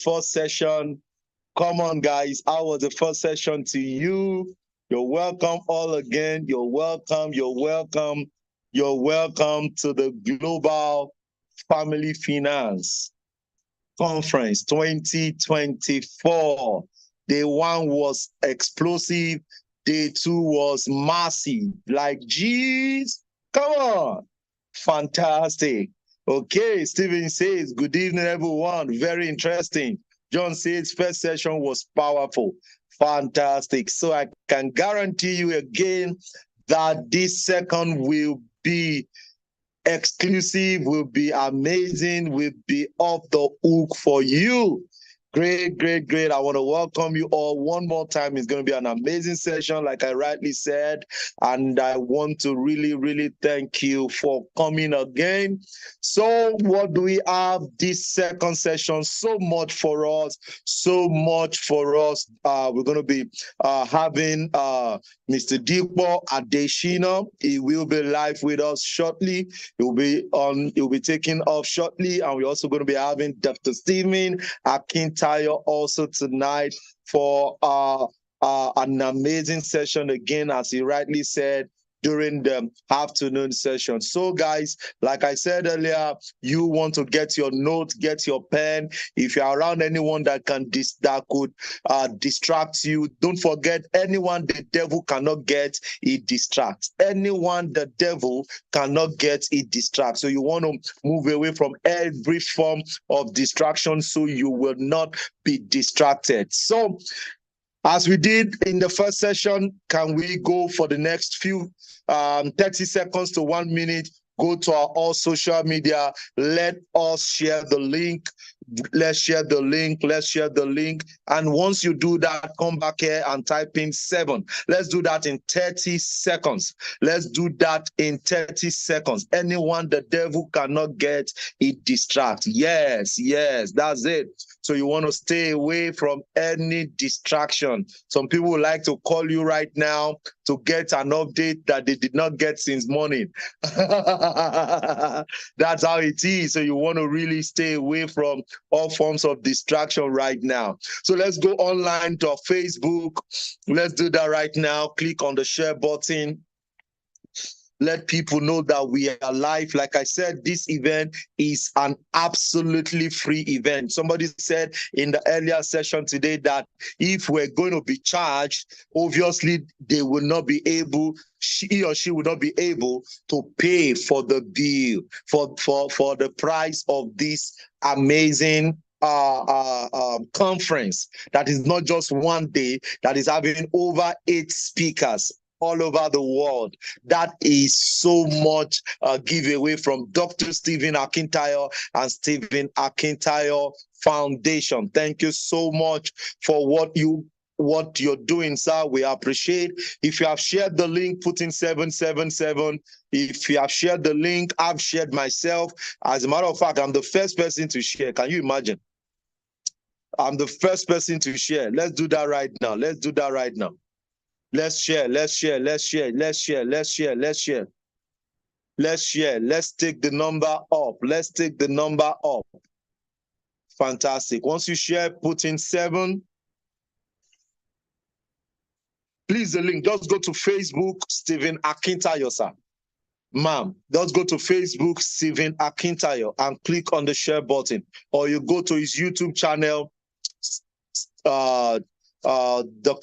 first session. Come on, guys. How was the first session to you? You're welcome all again. You're welcome. You're welcome. You're welcome to the Global Family Finance Conference 2024. Day one was explosive. Day two was massive. Like, geez, come on. Fantastic. Okay, Stephen says, good evening, everyone. Very interesting. John says, first session was powerful. Fantastic. So I can guarantee you again that this second will be exclusive, will be amazing, will be off the hook for you. Great, great, great. I want to welcome you all one more time. It's going to be an amazing session, like I rightly said. And I want to really, really thank you for coming again. So what do we have this second session? So much for us. So much for us. We're going to be having Mr. Dipo Adeshina. He will be live with us shortly. He'll be taking off shortly. And we're also going to be having Dr. Stephen Akintayo also tonight for an amazing session again, as he rightly said, during the afternoon session. So guys, like I said earlier, you want to get your notes, get your pen. If you're around anyone that could distract you, don't forget, anyone the devil cannot get, it distracts. Anyone the devil cannot get, it distracts. So you want to move away from every form of distraction so you will not be distracted. So as we did in the first session, can we go for the next few 30 seconds to 1 minute? Go to our all social media. Let us share the link. Let's share the link. Let's share the link. And once you do that, come back here and type in 7. Let's do that in 30 seconds. Let's do that in 30 seconds. Anyone the devil cannot get, it distracts. Yes, yes, that's it. So you want to stay away from any distraction. Some people would like to call you right now to get an update that they did not get since morning. That's how it is. So you want to really stay away from all forms of distraction right now. So let's go online to our Facebook. Let's do that right now. Click on the share button. Let people know that we are live. Like I said, this event is an absolutely free event. Somebody said in the earlier session today that if we're going to be charged, obviously they will not be able, he or she will not be able to pay for the bill, for the price of this amazing conference that is not just one day, that is having over 8 speakers all over the world. That is so much giveaway from Dr. Stephen Akintayo and Stephen Akintayo Foundation. Thank you so much for what you're doing, sir. We appreciate. If you have shared the link, put in 777. If you have shared the link, I've shared myself. As a matter of fact, I'm the first person to share. Can you imagine? I'm the first person to share. Let's do that right now. Let's do that right now. Let's share, let's share, let's share, let's share, let's share, let's share. Let's share. Let's take the number up. Let's take the number up. Fantastic. Once you share, put in 7. Please, the link, just go to Facebook, Stephen Akintayo, sir. Ma'am, just go to Facebook, Stephen Akintayo, and click on the share button. Or you go to his YouTube channel, Dr.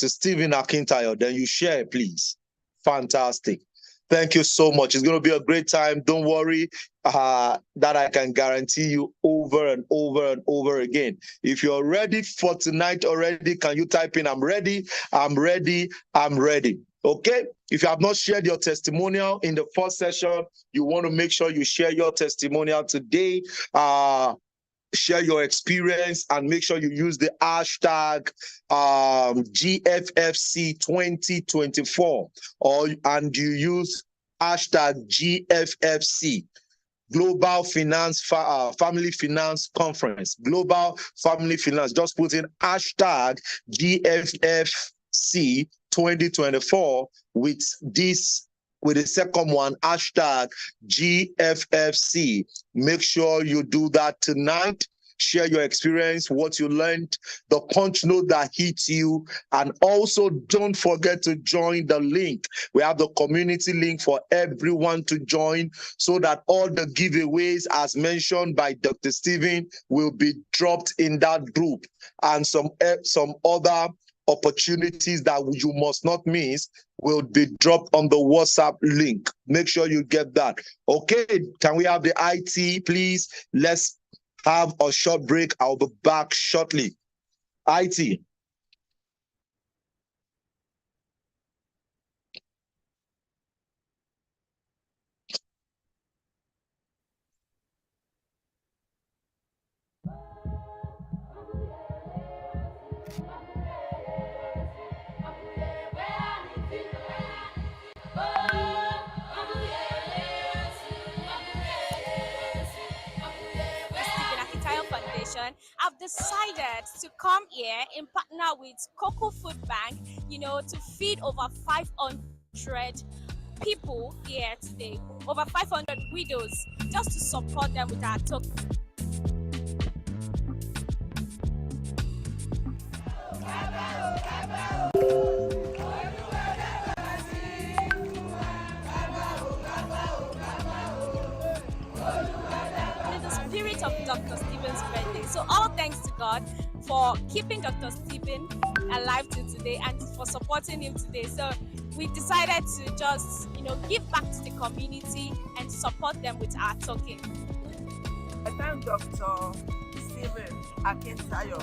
Stephen Akintayo, then you share, please. Fantastic. Thank you so much. It's going to be a great time. Don't worry, that I can guarantee you over and over and over again. If you're ready for tonight already, can you type in, I'm ready, I'm ready, I'm ready. Okay? If you have not shared your testimonial in the first session, you want to make sure you share your testimonial today. Share your experience and make sure you use the hashtag GFFC 2024 and you use hashtag GFFC. Global Finance Family Finance Conference. Global Family Finance. Just put in hashtag GFFC 2024 with the second one, hashtag GFFC. Make sure you do that tonight. share your experience, what you learned, the punch note that hit you, and also don't forget to join the link. We have the community link for everyone to join so that all the giveaways, as mentioned by Dr. Stephen, will be dropped in that group, and some other opportunities that you must not miss will be dropped on the WhatsApp link. Make sure you get that. Okay, can we have the IT, please? Let's have a short break. I'll be back shortly. IT. I've decided to come here in partner with Cocoa Food Bank, to feed over 500 people here today, over 500 widows, just to support them with our token. Of Dr. Stephen's birthday. So all thanks to God for keeping Dr. Stephen alive till today and for supporting him today. So we decided to just, give back to the community and support them with our token. I thank Dr. Stephen Akintayo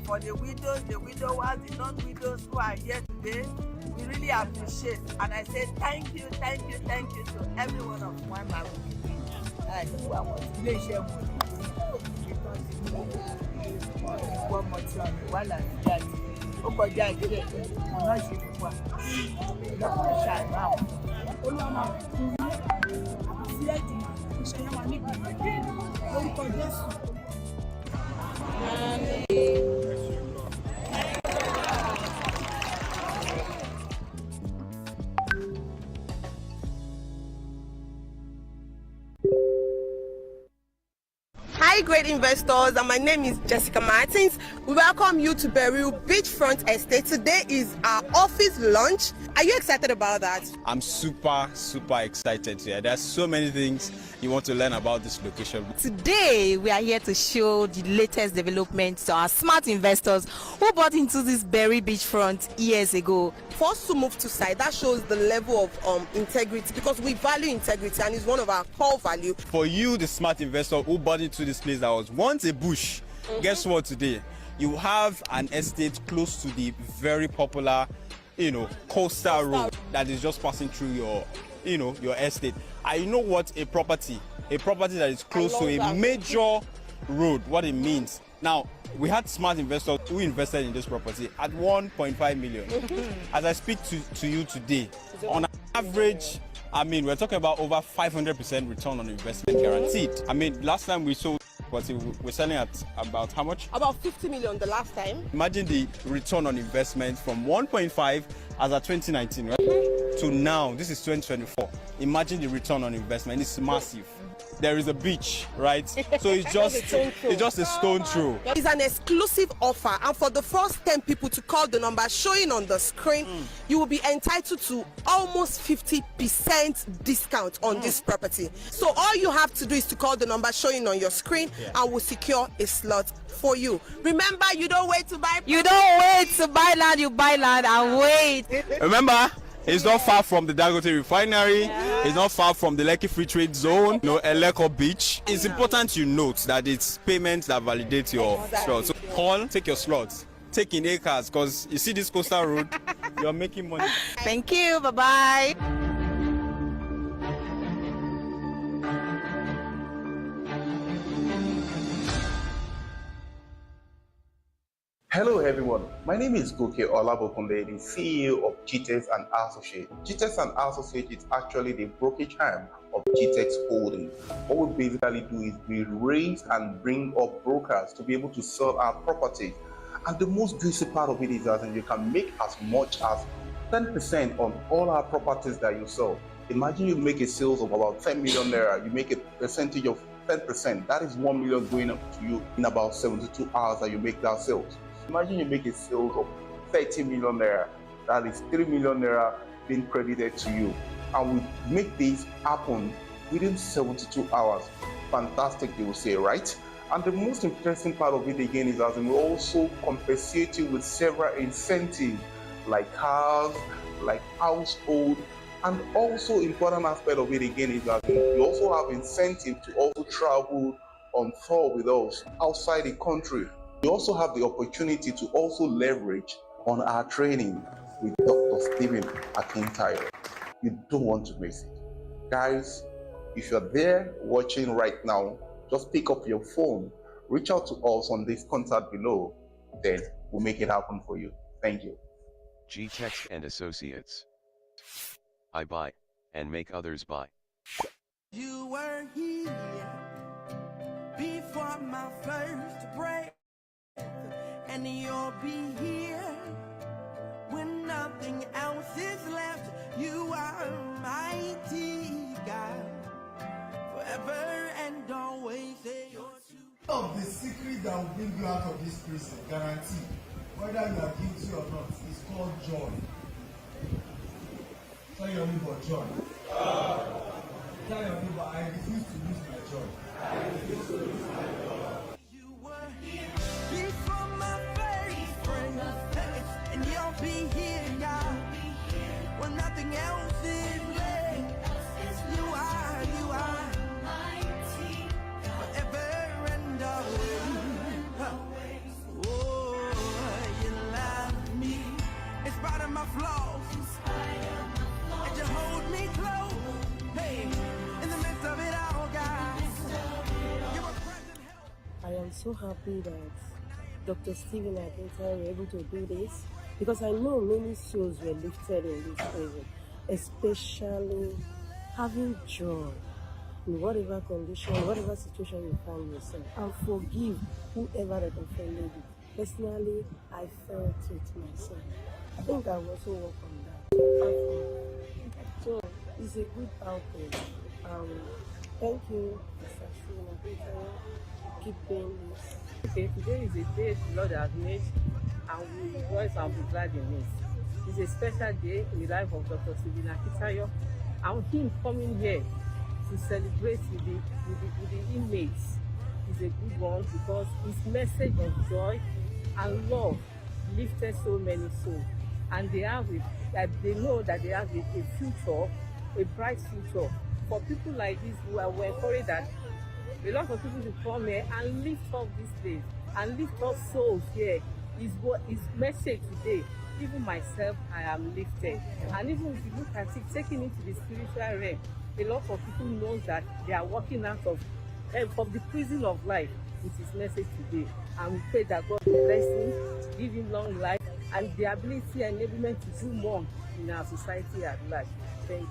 for the widows, the widowers, the non-widows who are here today. We really appreciate, and I say thank you to every one of one man. Hi, great investors, and my name is Jessica Martins. We welcome you to Beryl Beachfront Estate. Today is our office launch. Are you excited about that? I'm super excited here. There's so many things you want to learn about this location. Today, we are here to show the latest developments to our smart investors who bought into this Beryl Beachfront years ago. For us to move to site, that shows the level of integrity, because we value integrity and it's one of our core values. For you, the smart investor who bought into this place that was once a bush, guess what today? You have an estate close to the very popular, coastal road that is just passing through your estate. I know what a property that is close to a major road, what it means. Now, we had smart investors who invested in this property at 1.5 million. As I speak to you today, on average, we're talking about over 500% return on investment guaranteed. Last time we sold, we're selling at about how much? About 50 million the last time. Imagine the return on investment from 1.5 as at 2019, right? To now, this is 2024. Imagine the return on investment. It's massive. There is a beach, right? So it's just a stone throw. It's an exclusive offer, and for the first 10 people to call the number showing on the screen, you will be entitled to almost 50% discount on this property. So all you have to do is to call the number showing on your screen, and we'll secure a slot for you. Remember, you don't wait to buy property. You don't wait to buy land, you buy land and wait. Remember, it's not far from the Dangote refinery. It's not far from the Lekki Free Trade Zone, Eleko Beach. It's important you note that it's payments that validate your slot. So call, take your slots, take in acres, because you see this coastal road, you're making money. Thank you. Bye-bye. Hello everyone, my name is Goke Olabokunle, the CEO of GTEX and Associates. GTEX and Associates is actually the brokerage arm of GTEX Holdings. What we basically do is we raise and bring up brokers to be able to sell our properties. And the most juicy part of it is that you can make as much as 10% on all our properties that you sell. Imagine you make a sales of about 10 million naira, you make a percentage of 10%. That is 1 million going up to you in about 72 hours that you make that sales. Imagine you make a sales of 30 million naira. That is 3 million naira being credited to you. And we make this happen within 72 hours. Fantastic, you will say, right? And the most interesting part of it again is that we also compensate you with several incentives like cars, like household, and also important aspect of it again is that we also have incentive to also travel on tour with us outside the country. We also have the opportunity to also leverage on our training with Dr. Stephen Akintayo. You don't want to miss it. Guys, if you're there watching right now, just pick up your phone, reach out to us on this contact below, then we'll make it happen for you. Thank you. GTEX and Associates. I buy and make others buy. You were here before my first breath, and you'll be here when nothing else is left. You are mighty God, forever and always. One of the secrets that will bring you out of this prison, guarantee, whether you are guilty or not, is called joy. Tell your neighbor joy. Tell your neighbor, I refuse to lose my joy. I refuse to lose my joy. You were here before my first breath, and you'll be here, God, when nothing else is left. You are mighty, forever and always. Oh, you love me in spite of my flaws. And you hold me close, hey, in the midst of it all, God. You're a present help. I am so happy that Dr. Stephen Akintayo were able to do this, because I know many souls were lifted in this prison, especially having joy in whatever condition, whatever situation you find yourself, and forgive whoever that offended you. Personally, I felt it myself. I think I will also work on that. So it's a good outcome. Thank you, Mr. Stephen Akintayo. Keep doing this. Okay, today is a day the Lord has made, and we rejoice and be glad in it. It's a special day in the life of Dr. Stephen Akintayo, and him coming here to celebrate with the inmates is a good one, because his message of joy and love lifted so many souls, and they know that they have a future, a bright future. For people like this, we encourage that a lot of people to come here and lift up this place and lift up souls here. Is what his message today. Even myself, I am lifted. And even if you look at it, taking it to the spiritual realm, a lot of people know that they are walking out of the prison of life with his message today. And we pray that God will bless him, give him long life, and the ability and enablement to do more in our society at large. Thank you.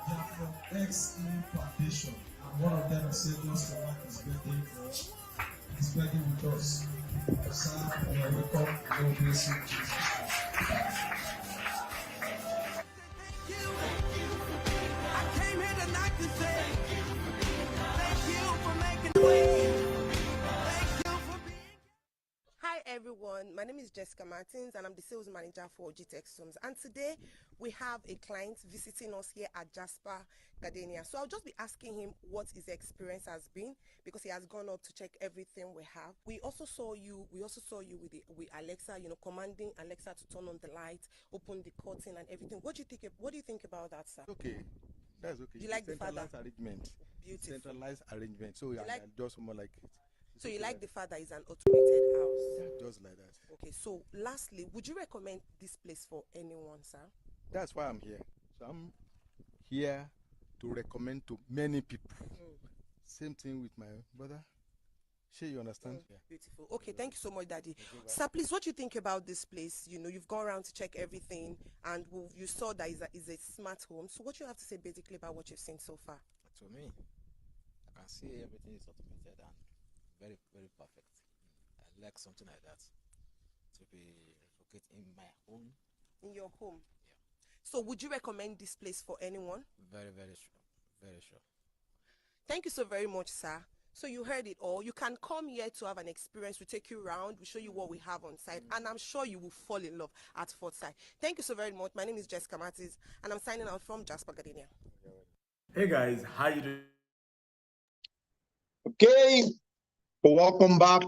They are from X-In Foundation, and one of them has said just to mark his birthday for his birthday with us. Sir, you are welcome. God bless you. I came here tonight to say thank you for making the way. Thank you for being. Hi everyone, my name is Jessica Martins and I'm the sales manager for GTEX Homes, and today we have a client visiting us here at Jasper Gardenia. So I'll just be asking him what his experience has been, because he has gone up to check everything we have. We also saw you with Alexa, commanding Alexa to turn on the light, open the curtain and everything. What do you think about that, sir? Okay, that's okay. Do you like the father? Centralized arrangement. Beautiful. Centralized arrangement. So You like- just more like it. So you like the fact that it's an automated house? Yeah, just like that. Okay, so lastly, would you recommend this place for anyone, sir? That's why I'm here. So I'm here to recommend to many people. Same thing with my brother. Sure, you understand? Yeah. Beautiful. Okay, thank you so much, Daddy. Sir, please, what do you think about this place? You've gone around to check everything, and you saw that it's a smart home. So what do you have to say basically about what you've seen so far? To me, I can see everything is automated and very, very perfect. I like something like that to be located in my home. In your home? Yeah. So would you recommend this place for anyone? Very, very sure. Very sure. Thank you so very much, sir. So you heard it all. You can come here to have an experience. We take you around. We show you what we have on site. And I'm sure you will fall in love at first sight. Thank you so very much. My name is Jessica Mattis, and I'm signing out from Jasper Gardenia. Hey guys, how you doing? Okay, welcome back.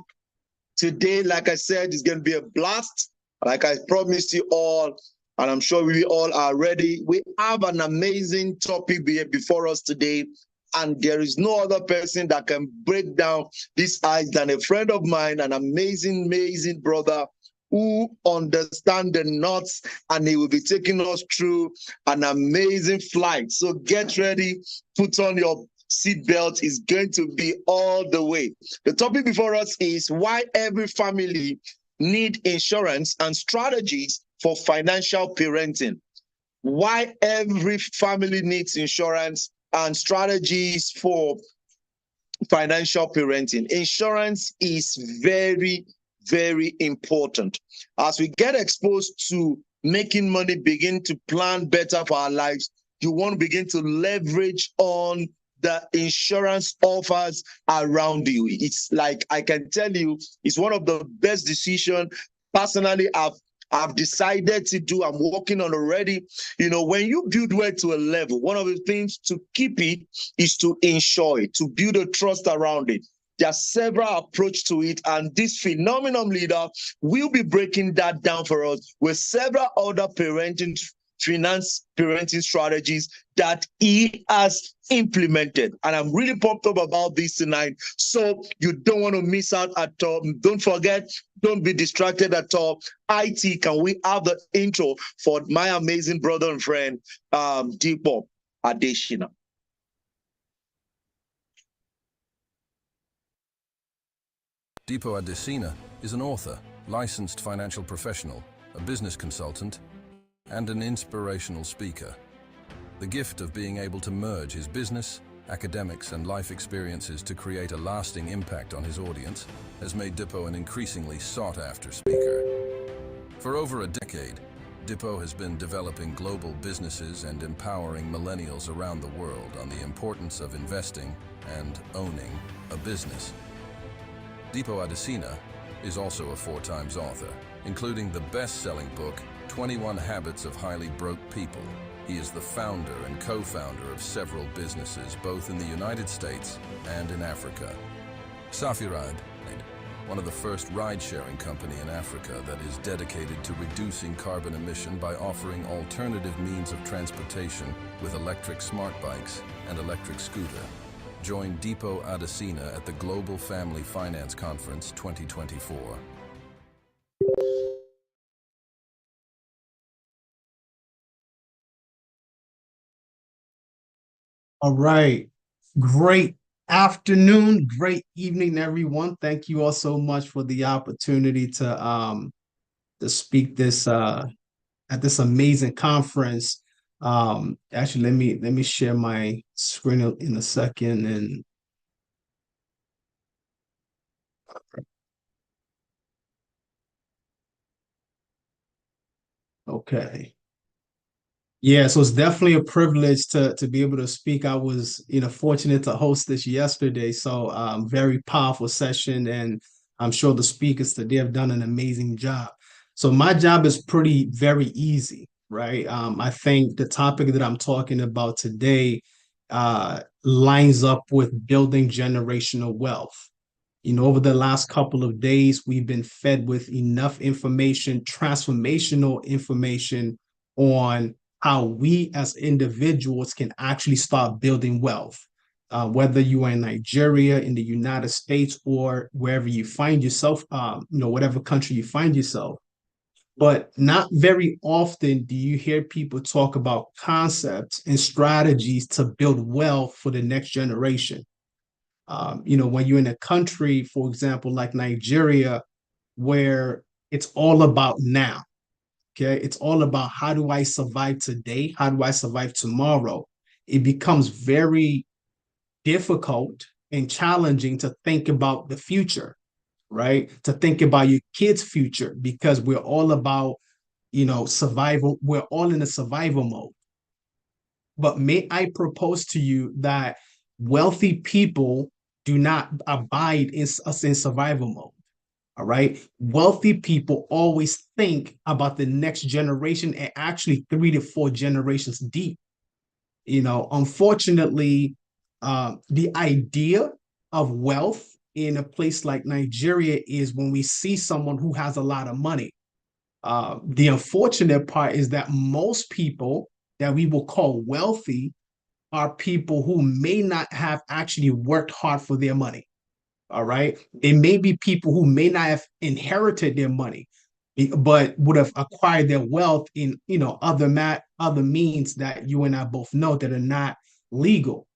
Today, like I said, it's going to be a blast. Like I promised you all, and I'm sure we all are ready. We have an amazing topic before us today, and there is no other person that can break down this ice than a friend of mine, an amazing, amazing brother who understands the nuts, and he will be taking us through an amazing flight. So get ready, put on your seatbelt. Is going to be all the way. The topic before us is why every family need insurance and strategies for financial parenting. Why every family needs insurance and strategies for financial parenting. Insurance is very, very important. As we get exposed to making money, begin to plan better for our lives, you want to begin to leverage on the insurance offers around you. It's like, I can tell you, it's one of the best decisions personally I've decided to do. I'm working on already. You know, when you build wealth to a level, one of the things to keep it is to insure it, to build a trust around it. There are several approaches to it, and this phenomenal leader will be breaking that down for us with several other finance parenting strategies that he has implemented. And I'm really pumped up about this tonight. So you don't want to miss out at all. Don't forget, don't be distracted at all. IT, can we have the intro for my amazing brother and friend, Dipo Adeshina? Dipo Adesina is an author, licensed financial professional, a business consultant, and an inspirational speaker. The gift of being able to merge his business, academics, and life experiences to create a lasting impact on his audience has made Dipo an increasingly sought-after speaker. For over a decade, Dipo has been developing global businesses and empowering millennials around the world on the importance of investing and owning a business. Dipo Adesina is also a 4-time author, including the best-selling book, 21 Habits of Highly Broke People. He is the founder and co-founder of several businesses, both in the United States and in Africa. Safiride, one of the first ride-sharing company in Africa that is dedicated to reducing carbon emission by offering alternative means of transportation with electric smart bikes and electric scooter. Join Dipo Adesina at the Global Family Finance Conference 2024. All right. Great afternoon, great evening, everyone. Thank you all so much for the opportunity to speak this at this amazing conference. Actually, let me share my screen in a second. And okay. Yeah, so it's definitely a privilege to be able to speak. I was, fortunate to host this yesterday. So very powerful session, and I'm sure the speakers today have done an amazing job. So my job is very easy, right? I think the topic that I'm talking about today lines up with building generational wealth. Over the last couple of days, we've been fed with enough information, transformational information on how we as individuals can actually start building wealth, whether you are in Nigeria, in the United States, or wherever you find yourself, whatever country you find yourself. But not very often do you hear people talk about concepts and strategies to build wealth for the next generation. When you're in a country, for example, like Nigeria, where it's all about now. Okay, it's all about how do I survive today? How do I survive tomorrow? It becomes very difficult and challenging to think about the future, right? To think about your kids' future, because we're all about, survival. We're all in a survival mode. But may I propose to you that wealthy people do not abide in us in survival mode. All right. Wealthy people always think about the next generation and actually 3 to 4 generations deep. Unfortunately, the idea of wealth in a place like Nigeria is when we see someone who has a lot of money. The unfortunate part is that most people that we will call wealthy are people who may not have actually worked hard for their money. All right. They may be people who may not have inherited their money, but would have acquired their wealth in, other means that you and I both know that are not legal.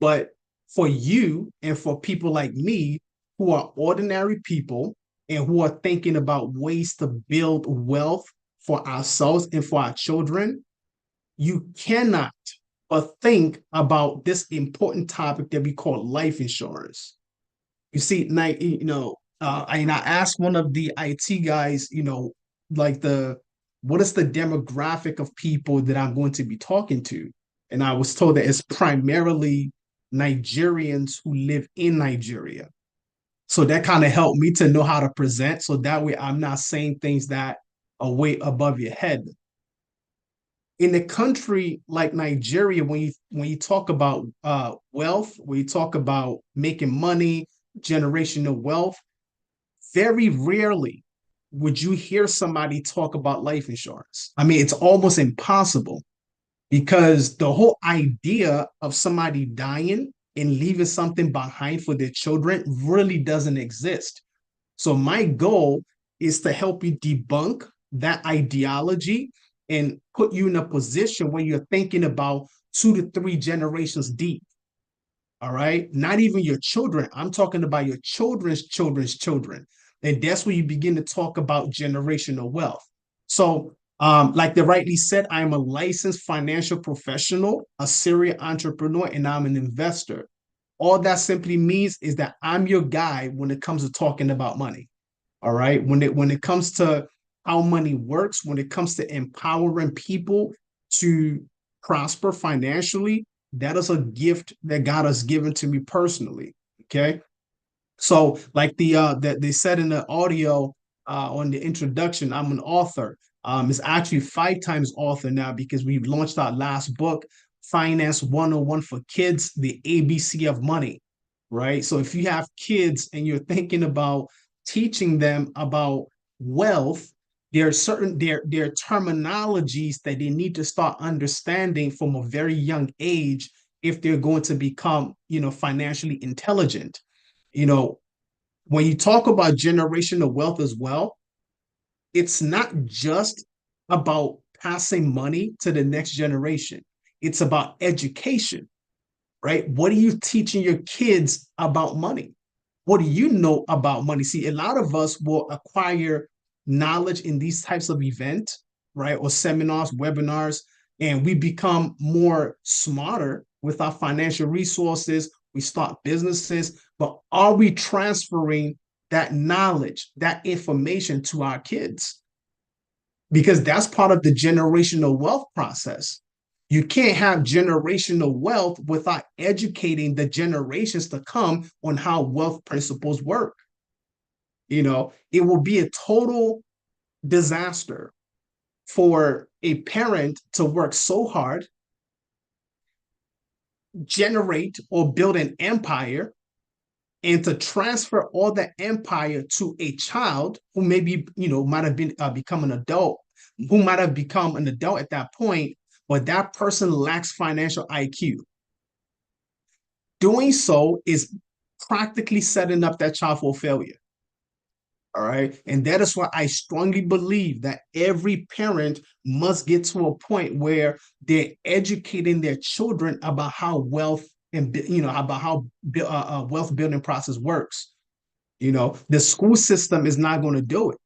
But for you and for people like me who are ordinary people and who are thinking about ways to build wealth for ourselves and for our children, you cannot but think about this important topic that we call life insurance. You see, I asked one of the IT guys, what is the demographic of people that I'm going to be talking to? And I was told that it's primarily Nigerians who live in Nigeria. So that kind of helped me to know how to present. So that way I'm not saying things that are way above your head. In a country like Nigeria, when you talk about wealth, when you talk about making money, generational wealth, very rarely would you hear somebody talk about life insurance. I mean, it's almost impossible because the whole idea of somebody dying and leaving something behind for their children really doesn't exist. So my goal is to help you debunk that ideology and put you in a position where you're thinking about 2 to 3 generations deep. All right. Not even your children. I'm talking about your children's children's children. And that's where you begin to talk about generational wealth. So, like they rightly said, I'm a licensed financial professional, a serial entrepreneur, and I'm an investor. All that simply means is that I'm your guy when it comes to talking about money. All right. When it comes to how money works, when it comes to empowering people to prosper financially, that is a gift that God has given to me personally. Okay. So like that they said in the audio on the introduction, I'm an author. It's actually 5 times author now because we've launched our last book, Finance 101 for Kids, the ABC of Money. Right. So if you have kids and you're thinking about teaching them about wealth, there are certain there are terminologies that they need to start understanding from a very young age if they're going to become, financially intelligent. When you talk about generational wealth as well, it's not just about passing money to the next generation. It's about education, right? What are you teaching your kids about money? What do you know about money? See, a lot of us will acquire knowledge in these types of events, right? Or seminars, webinars, and we become more smarter with our financial resources. We start businesses, but are we transferring that knowledge, that information to our kids? Because that's part of the generational wealth process. You can't have generational wealth without educating the generations to come on how wealth principles work. It will be a total disaster for a parent to work so hard, generate or build an empire, and to transfer all the empire to a child who maybe, might have been become an adult, who might have become an adult at that point, but that person lacks financial IQ. Doing so is practically setting up that child for failure. All right. And that is why I strongly believe that every parent must get to a point where they're educating their children about how wealth and, about how wealth building process works. The school system is not going to do it.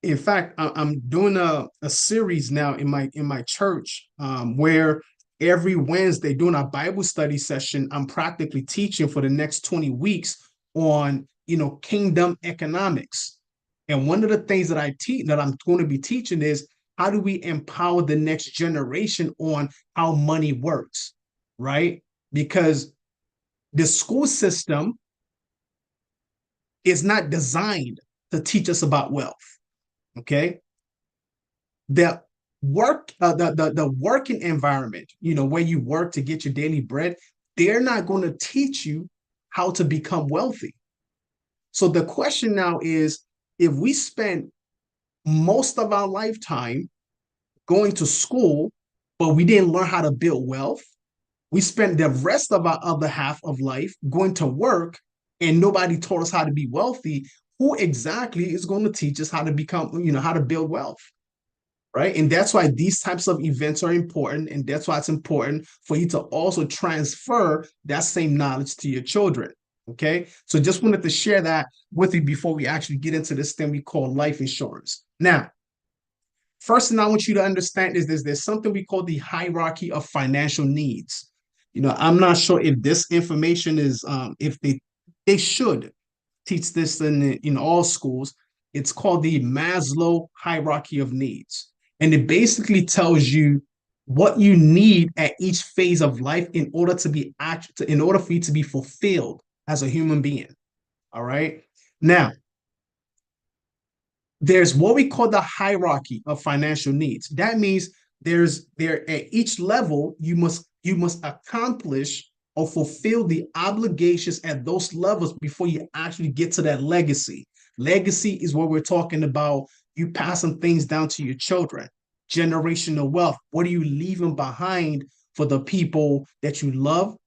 In fact, I'm doing a series now in my church where every Wednesday during our Bible study session, I'm practically teaching for the next 20 weeks on kingdom economics. And one of the things that I'm going to be teaching is how do we empower the next generation on how money works, right? Because The school system is not designed to teach us about wealth. Okay. The working environment, where you work to get your daily bread, they're not going to teach you how to become wealthy. So the question now is, if we spend most of our lifetime going to school, but we didn't learn how to build wealth, we spent the rest of our other half of life going to work and nobody taught us how to be wealthy, who exactly is going to teach us how to become, how to build wealth? Right. And that's why these types of events are important. And that's why it's important for you to also transfer that same knowledge to your children. Okay. So just wanted to share that with you before we actually get into this thing we call life insurance. Now, first thing I want you to understand is there's something we call the hierarchy of financial needs. I'm not sure if this information is, if they should teach this in all schools. It's called the Maslow hierarchy of needs. And it basically tells you what you need at each phase of life in order for you to be fulfilled as a human being. All right. Now, there's what we call the hierarchy of financial needs. That means there at each level, you must accomplish or fulfill the obligations at those levels before you actually get to that legacy. Legacy is what we're talking about. You passing things down to your children. Generational wealth. What are you leaving behind for the people that you love,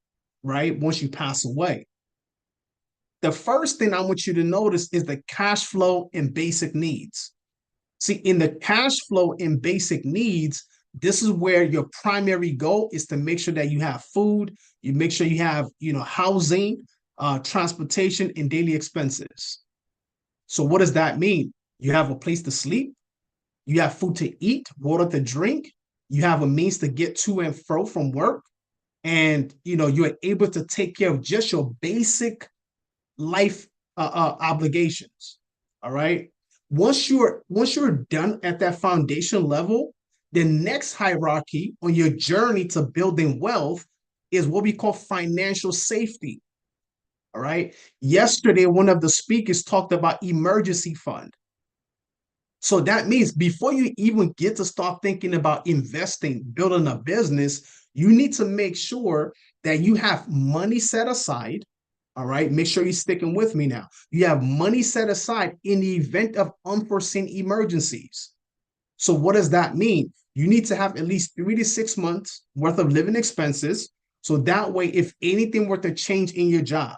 right? Once you pass away. The first thing I want you to notice is the cash flow and basic needs. See, in the cash flow and basic needs, this is where your primary goal is to make sure that you have food, you make sure you have, housing, transportation, and daily expenses. So what does that mean? You have a place to sleep, you have food to eat, water to drink, you have a means to get to and fro from work, and you're able to take care of just your basic life obligations. All right. Once you're done at that foundation level, the next hierarchy on your journey to building wealth is what we call financial safety. All right. Yesterday, one of the speakers talked about emergency fund. So that means before you even get to start thinking about investing, building a business, you need to make sure that you have money set aside. All right. Make sure you're sticking with me now. You have money set aside in the event of unforeseen emergencies. So what does that mean? You need to have at least 3 to 6 months worth of living expenses. So that way, if anything were to change in your job,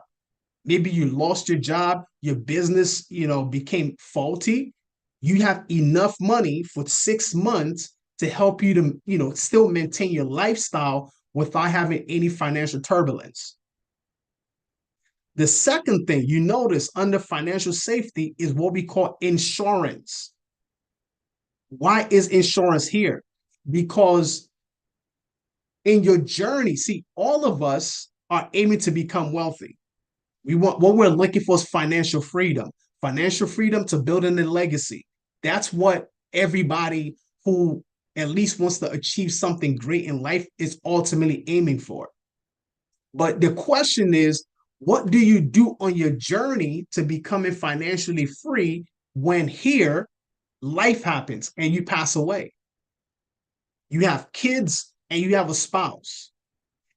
maybe you lost your job, your business, became faulty, you have enough money for 6 months to help you to, still maintain your lifestyle without having any financial turbulence. The second thing you notice under financial safety is what we call insurance. Why is insurance here? Because in your journey, see, all of us are aiming to become wealthy. What we're looking for is financial freedom to build in a legacy. That's what everybody who at least wants to achieve something great in life is ultimately aiming for. But the question is, what do you do on your journey to becoming financially free when here life happens and you pass away? You have kids and you have a spouse.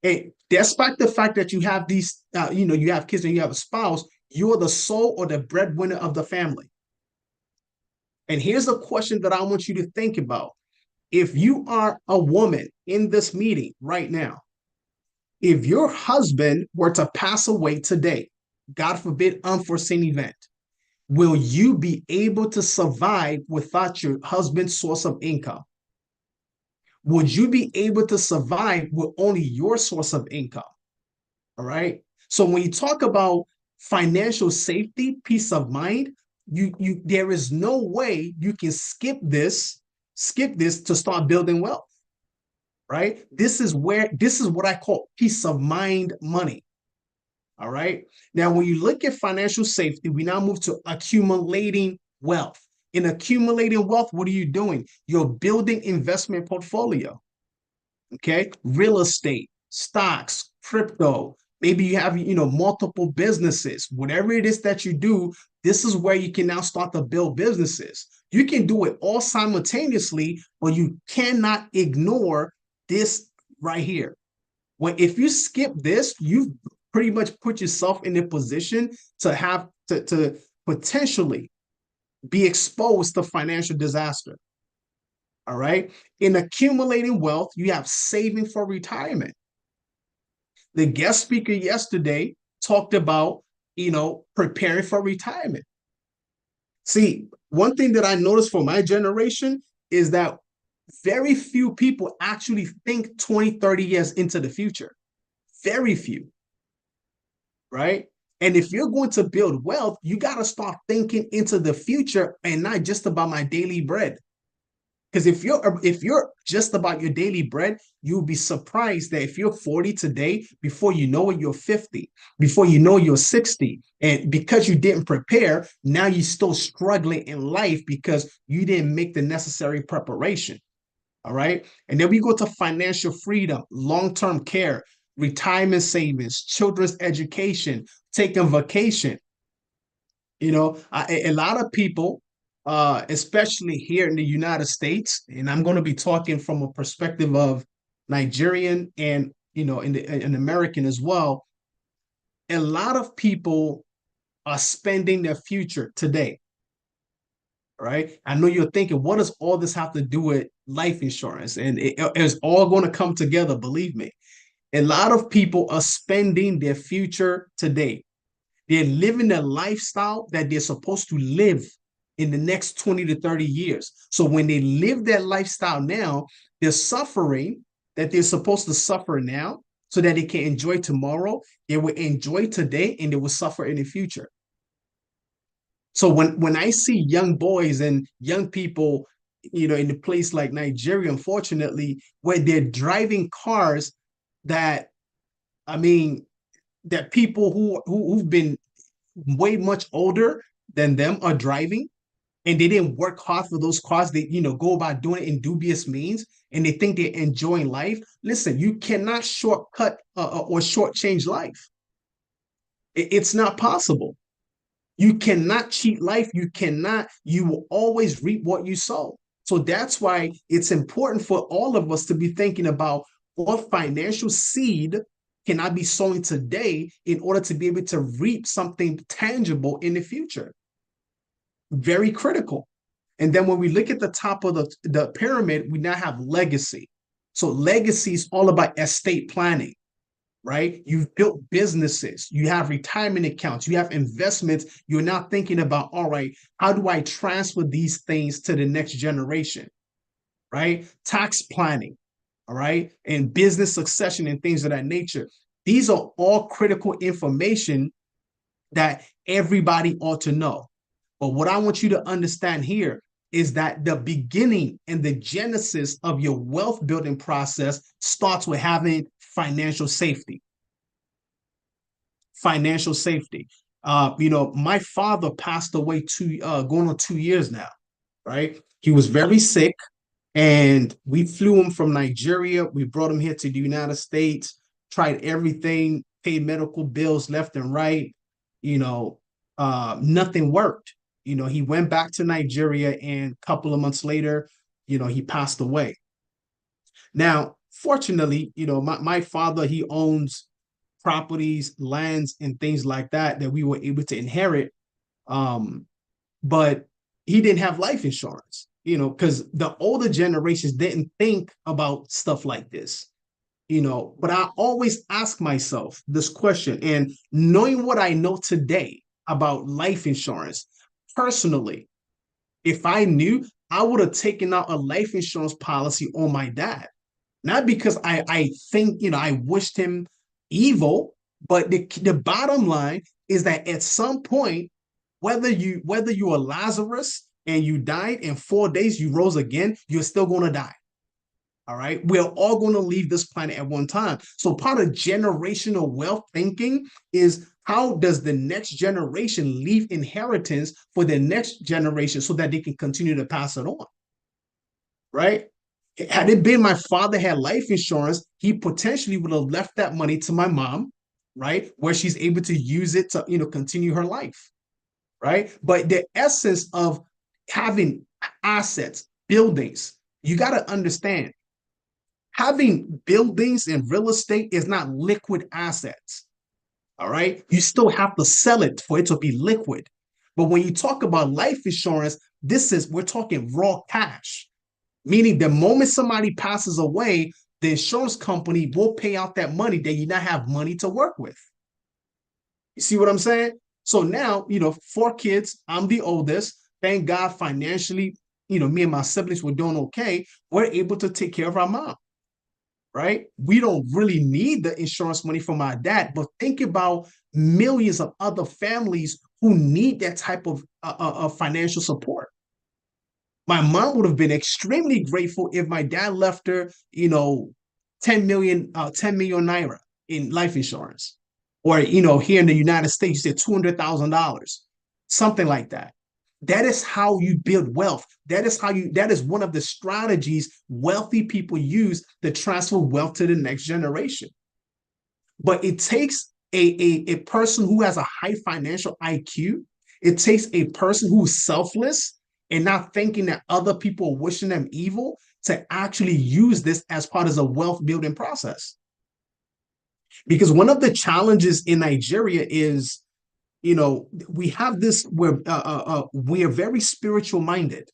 And despite the fact that you have these, you have kids and you have a spouse, you're the sole or the breadwinner of the family. And here's a question that I want you to think about. If you are a woman in this meeting right now, if your husband were to pass away today, God forbid, unforeseen event, will you be able to survive without your husband's source of income? Would you be able to survive with only your source of income? All right. So when you talk about financial safety, peace of mind, there is no way you can skip this to start building wealth. Right? This is what I call peace of mind money. All right. Now, when you look at financial safety, we now move to accumulating wealth. In accumulating wealth, what are you doing? You're building investment portfolio. Okay. Real estate, stocks, crypto, Maybe you have, multiple businesses. Whatever it is that you do, this is where you can now start to build businesses. You can do it all simultaneously, but you cannot ignore this right here. If you skip this, you've pretty much put yourself in a position to have to potentially be exposed to financial disaster. All right. In accumulating wealth, you have saving for retirement. The guest speaker yesterday talked about, preparing for retirement. See, one thing that I noticed for my generation is that very few people actually think 20, 30 years into the future. Very few. Right? And if you're going to build wealth, you got to start thinking into the future and not just about my daily bread. Because if you're just about your daily bread, you'll be surprised that if you're 40 today, before you know it, you're 50, before you know you're 60. And because you didn't prepare, now you're still struggling in life because you didn't make the necessary preparation. All right. And then we go to financial freedom, long-term care, retirement savings, children's education, taking vacation. A lot of people, especially here in the United States, and I'm going to be talking from a perspective of Nigerian and, in American as well. A lot of people are spending their future today. Right? I know you're thinking, what does all this have to do with life insurance? And it's all going to come together, believe me. A lot of people are spending their future today. They're living a lifestyle that they're supposed to live in the next 20 to 30 years. So when they live that lifestyle now, they're suffering that they're supposed to suffer now so that they can enjoy tomorrow. They will enjoy today and they will suffer in the future. So when I see young boys and young people, in a place like Nigeria, unfortunately, where they're driving cars that people who've been way much older than them are driving, and they didn't work hard for those cars. They, go about doing it in dubious means, and they think they're enjoying life. Listen, you cannot shortcut or shortchange life. It's not possible. You cannot cheat life. You will always reap what you sow. So that's why it's important for all of us to be thinking about what financial seed can I be sowing today in order to be able to reap something tangible in the future. Very critical. And then when we look at the top of the pyramid, we now have legacy. So legacy is all about estate planning. Right? You've built businesses, you have retirement accounts, you have investments. You're now thinking about, all right, how do I transfer these things to the next generation? Right? Tax planning, all right, and business succession and things of that nature. These are all critical information that everybody ought to know. But what I want you to understand here is that the beginning and the genesis of your wealth building process starts with having financial safety. Financial safety. My father passed away going on 2 years now, right? He was very sick, and we flew him from Nigeria. We brought him here to the United States, tried everything, paid medical bills left and right. Nothing worked. He went back to Nigeria, and a couple of months later, he passed away. Now, fortunately, my father, he owns properties, lands, and things like that we were able to inherit. But he didn't have life insurance, because the older generations didn't think about stuff like this. But I always ask myself this question, and knowing what I know today about life insurance, personally, if I knew, I would have taken out a life insurance policy on my dad. Not because I think, I wished him evil, but the bottom line is that at some point, whether you are Lazarus and you died in 4 days, you rose again, you're still going to die. All right. We're all going to leave this planet at one time. So part of generational wealth thinking is, how does the next generation leave inheritance for the next generation so that they can continue to pass it on? Right? Had it been my father had life insurance, he potentially would have left that money to my mom, right? Where she's able to use it to, continue her life, right? But the essence of having assets, buildings, you got to understand, having buildings and real estate is not liquid assets. All right. You still have to sell it for it to be liquid. But when you talk about life insurance, we're talking raw cash, meaning the moment somebody passes away, the insurance company will pay out that money that you not have money to work with. You see what I'm saying? So now, 4 kids, I'm the oldest. Thank God financially, me and my siblings were doing okay. We're able to take care of our mom. Right? We don't really need the insurance money from our dad, but think about millions of other families who need that type of financial support. My mom would have been extremely grateful if my dad left her, 10 million naira in life insurance, or, here in the United States, you said $200,000, something like that. That is how you build wealth. That is one of the strategies wealthy people use to transfer wealth to the next generation. But it takes a person who has a high financial IQ. It takes a person who's selfless and not thinking that other people are wishing them evil to actually use this as part of a wealth building process. Because one of the challenges in Nigeria is, we have this where we are very spiritual minded.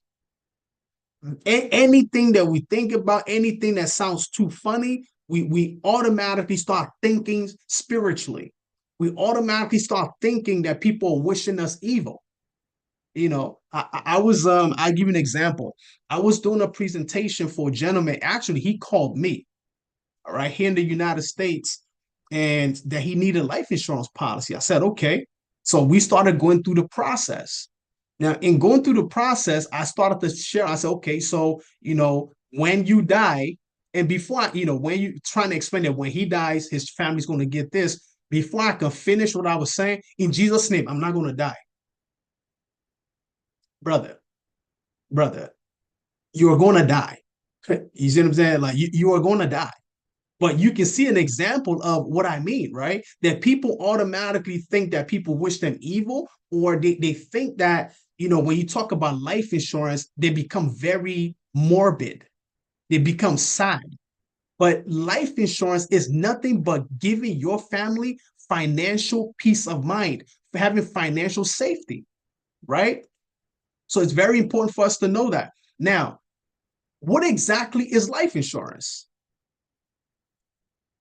Anything that we think about, anything that sounds too funny, we automatically start thinking spiritually. We automatically start thinking that people are wishing us evil. I'll give you an example. I was doing a presentation for a gentleman. Actually, he called me, all right, here in the United States, and that he needed a life insurance policy. I said, okay. So we started going through the process. Now, in going through the process, I started to share. I said, okay, so, when you die, and before, when you trying to explain that when he dies, his family's going to get this, before I can finish what I was saying, in Jesus' name, I'm not going to die. Brother, you're going to die. You see what I'm saying? Like, you are going to die. But you can see an example of what I mean, right? That people automatically think that people wish them evil, or they think that, when you talk about life insurance, they become very morbid. They become sad. But life insurance is nothing but giving your family financial peace of mind, for having financial safety, right? So it's very important for us to know that. Now, what exactly is life insurance?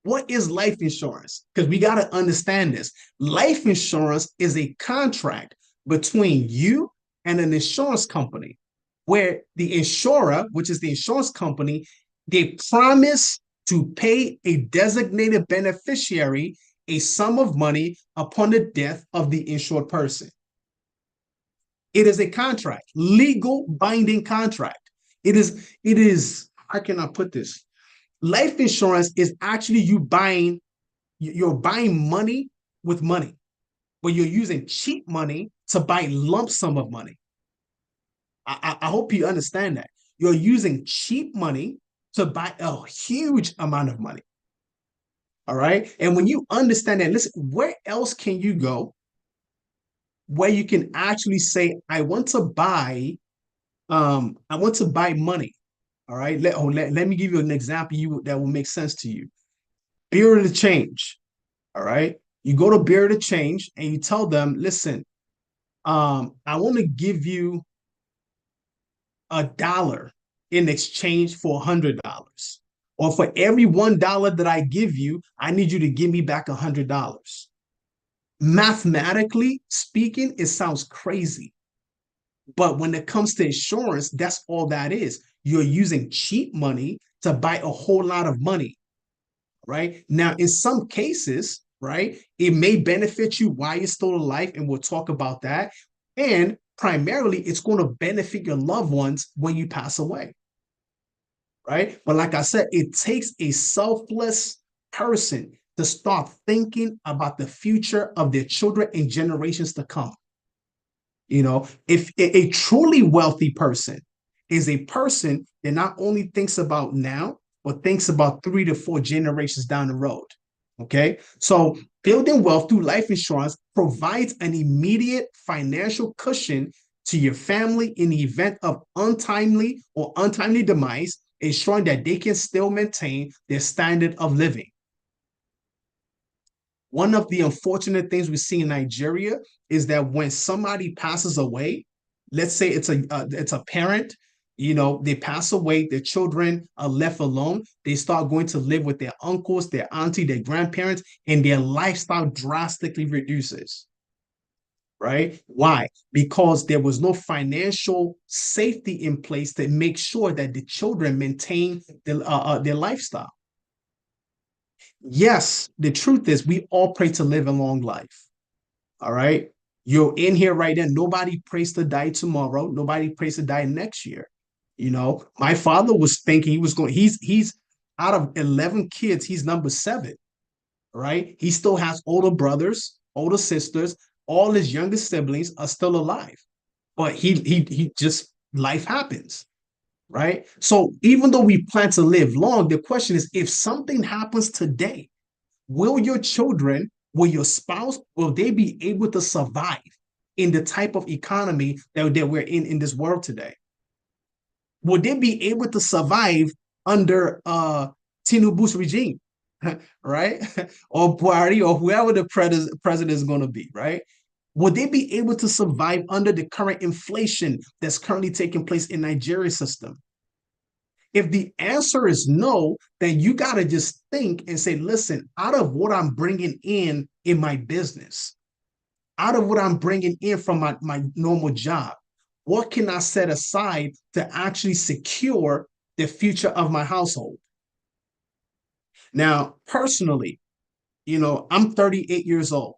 What is life insurance? Because we got to understand this. Life insurance is a contract between you and an insurance company, where the insurer, which is the insurance company, they promise to pay a designated beneficiary a sum of money upon the death of the insured person. It is a contract, legal binding contract. It is, how can I put this? Life insurance is actually you're buying money with money, but you're using cheap money to buy lump sum of money. I hope you understand that. You're using cheap money to buy a huge amount of money. All right. And when you understand that, listen, where else can you go where you can actually say, I want to buy money? All right. Let me give you an example that will make sense to you. Bureau of Change. All right. You go to Bureau of Change and you tell them, listen, I want to give you $1 in exchange for $100. Or for every $1 that I give you, I need you to give me back $100. Mathematically speaking, it sounds crazy. But when it comes to insurance, that's all that is. You're using cheap money to buy a whole lot of money, right? Now, in some cases, right, it may benefit you while you're still alive, and we'll talk about that. And primarily, it's going to benefit your loved ones when you pass away, right? But like I said, it takes a selfless person to start thinking about the future of their children and generations to come. If a truly wealthy person is a person that not only thinks about now, but thinks about 3 to 4 generations down the road. Okay, so building wealth through life insurance provides an immediate financial cushion to your family in the event of untimely demise, ensuring that they can still maintain their standard of living. One of the unfortunate things we see in Nigeria is that when somebody passes away, let's say it's a parent, they pass away, their children are left alone. They start going to live with their uncles, their auntie, their grandparents, and their lifestyle drastically reduces. Right? Why? Because there was no financial safety in place to make sure that the children maintain their lifestyle. Yes, the truth is we all pray to live a long life. All right. You're in here right now. Nobody prays to die tomorrow. Nobody prays to die next year. My father was thinking he's out of 11 kids, he's number 7. Right. He still has older brothers, older sisters. All his younger siblings are still alive. But he just, life happens. Right? So even though we plan to live long, the question is, if something happens today, will your children, will your spouse, will they be able to survive in the type of economy that we're in this world today? Will they be able to survive under Tinubu's regime, right? Or Buhari, or whoever the president is going to be, right? Would they be able to survive under the current inflation that's currently taking place in Nigeria's system? If the answer is no, then you got to just think and say, listen, out of what I'm bringing in my business, out of what I'm bringing in from my normal job, what can I set aside to actually secure the future of my household? Now, personally, I'm 38 years old.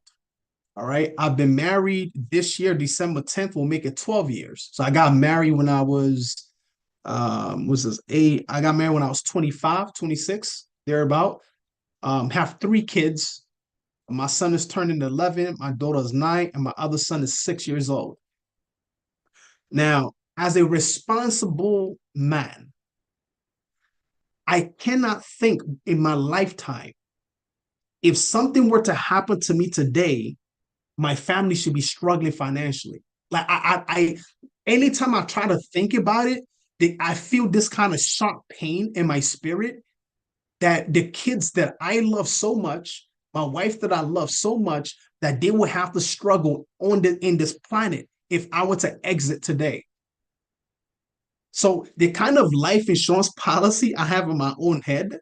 All right. I've been married this year, December 10th, will make it 12 years. So I got married when I was, I got married when I was 25, 26, thereabout. Have 3 kids. My son is turning 11, my daughter's 9, and my other son is 6 years old. Now, as a responsible man, I cannot think in my lifetime, if something were to happen to me today, my family should be struggling financially. Like I anytime I try to think about it, I feel this kind of sharp pain in my spirit that the kids that I love so much, my wife that I love so much, that they will have to struggle in this planet if I were to exit today. So the kind of life insurance policy I have in my own head,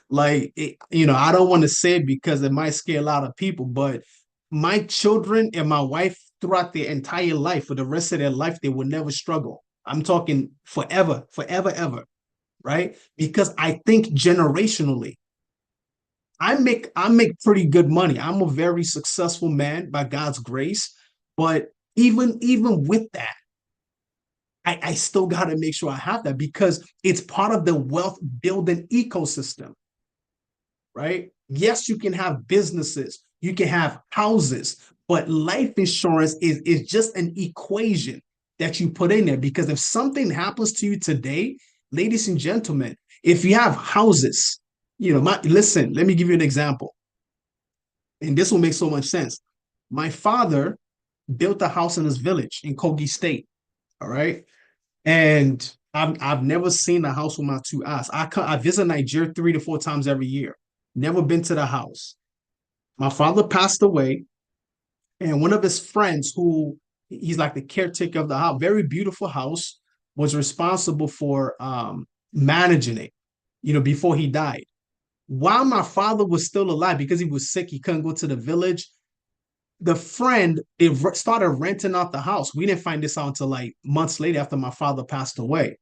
like, I don't want to say it because it might scare a lot of people, but my children and my wife throughout their entire life, for the rest of their life, they will never struggle. I'm talking forever, ever, right? Because I think generationally, I make pretty good money. I'm a very successful man by God's grace, but even with that, I still got to make sure I have that because it's part of the wealth building ecosystem, right? Yes, you can have businesses, you can have houses, but life insurance is just an equation that you put in there, because if something happens to you today, ladies and gentlemen, if you have houses, listen, let me give you an example. And this will make so much sense. My father built a house in his village in Kogi State. All right. And I've never seen a house with my 2 eyes. I visit Nigeria 3 to 4 times every year. Never been to the house. My father passed away, and one of his friends, who he's like the caretaker of the house, very beautiful house, was responsible for managing it, before he died. While my father was still alive, because he was sick, he couldn't go to the village. The friend, they started renting out the house. We didn't find this out until like months later after my father passed away.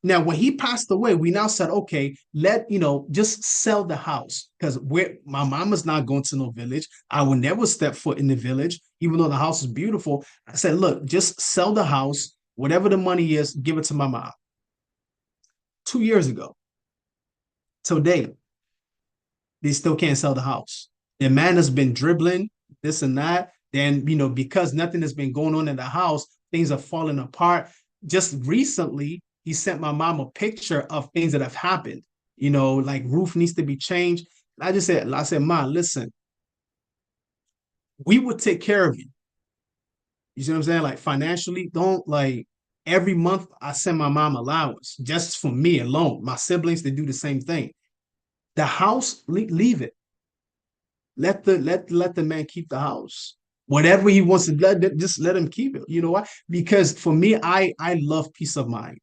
Now, when he passed away, we now said, okay, just sell the house, because my mama's not going to no village. I will never step foot in the village, even though the house is beautiful. I said, look, just sell the house. Whatever the money is, give it to my mom. 2 years ago, till date, they still can't sell the house. The man has been dribbling this and that. Then, because nothing has been going on in the house, things are falling apart. Just recently, he sent my mom a picture of things that have happened. like roof needs to be changed. And I said, Ma, listen, we would take care of you. You see what I'm saying? Like financially, don't like every month I send my mom allowance just for me alone. My siblings, they do the same thing. The house, leave it. Let the man keep the house. Whatever he wants to just let him keep it. You know why? Because for me, I love peace of mind.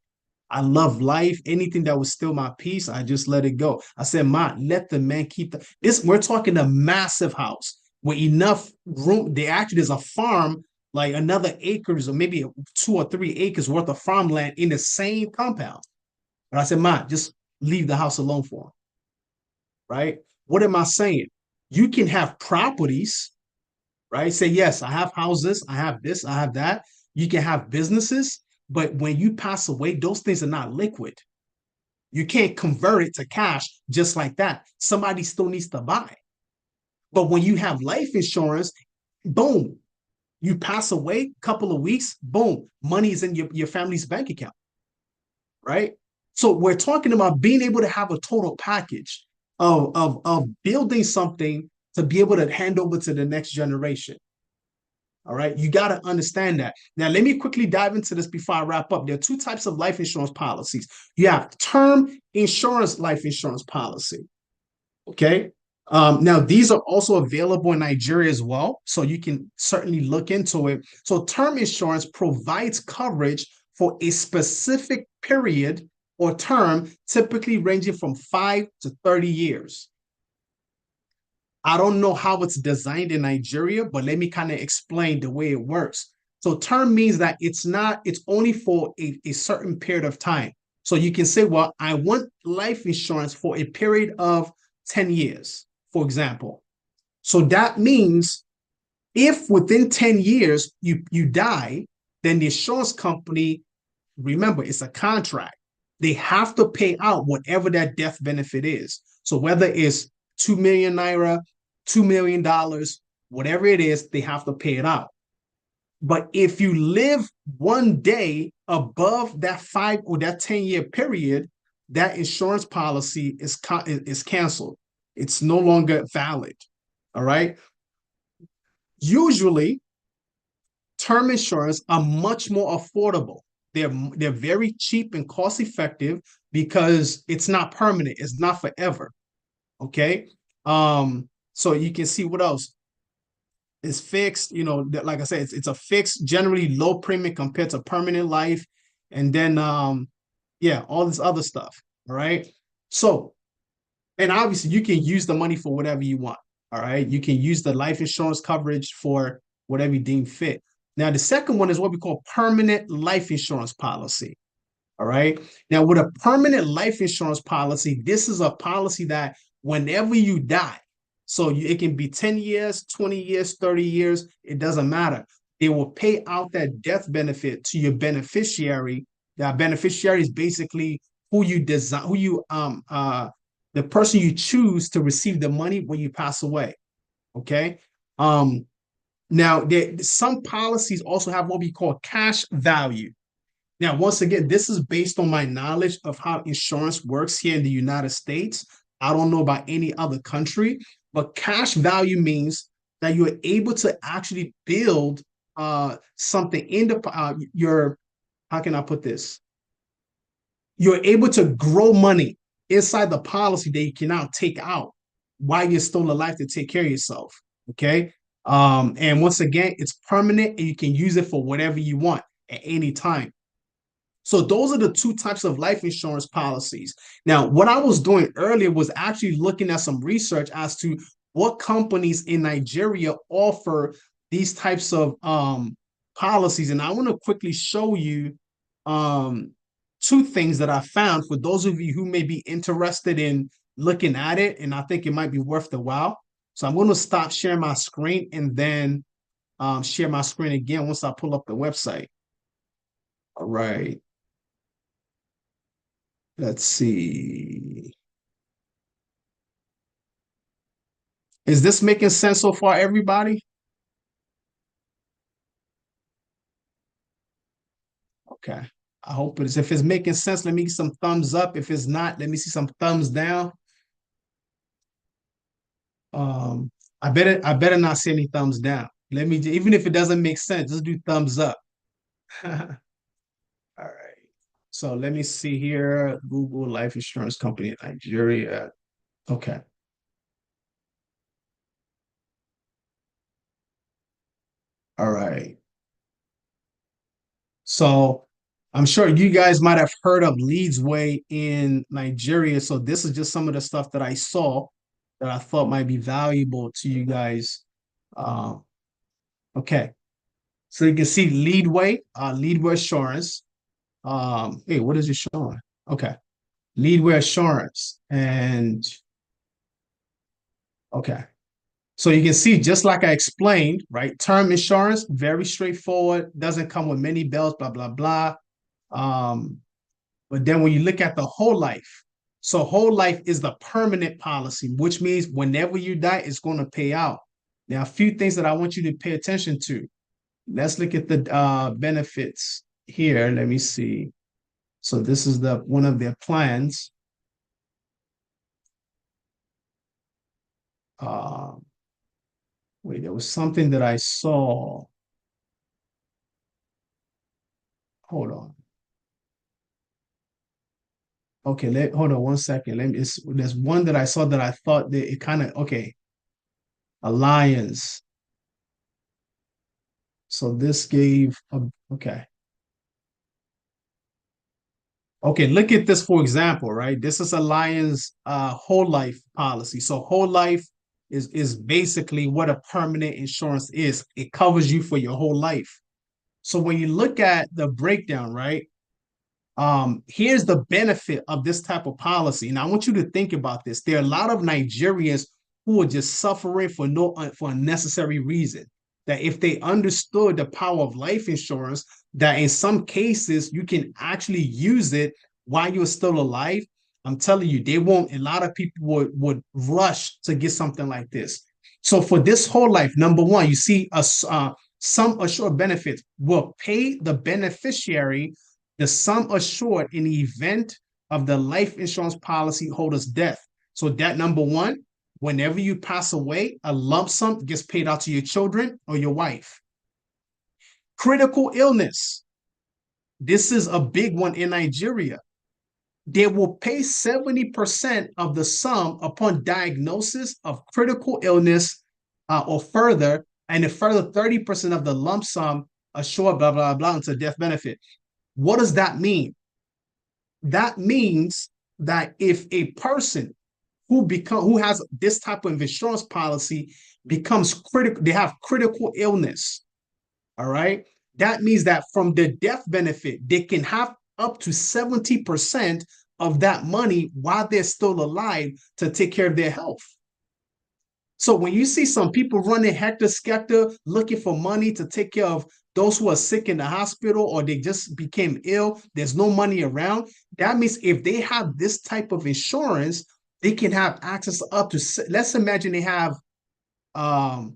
I love life. Anything that would steal my peace, I just let it go. I said, Ma, let the man keep this. We're talking a massive house with enough room. There's a farm, like another acres or maybe 2 or 3 acres worth of farmland in the same compound. But I said, Ma, just leave the house alone for him. Right? What am I saying? You can have properties, right? Say, yes, I have houses, I have this, I have that. You can have businesses, but when you pass away, those things are not liquid. You can't convert it to cash just like that. Somebody still needs to buy. But when you have life insurance, boom, you pass away, couple of weeks, boom, money is in your family's bank account, right? So we're talking about being able to have a total package of building something to be able to hand over to the next generation. All right, you got to understand that. Now, let me quickly dive into this before I wrap up. There are 2 types of life insurance policies. You have term insurance life insurance policy. Okay. Now, these are also available in Nigeria as well, so you can certainly look into it. So term insurance provides coverage for a specific period or term, typically ranging from 5 to 30 years. I don't know how it's designed in Nigeria, but let me kind of explain the way it works. So term means that it's only for a certain period of time. So you can say, well, I want life insurance for a period of 10 years, for example. So that means if within 10 years you die, then the insurance company, remember, it's a contract. They have to pay out whatever that death benefit is. So whether it's 2 million naira, $2 million, whatever it is, they have to pay it out. But if you live one day above that 5 or that 10-year period, that insurance policy is canceled. It's no longer valid. All right. Usually, term insurance are much more affordable. They're very cheap and cost effective because it's not permanent. It's not forever. Okay. So you can see what else is fixed. Like I said, it's a fixed, generally low premium compared to permanent life. And then, all this other stuff. All right. So, and obviously you can use the money for whatever you want. All right. You can use the life insurance coverage for whatever you deem fit. Now, the second one is what we call permanent life insurance policy. All right. Now, with a permanent life insurance policy, this is a policy that whenever you die, so it can be 10 years, 20 years, 30 years, it doesn't matter. They will pay out that death benefit to your beneficiary. That beneficiary is basically the person you choose to receive the money when you pass away. Okay. Now, some policies also have what we call cash value. Now, once again, this is based on my knowledge of how insurance works here in the United States. I don't know about any other country, but cash value means that you're able to actually build something in how can I put this? You're able to grow money inside the policy that you can now take out while you're still alive to take care of yourself. Okay. And once again, it's permanent and you can use it for whatever you want at any time. So those are the 2 types of life insurance policies. Now, what I was doing earlier was actually looking at some research as to what companies in Nigeria offer these types of policies. And I want to quickly show you 2 things that I found for those of you who may be interested in looking at it. And I think it might be worth the while. So I'm going to stop sharing my screen and then share my screen again once I pull up the website. All right. Let's see. Is this making sense so far, everybody? Okay. I hope it is. If it's making sense, let me get some thumbs up. If it's not, let me see some thumbs down. I better not see any thumbs down. Let me, even if it doesn't make sense, just do thumbs up. All right. So let me see here. Google Life Insurance Company in Nigeria. Okay. All right. So I'm sure you guys might have heard of Leadsway in Nigeria. So this is just some of the stuff that I saw that I thought might be valuable to you guys. Okay. So you can see Leadway Assurance. Hey, what is it showing? Okay. Leadway Assurance. And okay. So you can see, just like I explained, right? Term insurance, very straightforward, doesn't come with many bells, blah, blah, blah. But then when you look at the whole life, so whole life is the permanent policy, which means whenever you die, it's going to pay out. Now, a few things that I want you to pay attention to. Let's look at the benefits here. Let me see. So this is one of their plans. Wait, there was something that I saw. Hold on. Okay, hold on 1 second. There's one that I saw that I thought that it kind of, okay. Alliance. So this gave, okay. Okay, look at this, for example, right? This is Alliance whole life policy. So whole life is basically what a permanent insurance is. It covers you for your whole life. So when you look at the breakdown, right? Here's the benefit of this type of policy. And I want you to think about this. There are a lot of Nigerians who are just suffering for unnecessary reason. That if they understood the power of life insurance, that in some cases you can actually use it while you're still alive. I'm telling you, they won't. A lot of people would rush to get something like this. So for this whole life, number one, you see sum assured benefits will pay the beneficiary the sum assured in the event of the life insurance policy holder's death. So that number one, whenever you pass away, a lump sum gets paid out to your children or your wife. Critical illness. This is a big one in Nigeria. They will pay 70% of the sum upon diagnosis of critical illness or further, and a further 30% of the lump sum assured, blah, blah, blah, into death benefit. What does that mean? That means that if a person who has this type of insurance policy becomes critical, they have critical illness, all right? That means that from the death benefit, they can have up to 70% of that money while they're still alive to take care of their health. So when you see some people running hector-skelter, looking for money to take care of those who are sick in the hospital or they just became ill, there's no money around, that means if they have this type of insurance, they can have access to up to, let's imagine they have 10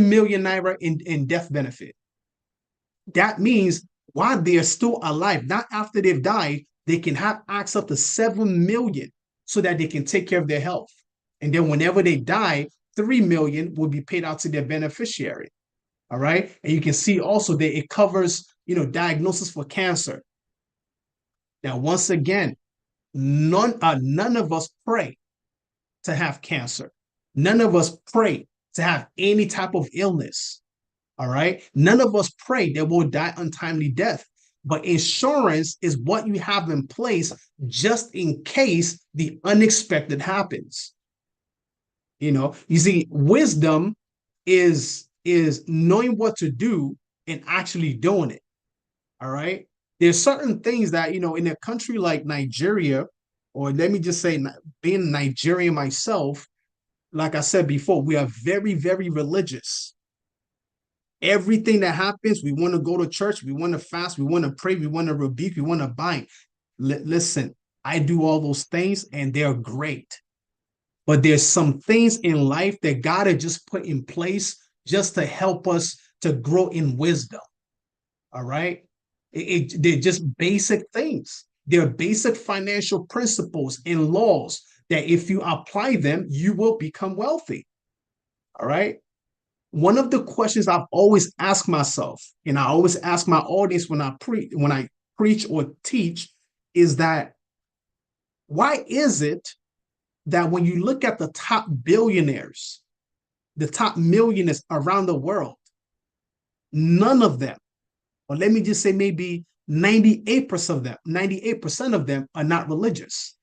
million naira in death benefit. That means while they are still alive, not after they've died, they can have access to 7 million so that they can take care of their health. And then whenever they die, 3 million will be paid out to their beneficiary. All right. And you can see also that it covers, diagnosis for cancer. Now, once again, none of us pray to have cancer. None of us pray to have any type of illness. All right. None of us pray that we'll die untimely death. But insurance is what you have in place just in case the unexpected happens. You see, wisdom is knowing what to do and actually doing it. All right. There's certain things that, in a country like Nigeria, or let me just say, being Nigerian myself, like I said before, we are very, very religious. Everything that happens, we want to go to church, we want to fast, we want to pray, we want to rebuke, we want to bind. Listen, I do all those things and they're great. But there's some things in life that God has just put in place just to help us to grow in wisdom. All right. They're just basic things. They're basic financial principles and laws that if you apply them, you will become wealthy. All right. One of the questions I've always asked myself, and I always ask my audience when I preach or teach, is that why is it that when you look at the top billionaires, the top millionaires around the world, none of them, or let me just say maybe 98% of them are not religious.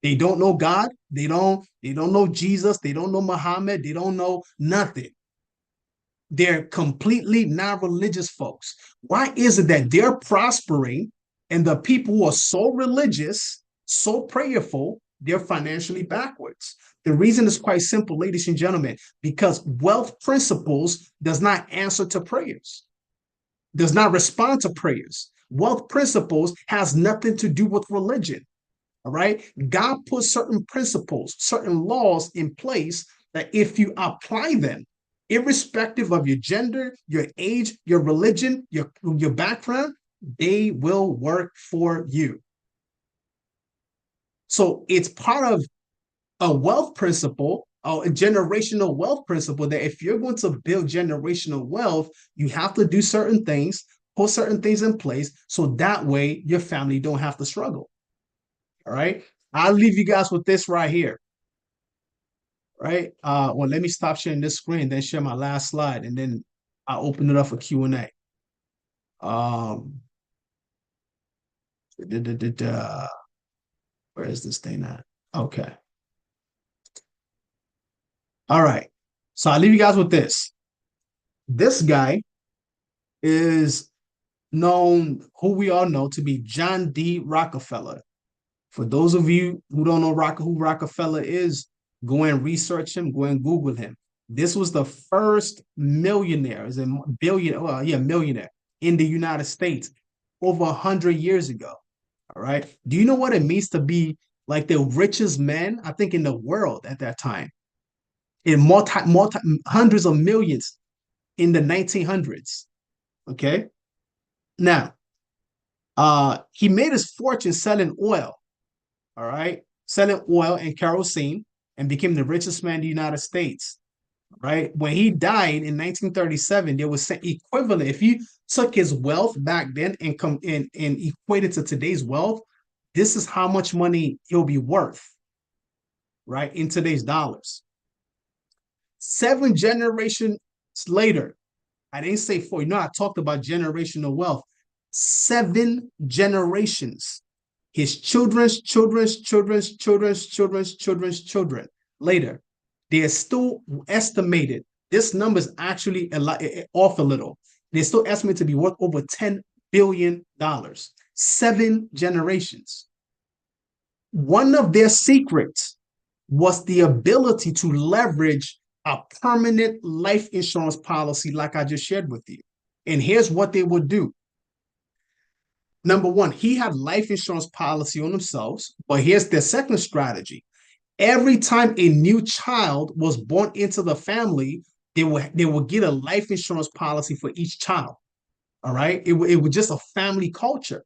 They don't know God. They don't know Jesus. They don't know Muhammad. They don't know nothing. They're completely non-religious folks. Why is it that they're prospering and the people who are so religious, so prayerful, they're financially backwards? The reason is quite simple, ladies and gentlemen, because wealth principles does not answer to prayers, does not respond to prayers. Wealth principles has nothing to do with religion. All right. God put certain principles, certain laws in place that if you apply them, irrespective of your gender, your age, your religion, your background, they will work for you. So it's part of a wealth principle, a generational wealth principle, that if you're going to build generational wealth, you have to do certain things, put certain things in place, so that way your family don't have to struggle. All right. I'll leave you guys with this right here. Right. Well, let me stop sharing this screen, then share my last slide, and then I'll open it up for Q&A. Where is this thing at? Okay. All right. So I'll leave you guys with this. This guy is known, who we all know, to be John D. Rockefeller. For those of you who don't know who Rockefeller is, go and research him, go and Google him. This was the first millionaire in the United States over 100 years ago. All right. Do you know what it means to be like the richest man, I think, in the world at that time? In hundreds of millions in the 1900s. Okay. Now, he made his fortune selling oil. All right. Selling oil and kerosene, and became the richest man in the United States. Right. When he died in 1937, there was equivalent. If you took his wealth back then and equated to today's wealth, this is how much money he'll be worth, right, in today's dollars. 7 generations later, I didn't say 4. I talked about generational wealth. 7 generations. His children's children later, they are still estimated. This number is actually off a little. They're still estimated to be worth over $10 billion. 7 generations. One of their secrets was the ability to leverage a permanent life insurance policy like I just shared with you. And here's what they would do. Number one, he had life insurance policy on themselves, but here's their second strategy. Every time a new child was born into the family, they would get a life insurance policy for each child. All right. It was just a family culture.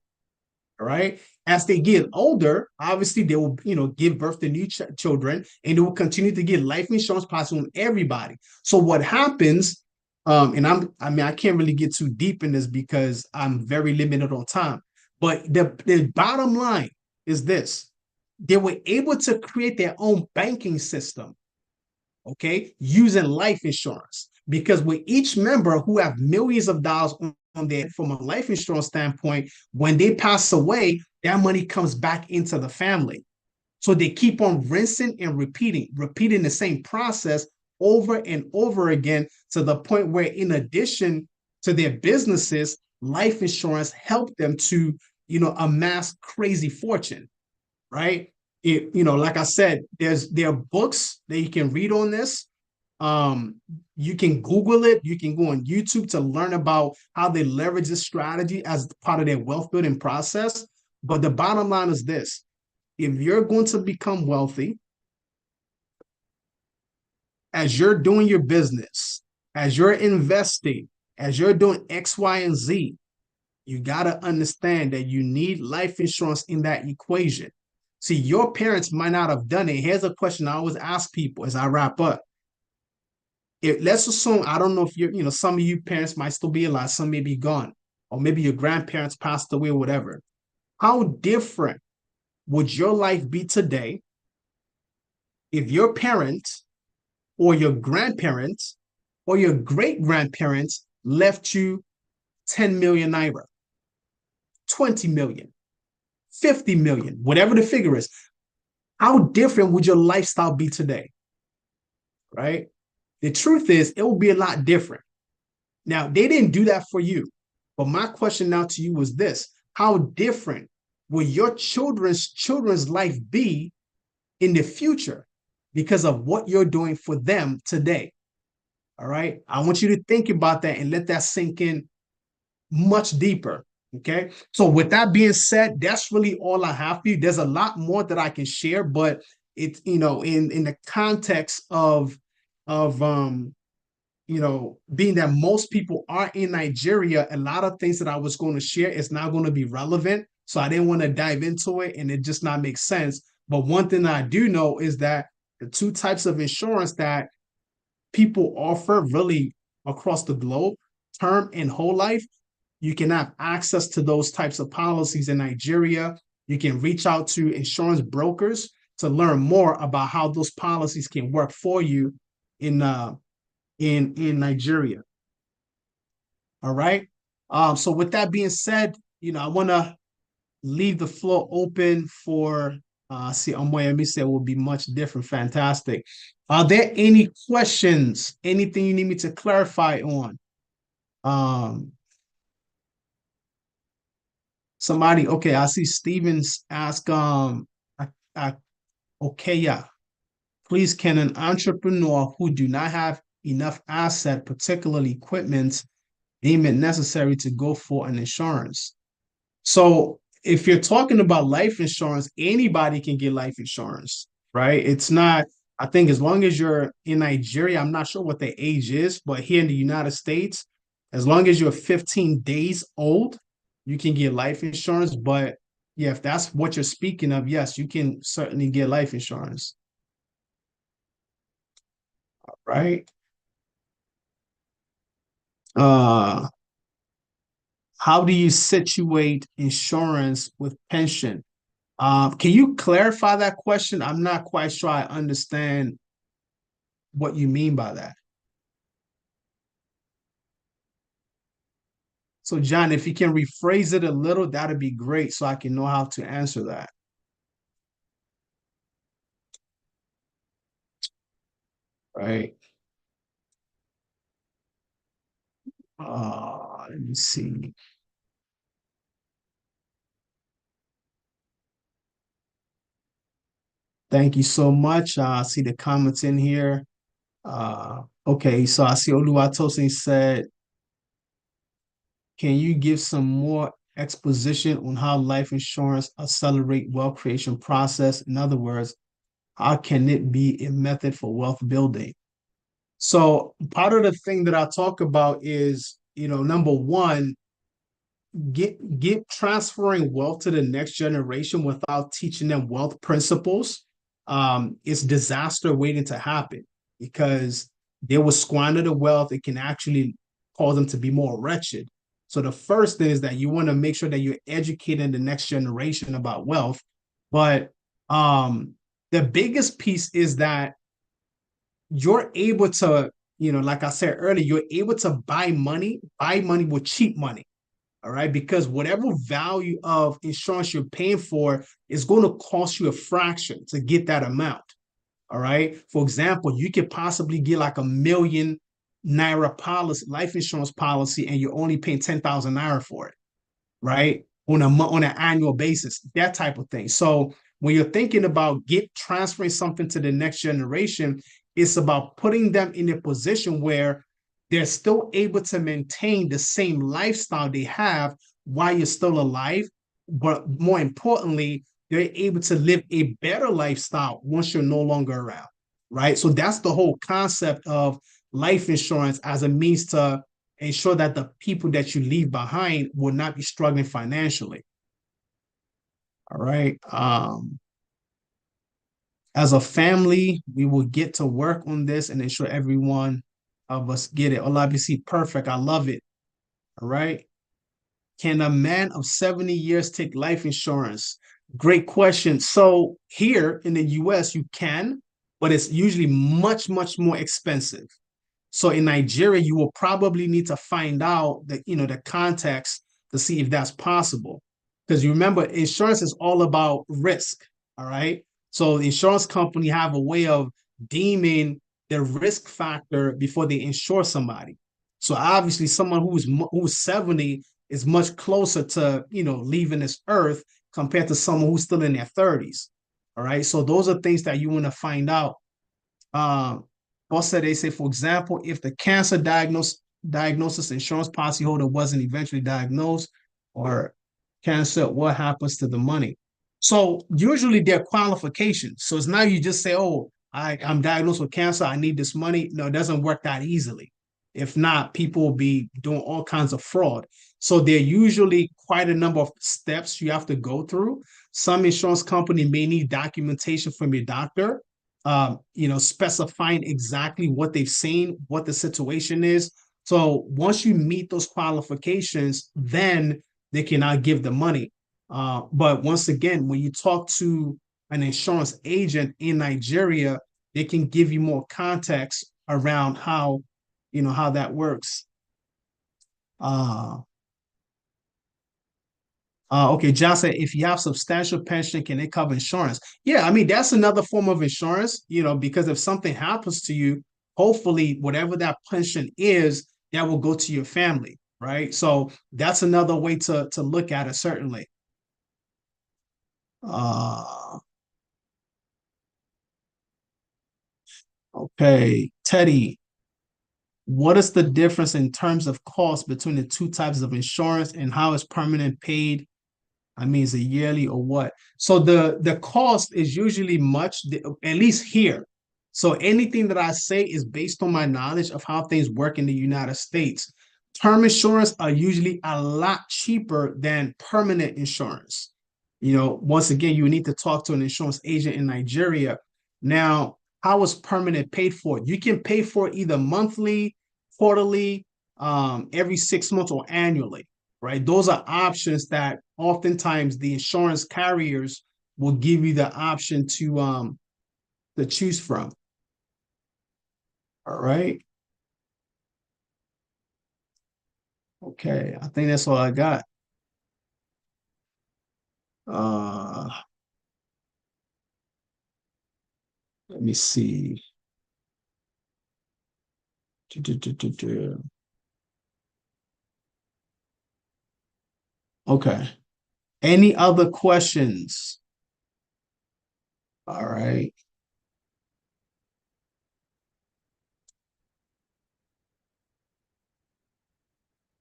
All right. As they get older, obviously they will, give birth to new children, and they will continue to get life insurance policy on everybody. So what happens, and I can't really get too deep in this because I'm very limited on time, but the bottom line is this. They were able to create their own banking system, okay, using life insurance, because with each member who have millions of dollars on their, from a life insurance standpoint, when they pass away, that money comes back into the family. So they keep on rinsing and repeating the same process over and over again, to the point where, in addition to their businesses, life insurance helped them to, amass crazy fortune, right? Like I said, there are books that you can read on this. You can Google it. You can go on YouTube to learn about how they leverage this strategy as part of their wealth building process. But the bottom line is this: if you're going to become wealthy, as you're doing your business, as you're investing, as you're doing X, Y, and Z, You got to understand that you need life insurance in that equation. See, your parents might not have done it. Here's a question I always ask people as I wrap up. Let's assume, I don't know if you're, some of you parents might still be alive, some may be gone, or maybe your grandparents passed away or whatever. How different would your life be today if your parents or your grandparents or your great-grandparents left you 10 million naira, 20 million, 50 million, whatever the figure is? How different would your lifestyle be today? Right? The truth is, it will be a lot different. Now, they didn't do that for you. But my question now to you was this: how different will your children's life be in the future because of what you're doing for them today? All right. I want you to think about that and let that sink in much deeper. Okay. So with that being said, that's really all I have for you. There's a lot more that I can share, but it's, in the context of being that most people are in Nigeria, a lot of things that I was going to share is not going to be relevant. So I didn't want to dive into it and it just not make sense. But one thing that I do know is that the two types of insurance that people offer really across the globe, term and whole life, you can have access to those types of policies in Nigeria. You can reach out to insurance brokers to learn more about how those policies can work for you in Nigeria. All right. So with that being said, I want to leave the floor open for see Omoyemi said will be much different. Fantastic. Are there any questions? Anything you need me to clarify on? Somebody, okay, I see Stevens ask okay, yeah. Please, can an entrepreneur who do not have enough asset, particularly equipment, deem it necessary to go for an insurance? So if you're talking about life insurance, anybody can get life insurance, right? It's not, I think as long as you're in Nigeria, I'm not sure what the age is, but here in the United States, as long as you're 15 days old, you can get life insurance. But yeah, if that's what you're speaking of, yes, you can certainly get life insurance. All right. How do you situate insurance with pension? Can you clarify that question? I'm not quite sure I understand what you mean by that. So John, if you can rephrase it a little, that'd be great so I can know how to answer that. Right. Let me see. Thank you so much. I see the comments in here. Okay, so I see Oluwatosin said, can you give some more exposition on how life insurance accelerate wealth creation process? In other words, how can it be a method for wealth building? So part of the thing that I talk about is, number one, get transferring wealth to the next generation without teaching them wealth principles. It's disaster waiting to happen because they will squander the wealth. It can actually cause them to be more wretched. So the first thing is that you want to make sure that you're educating the next generation about wealth. But the biggest piece is that you're able to, like I said earlier, you're able to buy money with cheap money. All right. Because whatever value of insurance you're paying for is going to cost you a fraction to get that amount. All right. For example, you could possibly get like $1 million naira policy, life insurance policy, and you're only paying 10,000 naira for it. Right. On an annual basis, that type of thing. So when you're thinking about transferring something to the next generation, it's about putting them in a position where they're still able to maintain the same lifestyle they have while you're still alive. But more importantly, they're able to live a better lifestyle once you're no longer around, right? So that's the whole concept of life insurance as a means to ensure that the people that you leave behind will not be struggling financially. All right. As a family, we will get to work on this and ensure every one of us get it. Olabisi, perfect. I love it. All right. Can a man of 70 years take life insurance? Great question. So here in the US, you can, but it's usually much, much more expensive. So in Nigeria, you will probably need to find out the context to see if that's possible. Because you remember, insurance is all about risk. All right. So the insurance company have a way of deeming the risk factor before they insure somebody. So obviously someone who's 70 is much closer to, leaving this earth compared to someone who's still in their 30s. All right. So those are things that you want to find out. Also, they say, for example, if the cancer diagnosis insurance policyholder wasn't eventually diagnosed or cancer, what happens to the money? So usually there are qualifications. So it's not you just say, oh, I'm diagnosed with cancer, I need this money. No, it doesn't work that easily. If not, people will be doing all kinds of fraud. So there are usually quite a number of steps you have to go through. Some insurance company may need documentation from your doctor, specifying exactly what they've seen, what the situation is. So once you meet those qualifications, then they cannot give the money. But once again, when you talk to an insurance agent in Nigeria, they can give you more context around how that works. Okay, John said, if you have substantial pension, can it cover insurance? Yeah, I mean, that's another form of insurance, because if something happens to you, hopefully whatever that pension is, that will go to your family, right? So that's another way to look at it, certainly. Okay, Teddy, what is the difference in terms of cost between the two types of insurance, and how is permanent paid? I mean, is it yearly or what? So the cost is usually at least here. So anything that I say is based on my knowledge of how things work in the United States. Term insurance are usually a lot cheaper than permanent insurance. Once again, you need to talk to an insurance agent in Nigeria. Now, how is permanent paid for? You can pay for it either monthly, quarterly, every 6 months, or annually, right? Those are options that oftentimes the insurance carriers will give you the option to choose from. All right. Okay, I think that's all I got. Let me see. Okay. Any other questions? All right.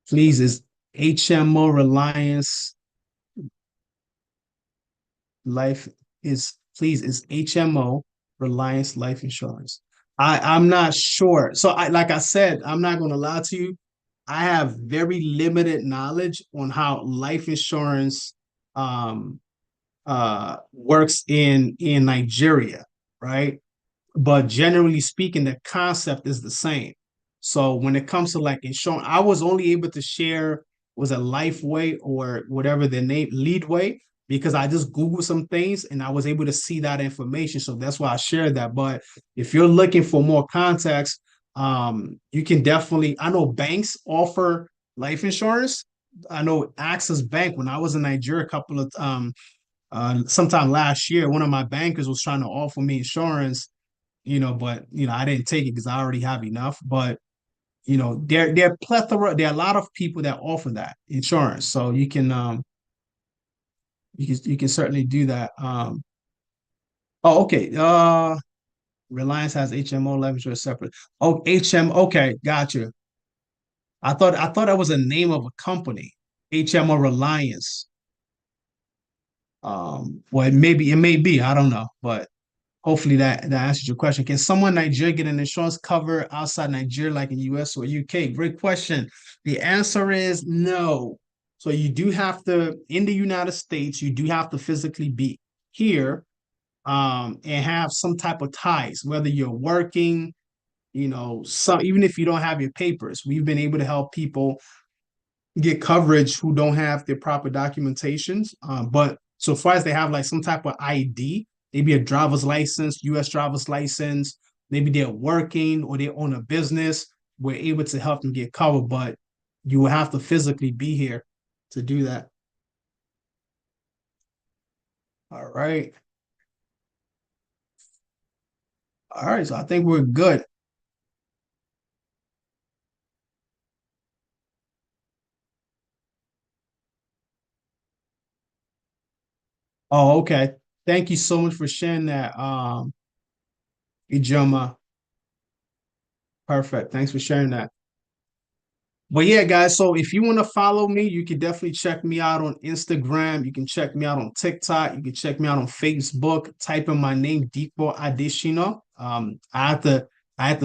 Please, is HMO Reliance Life is HMO Reliance Life Insurance? I'm not sure. So like I said, I'm not going to lie to you. I have very limited knowledge on how life insurance works in Nigeria, right? But generally speaking, the concept is the same. So when it comes to like insurance, I was only able to share, was a Lifeway or whatever the name, Leadway, because I just Googled some things and I was able to see that information. So that's why I shared that. But if you're looking for more context, you can definitely, I know banks offer life insurance. I know Access Bank, when I was in Nigeria a couple of sometime last year, one of my bankers was trying to offer me insurance, but I didn't take it because I already have enough. But there are plethora, there are a lot of people that offer that insurance. So you can you can certainly do that. Oh, okay. Reliance has HMO life insurance separate. Oh, okay, gotcha. I thought that was a name of a company, HMO Reliance. Well, it may be, I don't know, but hopefully that answers your question. Can someone in Nigeria get an insurance cover outside Nigeria, like in US or UK? Great question. The answer is no. So you do have to, in the United States, you do have to physically be here and have some type of ties, whether you're working, even if you don't have your papers. We've been able to help people get coverage who don't have their proper documentations. But so far as they have like some type of ID, maybe a driver's license, US driver's license, maybe they're working or they own a business, we're able to help them get covered, but you will have to physically be here to do that. All right. All right, so I think we're good. Oh, okay. Thank you so much for sharing that, Ijoma. Perfect. Thanks for sharing that. But yeah, guys, so if you want to follow me, you can definitely check me out on Instagram. You can check me out on TikTok. You can check me out on Facebook. Type in my name, Dipo Adeshina. I have to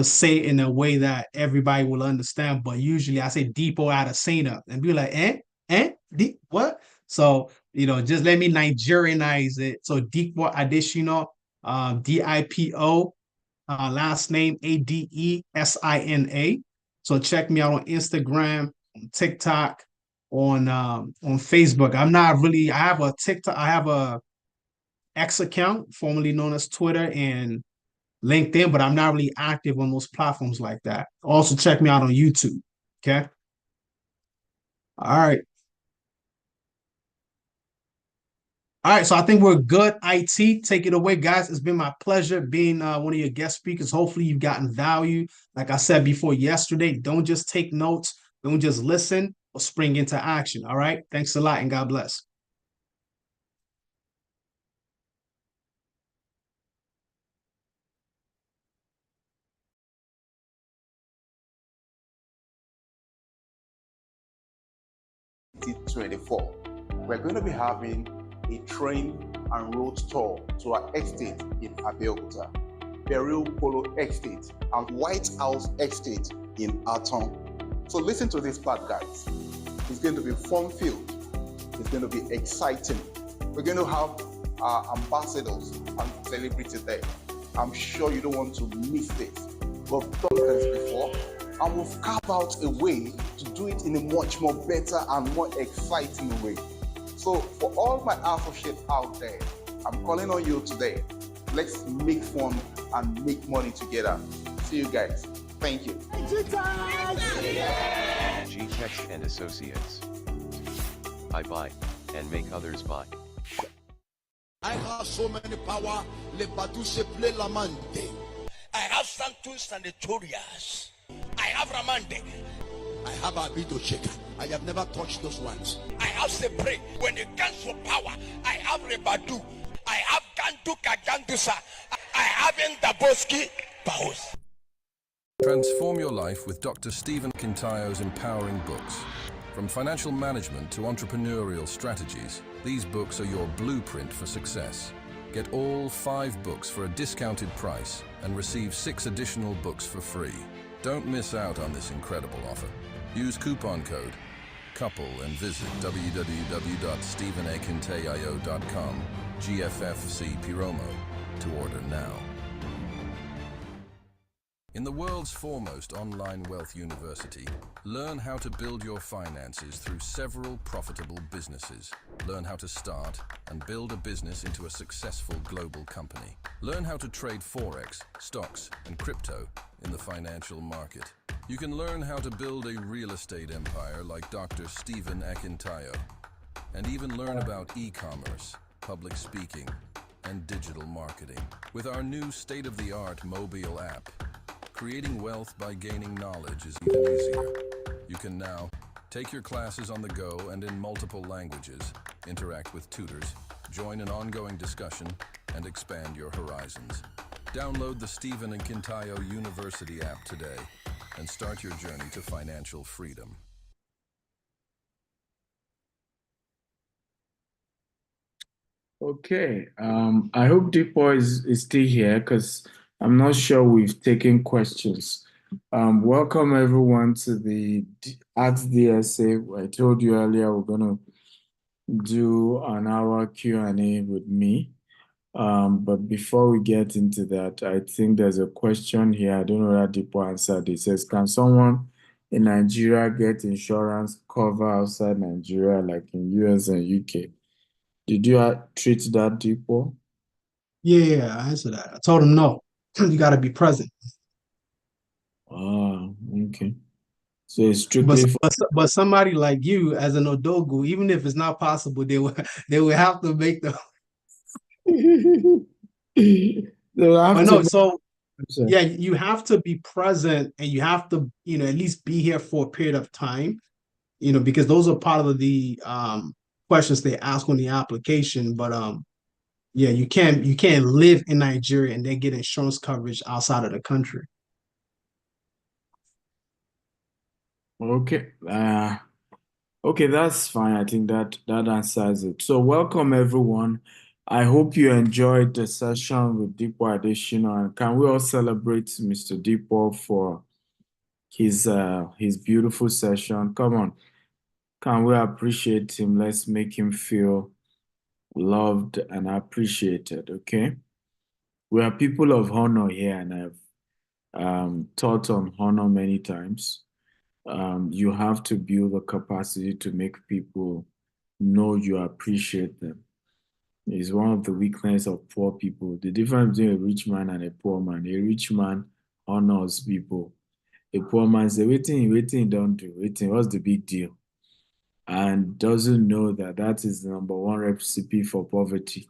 say it in a way that everybody will understand, but usually I say Dipo Adesina and be like, what? So, just let me Nigerianize it. So Dipo Adeshina, Dipo, last name Adesina. So check me out on Instagram, on TikTok, on Facebook. I have a TikTok, I have a X account, formerly known as Twitter and LinkedIn, but I'm not really active on those platforms like that. Also check me out on YouTube. Okay. All right. All right, so I think we're good. IT, take it away, guys. It's been my pleasure being one of your guest speakers. Hopefully you've gotten value. Like I said before yesterday, don't just take notes. Don't just listen or spring into action. All right. Thanks a lot and God bless. We're going to be having a train and road tour to our estate in Abeokuta, Beryl Polo Estate, and White House Estate in Aton. So listen to this part, guys. It's going to be fun-filled. It's going to be exciting. We're going to have our ambassadors and celebrities there. I'm sure you don't want to miss this. We've done this before, and we've carved out a way to do it in a much more better and more exciting way. So for all my associates out there, I'm calling on you today. Let's make fun and make money together. See you guys. Thank you. G-Tech and Associates. I buy and make others buy. I have so many power. Le Baduse play Lamande. I have Santus and the Torias. I have Ramande. I have Abido Shaker. I have never touched those ones. I have Sepre. When it comes to power, I have Rebadu. I have Gantu Kagantusa. I have Ndaboski Paus. Transform your life with Dr. Stephen Kintayo's empowering books. From financial management to entrepreneurial strategies, these books are your blueprint for success. Get all 5 books for a discounted price and receive 6 additional books for free. Don't miss out on this incredible offer. Use coupon code COUPLE and visit www.stephenakintayo.com GFFC Piromo to order now. In the world's foremost online wealth university, learn how to build your finances through several profitable businesses. Learn how to start and build a business into a successful global company. Learn how to trade Forex, stocks, and crypto in the financial market. You can learn how to build a real estate empire like Dr. Stephen Akintayo, and even learn about e-commerce, public speaking, and digital marketing. With our new state-of-the-art mobile app, creating wealth by gaining knowledge is even easier. You can now take your classes on the go and in multiple languages, interact with tutors, join an ongoing discussion, and expand your horizons. Download the Stephen Akintayo University app today and start your journey to financial freedom. Okay. I hope Deepo is still here because I'm not sure we've taken questions. Welcome everyone to the Arts DSA. I told you earlier we're gonna do an hour Q&A with me. But before we get into that, I think there's a question here. I don't know that Deepo answered. It says, can someone in Nigeria get insurance cover outside Nigeria, like in US and UK? Did you treat that, Deepo? Yeah, I answered that. I told him no. You got to be present. Ah, okay. So it's strictly but somebody like you as an Odogu, even if it's not possible, they will have to make the. Yeah, you have to be present and you have to, at least be here for a period of time, because those are part of the questions they ask on the application. But yeah, you can't live in Nigeria and then get insurance coverage outside of the country. Okay. Okay, that's fine. I think that answers it. So welcome everyone. I hope you enjoyed the session with Deepo Adesina. And can we all celebrate Mr. Deepo for his beautiful session? Come on. Can we appreciate him? Let's make him feel loved and appreciated, okay? We are people of honor here, and I've taught on honor many times. You have to build the capacity to make people know you appreciate them. It's one of the weaknesses of poor people. The difference between a rich man and a poor man. A rich man honors people. A poor man says, waiting, don't do. Waiting, what's the big deal? And doesn't know that that is the number one recipe for poverty.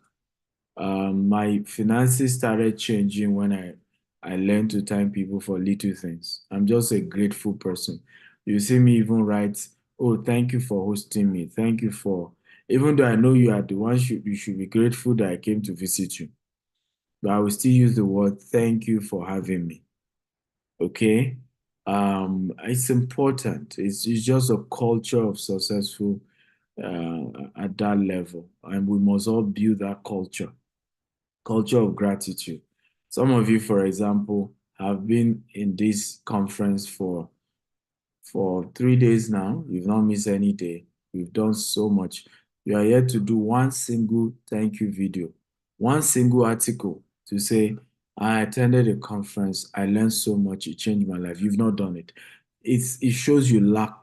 My finances started changing when I learned to thank people for little things. I'm just a grateful person. You see me even write, oh, thank you for hosting me. Thank you for, even though I know you are the one, you should be grateful that I came to visit you. But I will still use the word thank you for having me. Okay? It's important. It's just a culture of successful at that level. And we must all build that culture of gratitude. Some of you, for example, have been in this conference for 3 days now. You've not missed any day. We've done so much. You are yet to do one single thank you video, one single article to say, I attended a conference, I learned so much, it changed my life. You've not done it. It shows you lack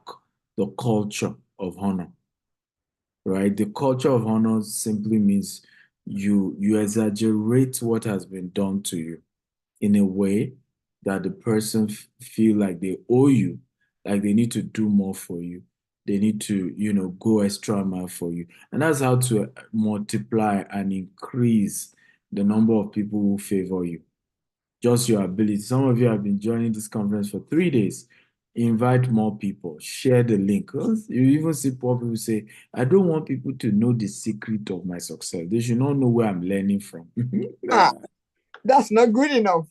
the culture of honor, right? The culture of honor simply means you exaggerate what has been done to you in a way that the person feel like they owe you, like they need to do more for you. They need to, go extra mile for you. And that's how to multiply and increase the number of people who favor you. Just your ability. Some of you have been joining this conference for 3 days. Invite more people. Share the link. You even see poor people say, I don't want people to know the secret of my success. They should not know where I'm learning from. That's not good enough.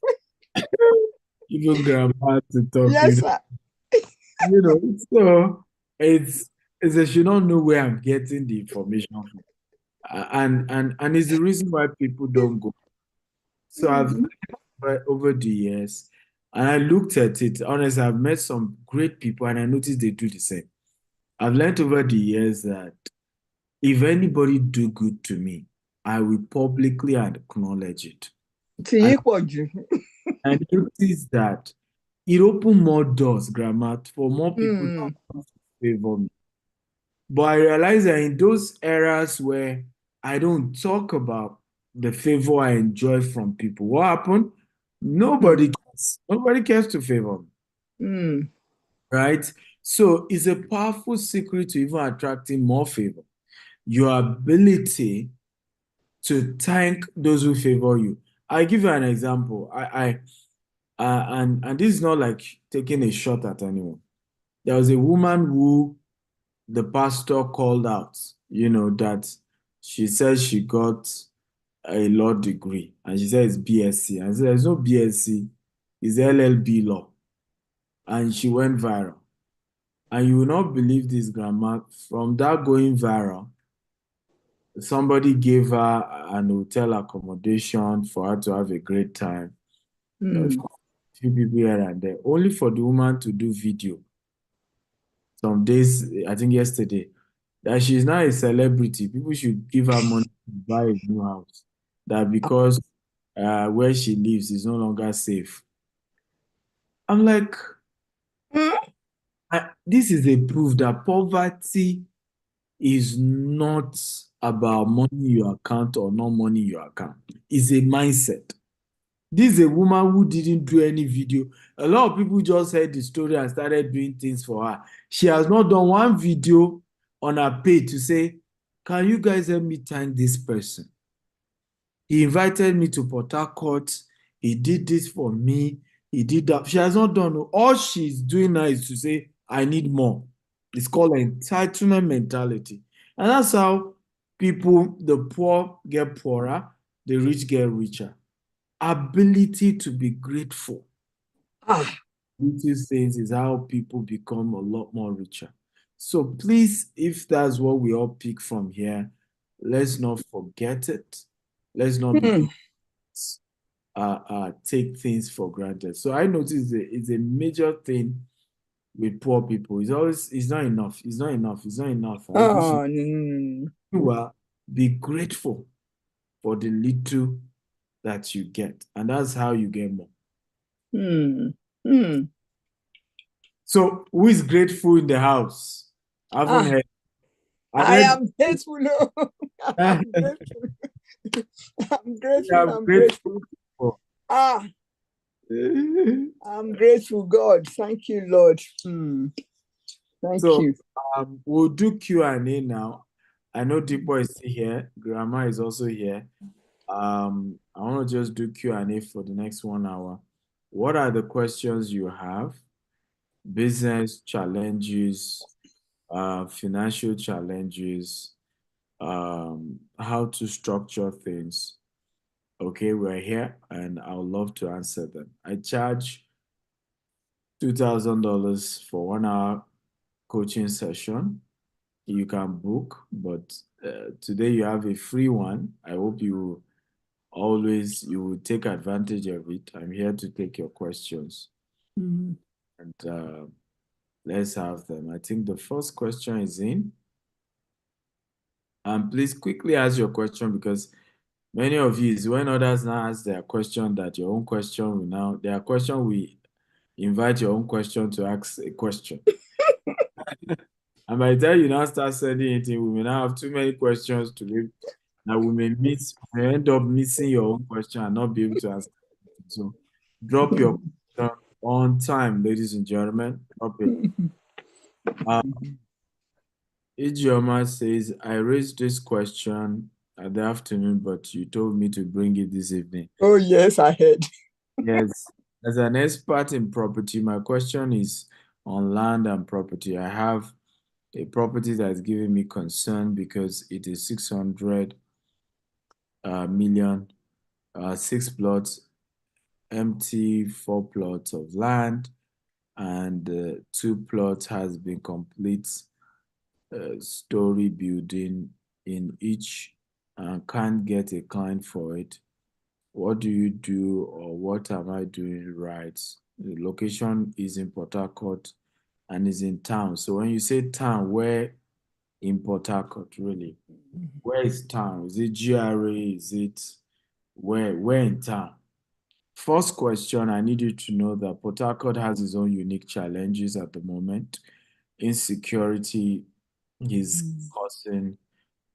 Even grandma to talk. Yes, sir. So it's they should not know where I'm getting the information from. And it's the reason why people don't go. So I've learned over the years, and I looked at it. Honestly, I've met some great people, and I noticed they do the same. I've learned over the years that if anybody do good to me, I will publicly acknowledge it. I noticed that it opened more doors, Grandma, for more people to favor me. But I realized that in those eras where I don't talk about the favor I enjoy from people, what happened? Nobody cares to favor me. Right? So it's a powerful secret to even attracting more favor. Your ability to thank those who favor you. I'll give you an example. And this is not like taking a shot at anyone. There was a woman who the pastor called out, that she says she got a law degree, and she said it's BSc. And I said, there's no BSc, it's LLB law. And she went viral. And you will not believe this, Grandma, from that going viral, somebody gave her an hotel accommodation for her to have a great time. Hmm. Few people here and there, only for the woman to do video. Some days, I think yesterday, that she's now a celebrity. People should give her money to buy a new house. That because where she lives is no longer safe. I'm like, this is a proof that poverty is not about money in your account or no money in your account. It's a mindset. This is a woman who didn't do any video. A lot of people just heard the story and started doing things for her. She has not done one video on her page to say, can you guys help me thank this person? He invited me to Port Harcourt. He did this for me. He did that. She has not done. All she's doing now is to say, I need more. It's called entitlement mentality. And that's how people, the poor get poorer, the rich get richer. Ability to be grateful. These things is how people become a lot more richer. So please, if that's what we all pick from here, let's not forget it. Let's not be take things for granted. So I noticed it's a major thing with poor people. It's not enough. It's not enough. It's not enough. Oh, no. You are be grateful for the little that you get, and that's how you get more. So who is grateful in the house? I haven't heard. I am grateful. No. I'm grateful. I'm grateful. I'm grateful. I'm grateful, God. Thank you, Lord. Thank you. We'll do Q&A now. I know Deepo is still here. Grandma is also here. I want to just do Q&A for the next 1 hour. What are the questions you have? Business challenges, financial challenges, how to structure things. Okay, we're here and I would love to answer them. I charge $2,000 for 1 hour coaching session. You can book, but today you have a free one. I hope you will take advantage of it. I'm here to take your questions. And let's have them. I think the first question is in. Please quickly ask your question, because many of you, is when others now ask their question, that your own question will now, their question, we invite your own question to ask a question. And by the time you now start sending it in, we may now have too many questions to leave. Now we may end up missing your own question and not be able to answer it. So drop your question on time, ladies and gentlemen. Drop it. Ijeoma says, I raised this question at the afternoon, but you told me to bring it this evening. Oh, yes, I heard. Yes. As an expert in property, my question is on land and property. I have a property that is giving me concern because it is 600 million, 6 plots, empty, 4 plots of land, and 2 plots has been complete story building in each, and can't get a client for it. What do you do, or what am I doing right? The location is in Port Harcourt and is in town. So when you say town, where in Port Harcourt, really? Where is town? Is it GRA? Is it where in town? First question, I need you to know that Port Harcourt has its own unique challenges at the moment. Insecurity is causing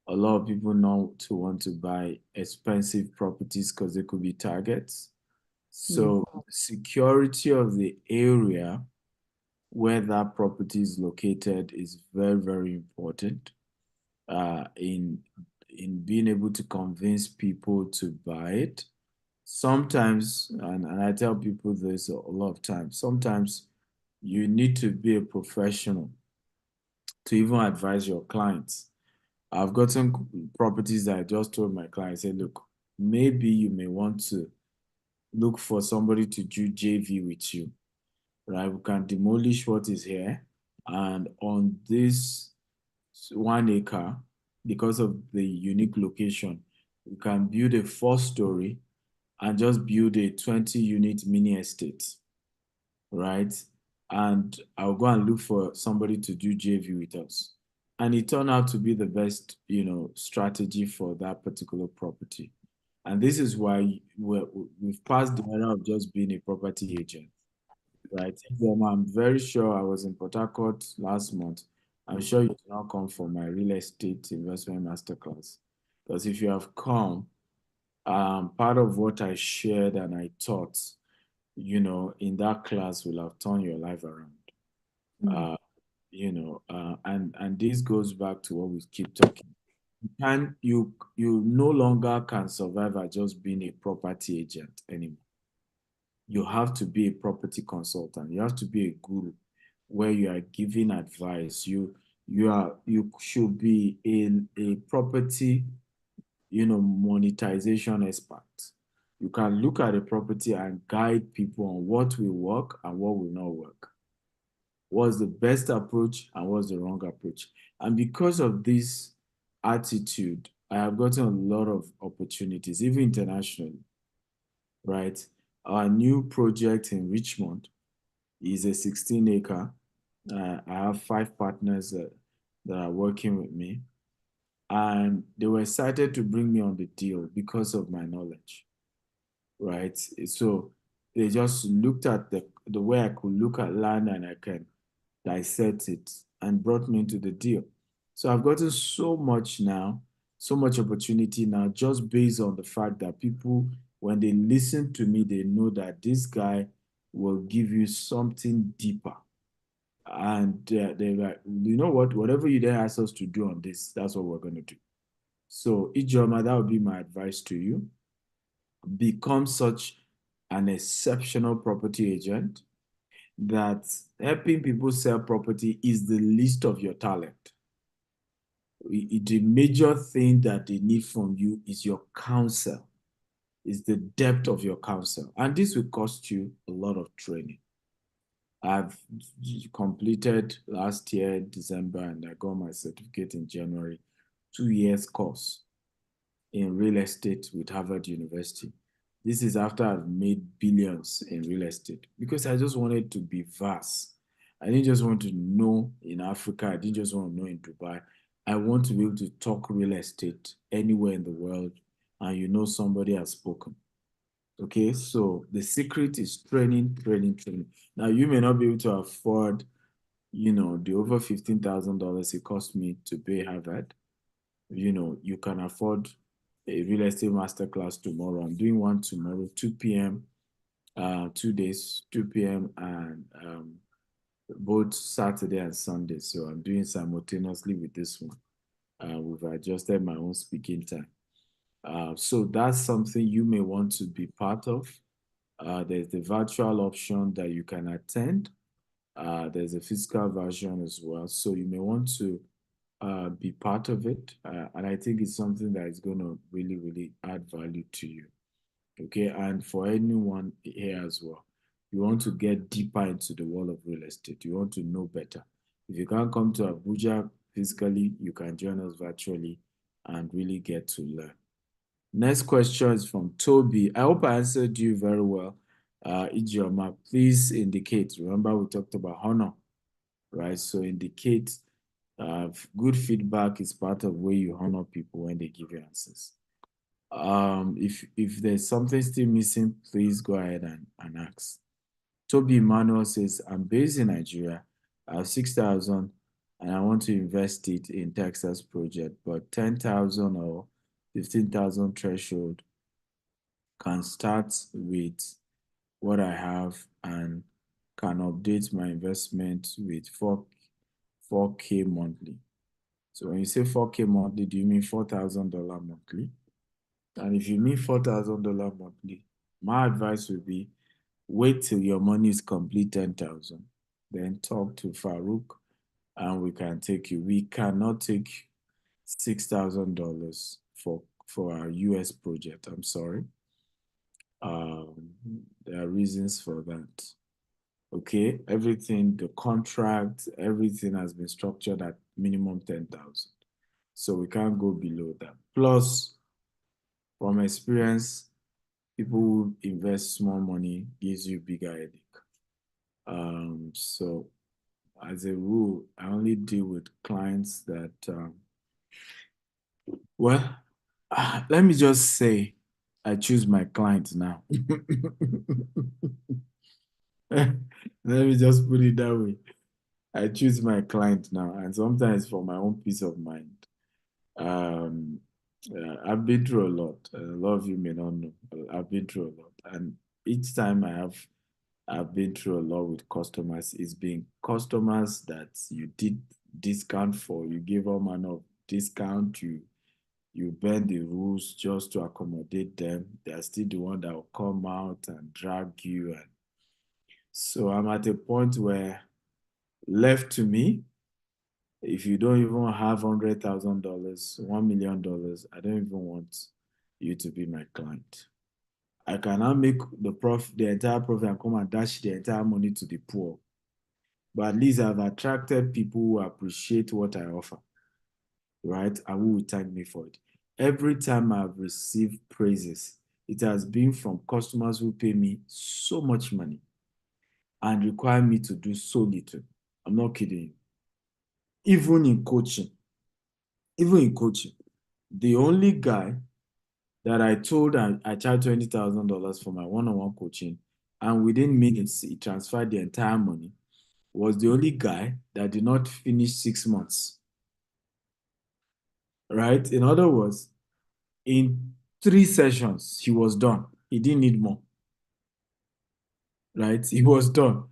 a lot of people not to want to buy expensive properties because they could be targets. So security of the area where that property is located is very, very important in being able to convince people to buy it. Sometimes, and I tell people this a lot of times, sometimes you need to be a professional to even advise your clients. I've gotten properties that I just told my clients, say, look, maybe you may want to look for somebody to do JV with you, right? We can demolish what is here, and on this 1 acre, because of the unique location. You can build a 4-story and just build a 20-unit mini estate, right? And I'll go and look for somebody to do JV with us. And it turned out to be the best, strategy for that particular property. And this is why we've passed the era of just being a property agent, right? I'm very sure I was in Port Harcourt last month. I'm sure you did not come for my real estate investment masterclass. Because if you have come, part of what I shared and I taught, in that class will have turned your life around. And this goes back to what we keep talking. You no longer can survive as just being a property agent anymore. You have to be a property consultant. You have to be a guru where you are giving advice. You should be in a property, monetization expert. You can look at a property and guide people on what will work and what will not work. What's the best approach and what's the wrong approach? And because of this attitude, I have gotten a lot of opportunities, even internationally, right? Our new project in Richmond is a 16-acre. I have 5 partners that are working with me. And they were excited to bring me on the deal because of my knowledge, right? So they just looked at the way I could look at land and I can dissect it and brought me into the deal. So I've gotten so much now, so much opportunity now, just based on the fact that people, when they listen to me, they know that this guy will give you something deeper. And they're like, you know what, whatever you then ask us to do on this, that's what we're going to do. So Ijoma, that would be my advice to you. Become such an exceptional property agent that helping people sell property is the least of your talent. The major thing that they need from you is your counsel, is the depth of your counsel. And this will cost you a lot of training. I've completed last year, December, and I got my certificate in January, 2 years course in real estate with Harvard University. This is after I've made billions in real estate because I just wanted to be vast. I didn't just want to know in Africa. I didn't just want to know in Dubai. I want to be able to talk real estate anywhere in the world and somebody has spoken. Okay, so the secret is training. Now, you may not be able to afford, the over $15,000 it cost me to pay Harvard. You can afford a real estate masterclass tomorrow. I'm doing one tomorrow, 2 p.m., 2 days, 2 p.m. and both Saturday and Sunday. So I'm doing simultaneously with this one. We've adjusted my own speaking time. So that's something you may want to be part of. There's the virtual option that you can attend. There's a physical version as well. So you may want to be part of it. And I think it's something that is going to really, really add value to you. Okay, and for anyone here as well, you want to get deeper into the world of real estate. You want to know better. If you can't come to Abuja physically, you can join us virtually and really get to learn. Next question is from Toby. I hope I answered you very well. Ijoma, please indicate. Remember, we talked about honor, right? So indicate. Good feedback is part of where you honor people when they give you answers. If there's something still missing, please go ahead and ask. Toby Emmanuel says, I'm based in Nigeria. I have 6,000 and I want to invest it in Texas project, but 10,000 or 15,000 threshold can start with what I have and can update my investment with 4K monthly. So when you say 4K monthly, do you mean $4,000 monthly? And if you mean $4,000 monthly, my advice would be wait till your money is complete 10,000. Then talk to Farouk and we can take you. We cannot take $6,000 for our US project. I'm sorry. There are reasons for that. Okay, everything, the contract, everything has been structured at minimum 10,000. So we can't go below that. Plus, from experience, people who invest small money gives you bigger headache. So as a rule, I only deal with clients that, well, let me just say, I choose my clients now. Let me just put it that way. I choose my client now, and sometimes for my own peace of mind. I've been through a lot. A lot of you may not know. I've been through a lot, and each time I've been through a lot with customers. It's been customers that you did discount for. You gave all manner of discount. You bend the rules just to accommodate them. They're still the one that will come out and drag you. And so I'm at a point where, left to me, if you don't even have $100,000, $1 million, I don't even want you to be my client. I cannot make the entire profit, and come and dash the entire money to the poor. But at least I've attracted people who appreciate what I offer, right? And who will thank me for it. Every time I've received praises, it has been from customers who pay me so much money and require me to do so little. I'm not kidding you. Even in coaching, the only guy that I told I charged $20,000 for my one-on-one coaching, and within minutes he transferred the entire money, was the only guy that did not finish 6 months. Right? In other words, in 3 sessions, he was done. He didn't need more. Right? He was done.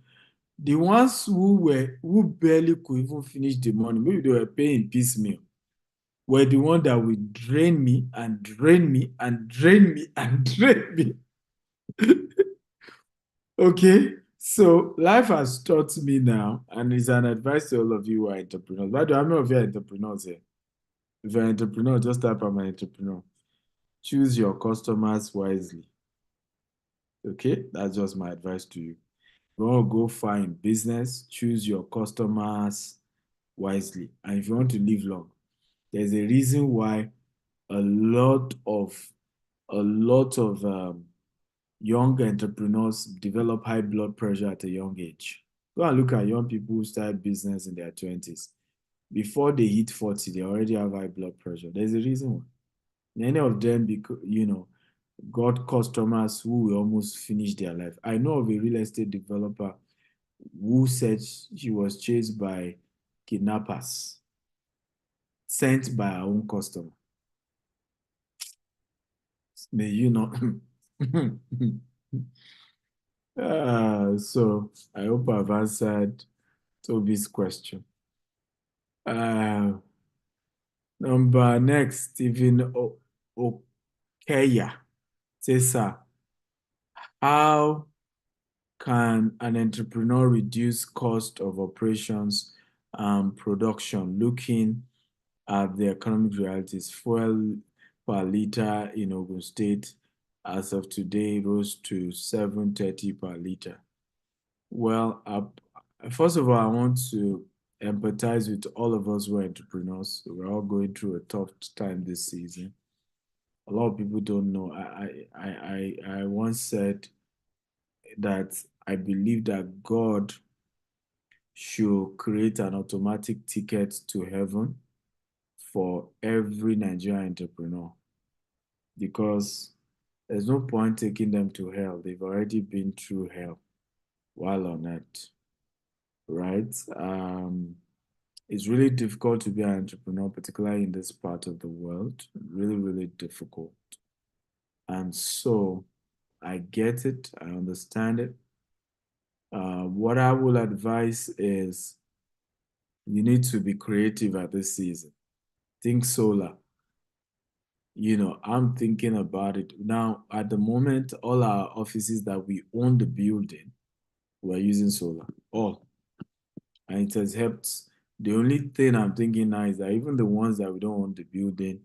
The ones who barely could even finish the money, maybe they were paying piecemeal, were the one that would drain me and drain me and drain me and drain me. Okay, so life has taught me now, and it's an advice to all of you who are entrepreneurs. By the way, how many of you are entrepreneurs here? If you're an entrepreneur, just type I'm an entrepreneur. Choose your customers wisely. Okay, that's just my advice to you. If you want to go far in business, choose your customers wisely. And if you want to live long, there's a reason why a lot of young entrepreneurs develop high blood pressure at a young age. Go and look at young people who start business in their 20s. Before they hit 40, they already have high blood pressure. There's a reason why. Many of them, got customers who will almost finish their life. I know of a real estate developer who said she was chased by kidnappers sent by her own customer. May you not. So I hope I've answered Toby's question. Number next, Stephen Okeya says, sir, how can an entrepreneur reduce cost of operations and production, looking at the economic realities? Fuel per liter in Ogun State as of today rose to 730 per liter. Well, first of all, I want to empathize with all of us who are entrepreneurs. We're all going through a tough time this season. A lot of people don't know. I once said that I believe that God should create an automatic ticket to heaven for every Nigerian entrepreneur, because there's no point taking them to hell. They've already been through hell while on earth, right? It's really difficult to be an entrepreneur, particularly in this part of the world. Really, really difficult. And so I get it. I understand it. What I will advise is you need to be creative at this season. Think solar. I'm thinking about it. Now, at the moment, all our offices that we own the building, we're using solar. All. And it has helped. The only thing I'm thinking now is that even the ones that we don't own the building,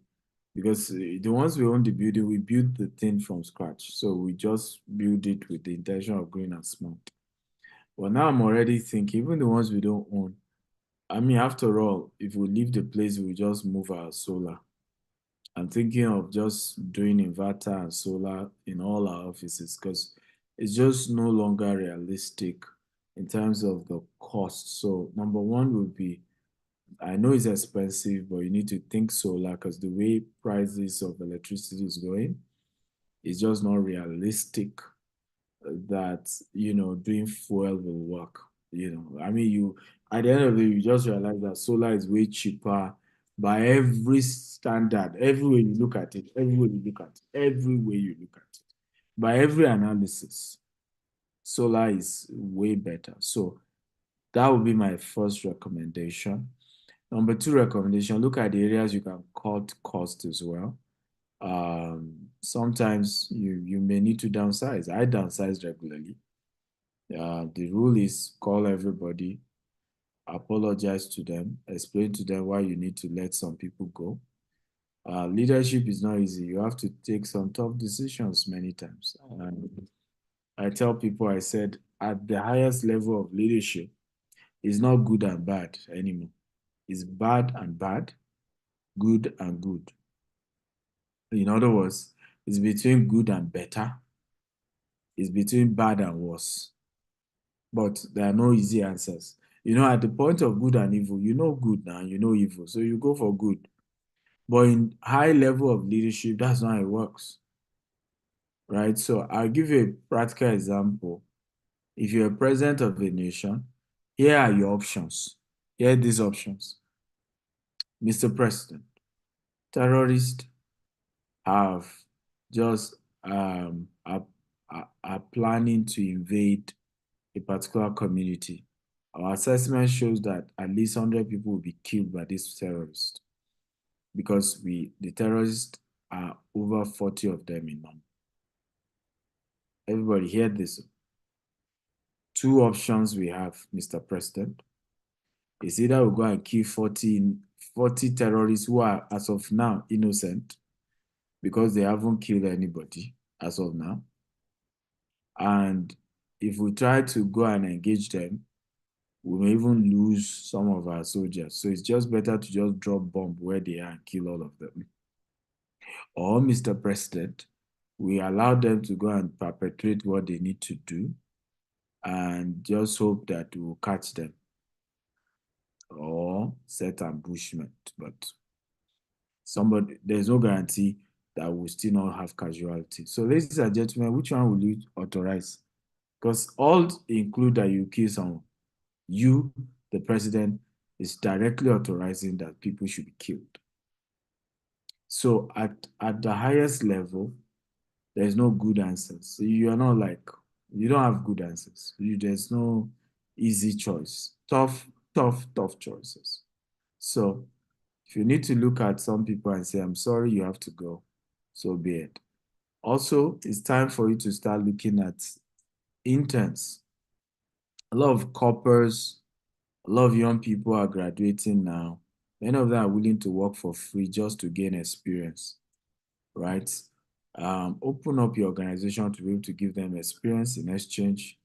because the ones we own the building, we built the thing from scratch. So we just build it with the intention of green and smart. But now I'm already thinking, even the ones we don't own, I mean, after all, if we leave the place, we just move our solar. I'm thinking of just doing inverter and solar in all our offices because it's just no longer realistic in terms of the cost. So number one would be, I know it's expensive, but you need to think solar because the way prices of electricity is going, it's just not realistic that, doing fuel will work. I mean, at the end of the day, you just realize that solar is way cheaper by every standard, every way you look at it, every way you look at it, every way you look at it. By every analysis, solar is way better. So that would be my first recommendation. Number two recommendation, look at the areas you can cut cost as well. Sometimes you may need to downsize. I downsize regularly. The rule is call everybody, apologize to them, explain to them why you need to let some people go. Leadership is not easy. You have to take some tough decisions many times. And I tell people, I said, at the highest level of leadership, it's not good and bad anymore. It's bad and bad, good and good. In other words, it's between good and better. It's between bad and worse. But there are no easy answers. At the point of good and evil, you know good now, you know evil. So you go for good. But in high level of leadership, that's not how it works. Right? So I'll give you a practical example. If you're a president of a nation, here are your options. Here are these options. Mr. President, terrorists have just are planning to invade a particular community. Our assessment shows that at least 100 people will be killed by these terrorists because the terrorists are over 40 of them in number. Everybody hear this. Two options we have, Mr. President. It's either we go and kill 40 terrorists who are, as of now, innocent because they haven't killed anybody as of now. And if we try to go and engage them, we may even lose some of our soldiers. So it's just better to just drop bomb where they are and kill all of them. Or, Mr. President, we allow them to go and perpetrate what they need to do and just hope that we'll catch them. Or set ambushment. But there's no guarantee that we'll still not have casualties. So, ladies and gentlemen, which one will you authorize? Because all include that you kill someone. You, the president, is directly authorizing that people should be killed. So at the highest level, there's no good answers. So you are not you don't have good answers. There's no easy choice. Tough choices. So if you need to look at some people and say, I'm sorry, you have to go, so be it. Also, it's time for you to start looking at interns. A lot of coppers, a lot of young people are graduating now. Many of them are willing to work for free just to gain experience, right? Open up your organization to be able to give them experience. In exchange,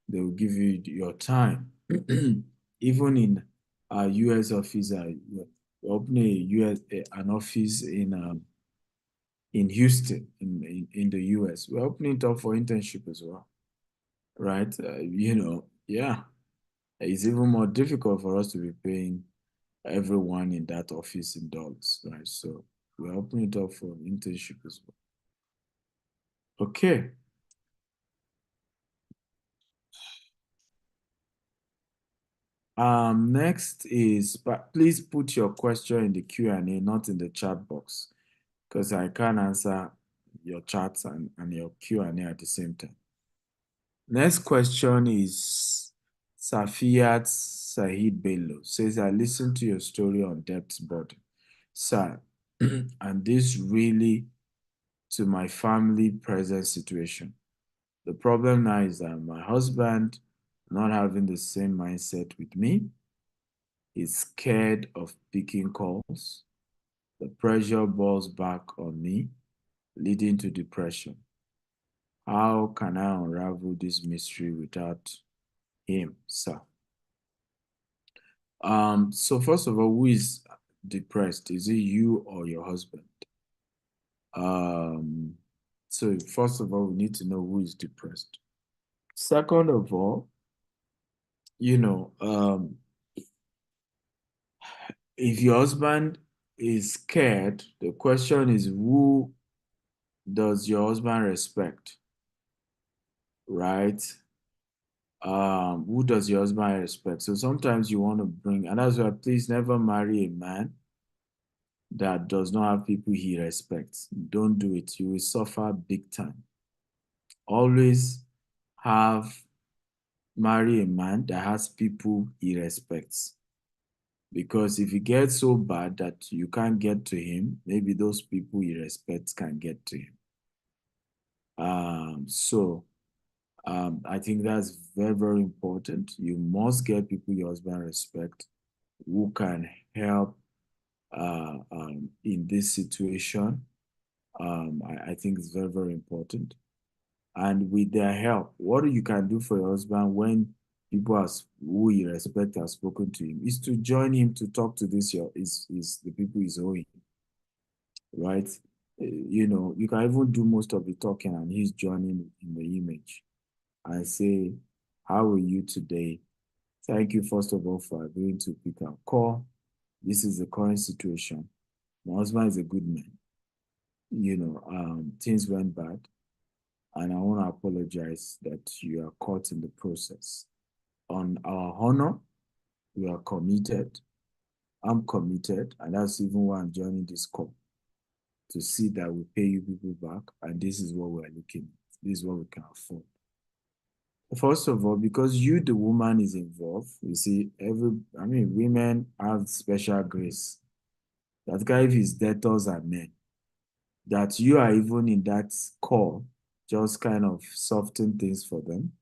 they will give you your time. Even in our US office, we're opening an office in Houston, in the US. We're opening it up for internship as well, right? Yeah. It's even more difficult for us to be paying everyone in that office in dollars, right? So we're opening it up for internship as well. Okay. Next is, but please put your question in the Q&A, not in the chat box, because I can't answer your chats and your Q&A at the same time. Next question is Safiyat Sahid Bello. Says, I listened to your story on debt burden, sir, and this really to my family present situation. The problem now is that my husband not having the same mindset with me. He's scared of picking calls. The pressure boils back on me, leading to depression. How can I unravel this mystery without him, sir? So first of all, who is depressed? Is it you or your husband? So first of all, we need to know who is depressed. Second of all, if your husband is scared, the question is, who does your husband respect? Right? Who does your husband respect? So sometimes you want to bring, and that's why please never marry a man that does not have people he respects. Don't do it. You will suffer big time. Always marry a man that has people he respects. Because if it gets so bad that you can't get to him, maybe those people he respects can get to him. I think that's very, very important. You must get people your husband respect who can help in this situation. I think it's very, very important. And with their help, what you can do for your husband when people who you respect have spoken to him is to join him to talk to the people he's owing, right? You can even do most of the talking and he's joining in the image and say, how are you today? Thank you, first of all, for agreeing to pick our call. This is the current situation. My husband is a good man. Things went bad. And I want to apologize that you are caught in the process. On our honor, we are committed. I'm committed, and that's even why I'm joining this call, to see that we pay you people back, and this is what we're looking at. This is what we can afford. First of all, because you, the woman, is involved, you see, women have special grace. That guy, if his debtors are men, that you are even in that call, just kind of soften things for them,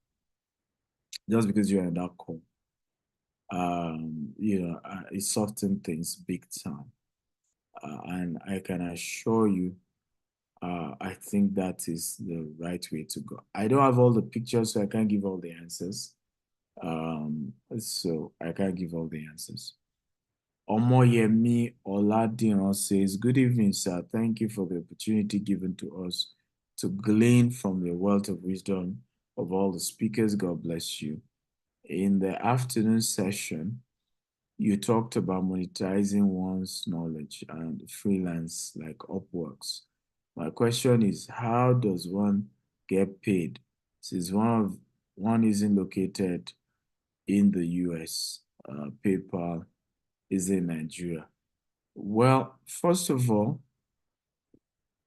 just because you're in that call. It softens things big time. And I can assure you, I think that is the right way to go. I don't have all the pictures, so I can't give all the answers. So I can't give all the answers. Omoyemi Oladiran says, good evening, sir. Thank you for the opportunity given to us to glean from the wealth of wisdom of all the speakers. God bless you. In the afternoon session, you talked about monetizing one's knowledge and freelance like Upworks. My question is, how does one get paid since one isn't located in the US? PayPal is in Nigeria. Well, first of all,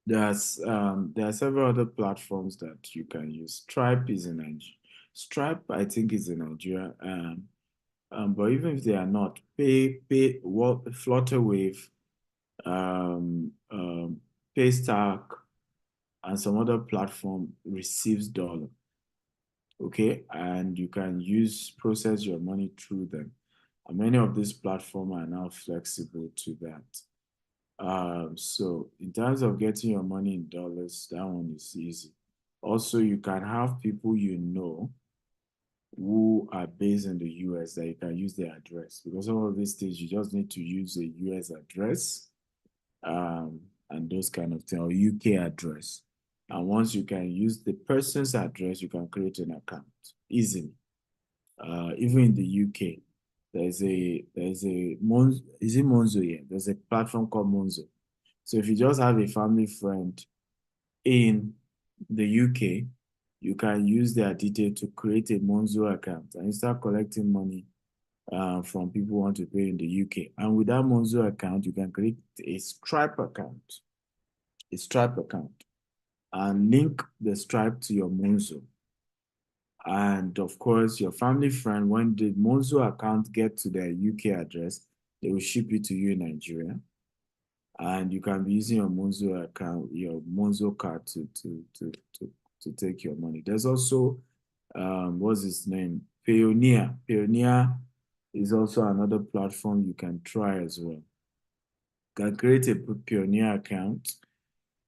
there are several other platforms that you can use. Stripe is in Nigeria. Stripe, I think, is in Nigeria. But even if they are not, Flutterwave, Paystack, and some other platform receives dollar. Okay, and you can process your money through them. And many of these platforms are now flexible to that. So in terms of getting your money in dollars, that one is easy. Also, you can have people who are based in the US that you can use their address, because some of these things you just need to use a US address and those kind of things, or UK address. And once you can use the person's address, you can create an account easily. Even in the UK, there's a Monzo here? There's a platform called Monzo. So if you just have a family friend in the UK, you can use their detail to create a Monzo account and you start collecting money from people who want to pay in the UK. And with that Monzo account, you can create a Stripe account. And link the Stripe to your Monzo. And of course, your family friend, when the Monzo account gets to their UK address, they will ship it to you in Nigeria. And you can be using your Monzo account, your Monzo card to take your money. There's also, what's his name? Payoneer. Payoneer is also another platform you can try as well. You can create a Payoneer account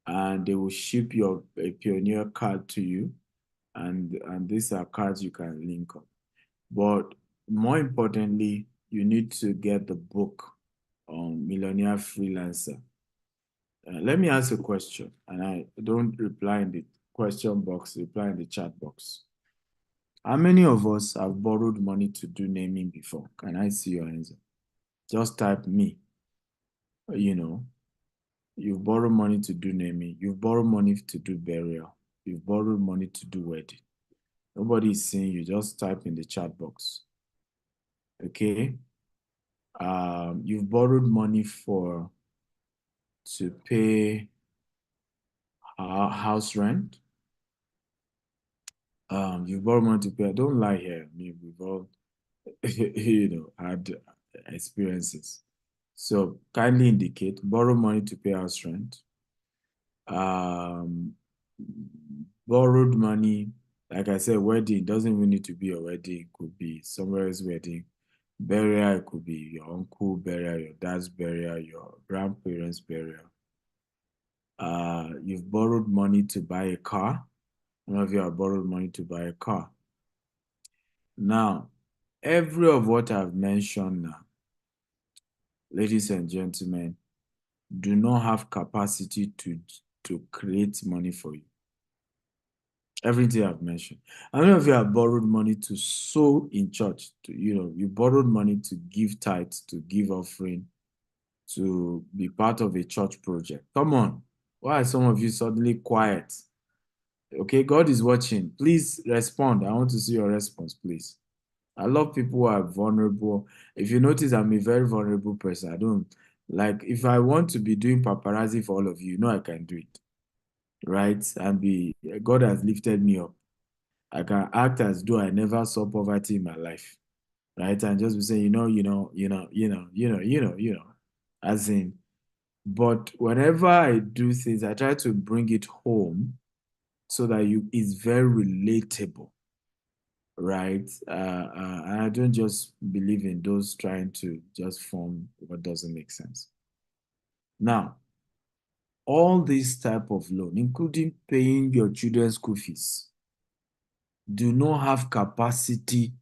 and they will ship a Payoneer card to you. And these are cards you can link up. But more importantly, you need to get the book on Millionaire Freelancer. Let me ask a question, and I don't reply in the question box, reply in the chat box. How many of us have borrowed money to do naming before? Can I see your hands? Just type me. You know, you've borrowed money to do naming. You've borrowed money to do burial. You've borrowed money to do wedding. Nobody is seeing you. Just type in the chat box. Okay. You've borrowed money to pay house rent. You've borrowed money to pay. Don't lie here. I mean, we've all, had experiences. So kindly indicate borrow money to pay house rent. Borrowed money, like I said, wedding doesn't even need to be a wedding. It could be somewhere else wedding. Burial, it could be your uncle burial, your dad's burial, your grandparents' burial. You've borrowed money to buy a car. None of you have borrowed money to buy a car. Now, every of what I've mentioned now, ladies and gentlemen, do not have capacity to create money for you. Everything I've mentioned. How many of you have borrowed money to sow in church? You borrowed money to give tithes, to give offering, to be part of a church project. Come on. Why are some of you suddenly quiet? Okay, God is watching. Please respond. I want to see your response, please. I love people who are vulnerable. If you notice, I'm a very vulnerable person. I don't like, if I want to be doing paparazzi for all of you, I can do it. Right? And God has lifted me up. I can act as though I never saw poverty in my life. Right? And just be saying, as in, but whenever I do things, I try to bring it home so that it's very relatable. Right? And I don't just believe in those trying to just form what doesn't make sense. Now, all this type of loan, including paying your children's school fees, do not have capacity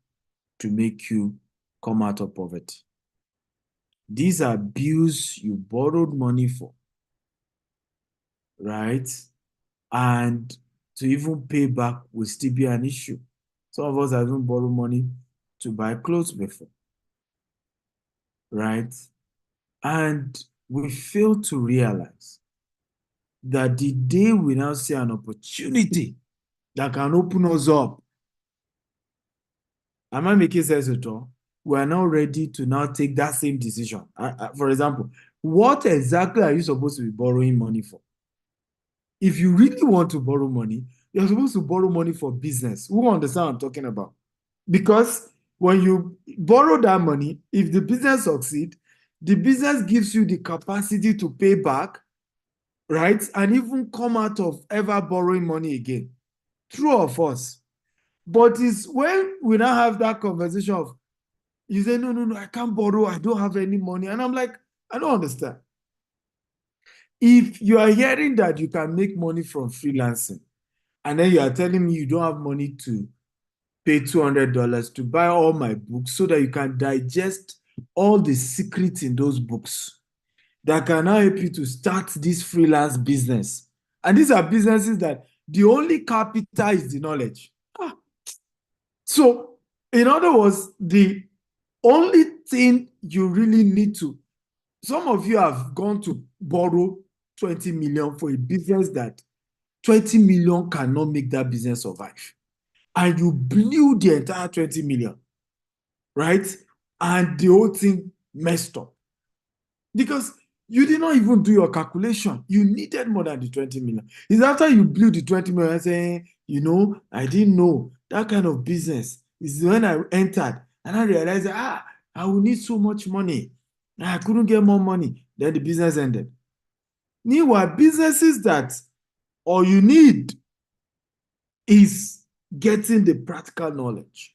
to make you come out of poverty. These are bills you borrowed money for, right? And to even pay back will still be an issue. Some of us have even borrowed money to buy clothes before, right? And we fail to realize that the day we now see an opportunity that can open us up, am I making sense at all? We are now ready to now take that same decision. For example, what exactly are you supposed to be borrowing money for? If you really want to borrow money, you're supposed to borrow money for business. Who understand what I'm talking about? Because when you borrow that money, if the business succeeds, the business gives you the capacity to pay back, right? And even come out of ever borrowing money again. True or false? But it's when we now have that conversation of, you say, no, I can't borrow, I don't have any money. And I'm like, I don't understand. If you are hearing that you can make money from freelancing, and then you are telling me you don't have money to pay $200 to buy all my books so that you can digest all the secrets in those books that can now help you to start this freelance business. And these are businesses that the only capital is the knowledge. So, in other words, the only thing you really need to, some of you have gone to borrow 20 million for a business that 20 million cannot make that business survive. And you blew the entire 20 million, right? And the whole thing messed up. Because you did not even do your calculation. You needed more than the 20 million. It's after you blew the 20 million saying, I didn't know that kind of business. Is when I entered and I realized, I will need so much money. I couldn't get more money. Then the business ended. Meanwhile, businesses that all you need is getting the practical knowledge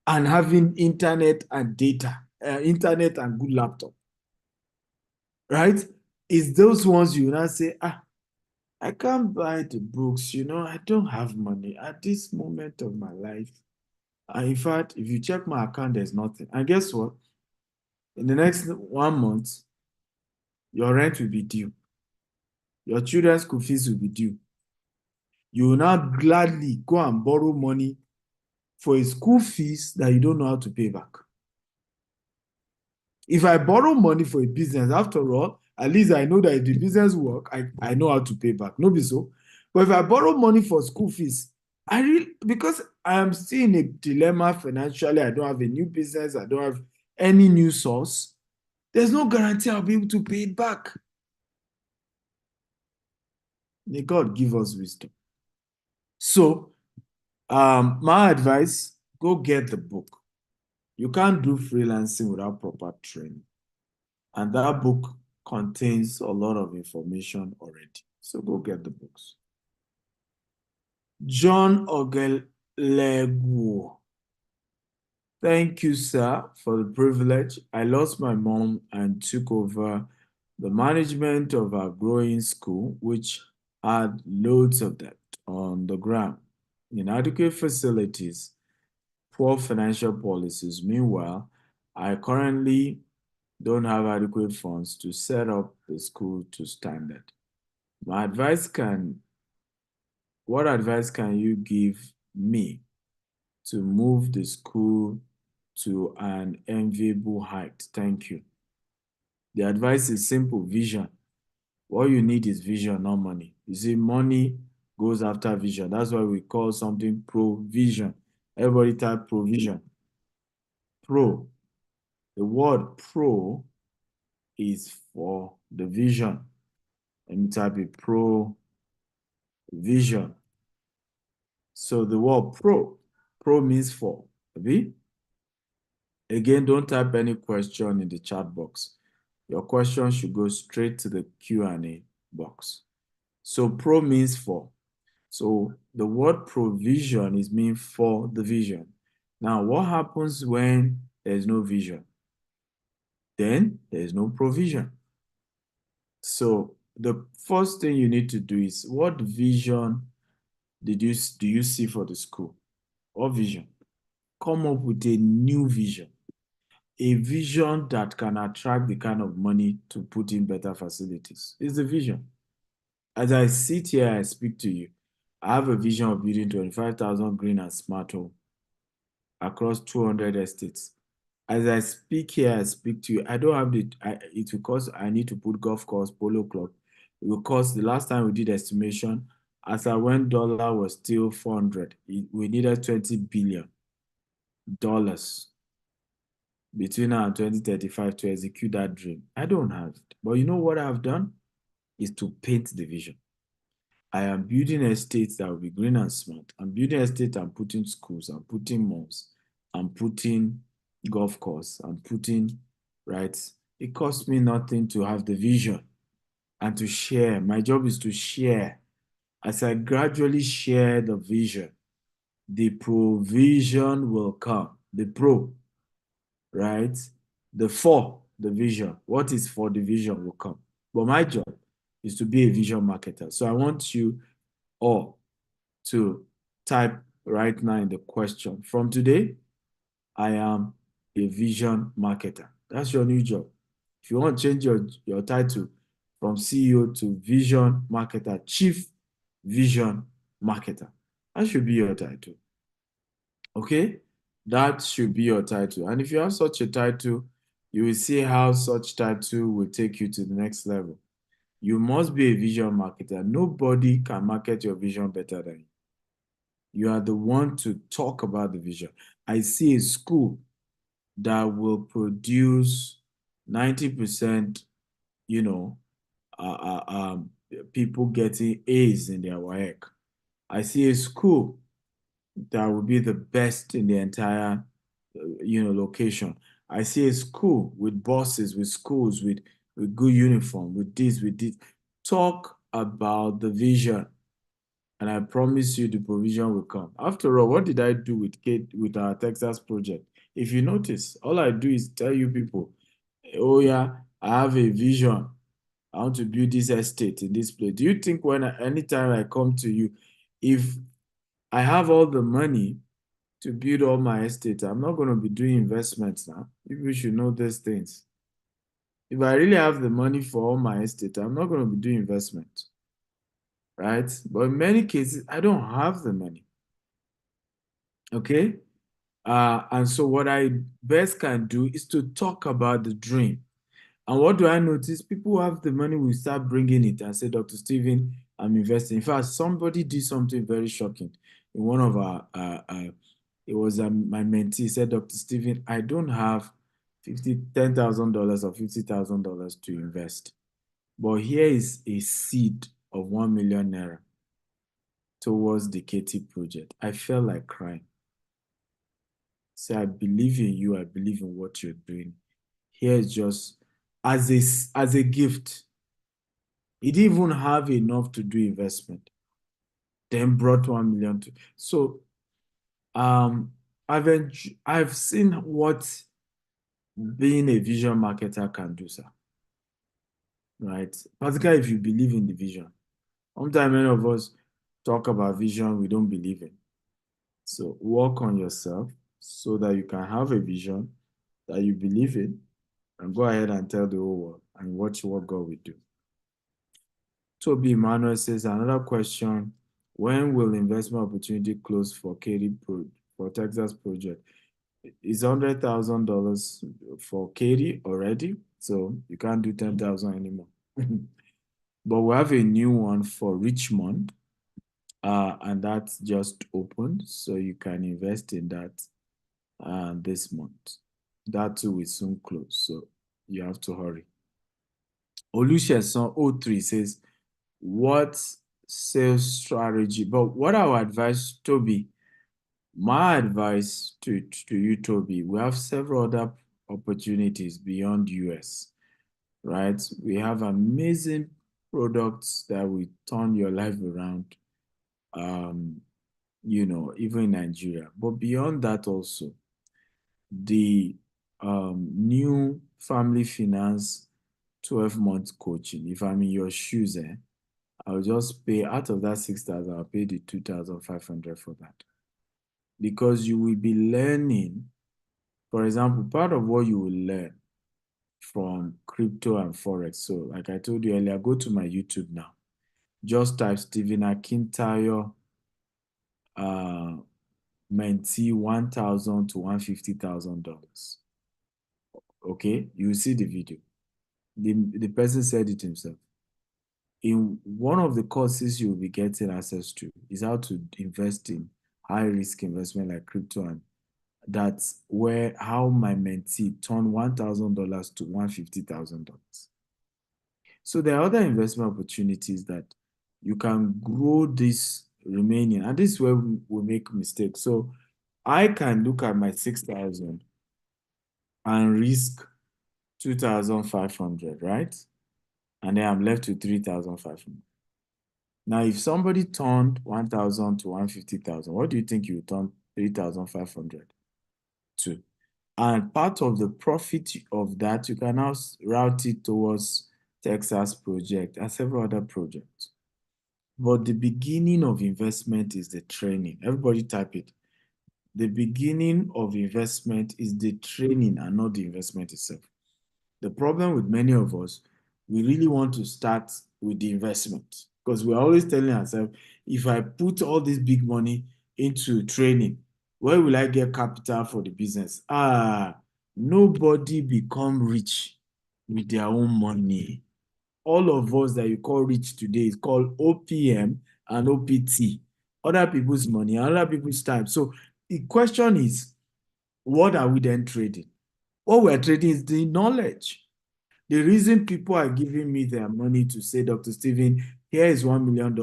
and having internet and data, internet and good laptop, right? It's those ones you now say, I can't buy the books, I don't have money at this moment of my life. And in fact, if you check my account, there's nothing. And guess what? In the next 1 month, your rent will be due. Your children's school fees will be due. You will now gladly go and borrow money for a school fees that you don't know how to pay back. If I borrow money for a business, after all, at least I know that if the business work, I know how to pay back. No be so. But if I borrow money for school fees, because I am still in a dilemma financially, I don't have a new business, I don't have any new source, there's no guarantee I'll be able to pay it back. May God give us wisdom. So, my advice, go get the book. You can't do freelancing without proper training. And that book contains a lot of information already. So go get the books. John Ogelegu. Thank you, sir, for the privilege. I lost my mom and took over the management of our growing school, which had loads of debt on the ground, inadequate facilities, poor financial policies. Meanwhile, I currently don't have adequate funds to set up the school to standard. What advice can you give me to move the school to an enviable height? Thank you. The advice is simple: vision. What you need is vision, not money. You see, money goes after vision. That's why we call something provision. Everybody type provision. Pro. The word pro is for the vision. Let me type it: provision. So the word pro means for. Again, don't type any question in the chat box. Your question should go straight to the Q&A box. So pro means for. So the word provision is mean for the vision. Now, what happens when there's no vision? Then there's no provision. So the first thing you need to do is, what vision do you see for the school? What vision? Come up with a new vision. A vision that can attract the kind of money to put in better facilities. It's the vision. As I sit here, I speak to you, I have a vision of building 25,000 green and smart homes across 200 estates. As I speak here, I speak to you, I don't have it will cost, I need to put golf course, polo club. It will cost, the last time we did estimation, as I went, dollar was still 400. We needed $20 billion between now and 2035 to execute that dream. I don't have it. But you know what I've done? Is to paint the vision. I am building estates that will be green and smart. I'm building estates, I'm putting schools, I'm putting malls, I'm putting golf course, I'm putting, right? It costs me nothing to have the vision and to share. My job is to share. As I gradually share the vision, the provision will come. The pro, right? The for the vision. What is for the vision will come. But my job is to be a vision marketer. So I want you all to type right now in the question: from today, I am a vision marketer. That's your new job. If you want to change your title from CEO to vision marketer, chief vision marketer, that should be your title. Okay? That should be your title. And if you have such a title, you will see how such title will take you to the next level. You must be a vision marketer. Nobody can market your vision better than you. You are the one to talk about the vision. I see a school that will produce 90%, people getting A's in their WAEC. I see a school that will be the best in the entire, location. I see a school with buses, with schools, with good uniform, with this. Talk about the vision, and I promise you the provision will come. After all, what did I do with our Texas project? If you notice, all I do is tell you people, oh yeah, I have a vision. I want to build this estate in this place. Do you think anytime I come to you, if I have all the money to build all my estate. I'm not going to be doing investments now. People should know these things. If I really have the money for all my estate, I'm not going to be doing investments, right? But in many cases, I don't have the money. Okay? And so what I best can do is to talk about the dream. And what do I notice? People who have the money will start bringing it and say, Dr. Stephen, I'm investing. In fact, somebody did something very shocking. In one of our, it was my mentee said, Dr. Stephen, I don't have $10,000 or $50,000 to invest. But here is a seed of 1 million naira towards the KT project. I felt like crying. So I believe in you. I believe in what you're doing. Here is just as a gift. He didn't even have enough to do investment. Then brought 1 million to. So I've seen what being a vision marketer can do, sir. Right? Particularly if you believe in the vision. Sometimes many of us talk about vision we don't believe in. So work on yourself so that you can have a vision that you believe in and go ahead and tell the whole world and watch what God will do. Toby Emmanuel says, another question, when will investment opportunity close for Katy for Texas project? Is $100,000 for Katy already? So you can't do 10,000 anymore. But we have a new one for Richmond, and that's just opened, so you can invest in that this month. That too will soon close, so you have to hurry. Olusesan 03 says, what sales strategy? But what I would advise, Toby, my advice to you, Toby, we have several other opportunities beyond US, right? We have amazing products that will turn your life around, you know, even in Nigeria. But beyond that also, the new family finance 12-month coaching. If I'm in your shoes, I'll just pay out of that 6,000, I'll pay the 2,500 for that. Because you will be learning, for example, part of what you will learn from crypto and Forex. So like I told you earlier, go to my YouTube now. Just type Stephen Akintayo mentee $1,000 to $150,000. Okay, you will see the video. The person said it himself. In one of the courses you'll be getting access to is how to invest in high-risk investment like crypto, and that's where how my mentee turned $1,000 to $150,000. So there are other investment opportunities that you can grow this remaining, and this is where we make mistakes. So I can look at my 6,000 and risk 2,500, right? And then I'm left with 3,500. Now, if somebody turned 1,000 to 150,000, what do you think you would turn 3,500 to? And part of the profit of that, you can now route it towards Texas project and several other projects. But the beginning of investment is the training. Everybody type it. The beginning of investment is the training and not the investment itself. The problem with many of us, we really want to start with the investment because we're always telling ourselves, if I put all this big money into training, where will I get capital for the business? Nobody become rich with their own money. All of us that you call rich today is called OPM and OPT. Other people's money, other people's time. So the question is, what are we then trading? What we're trading is the knowledge. The reason people are giving me their money to say, Dr. Stephen, here is $1 million,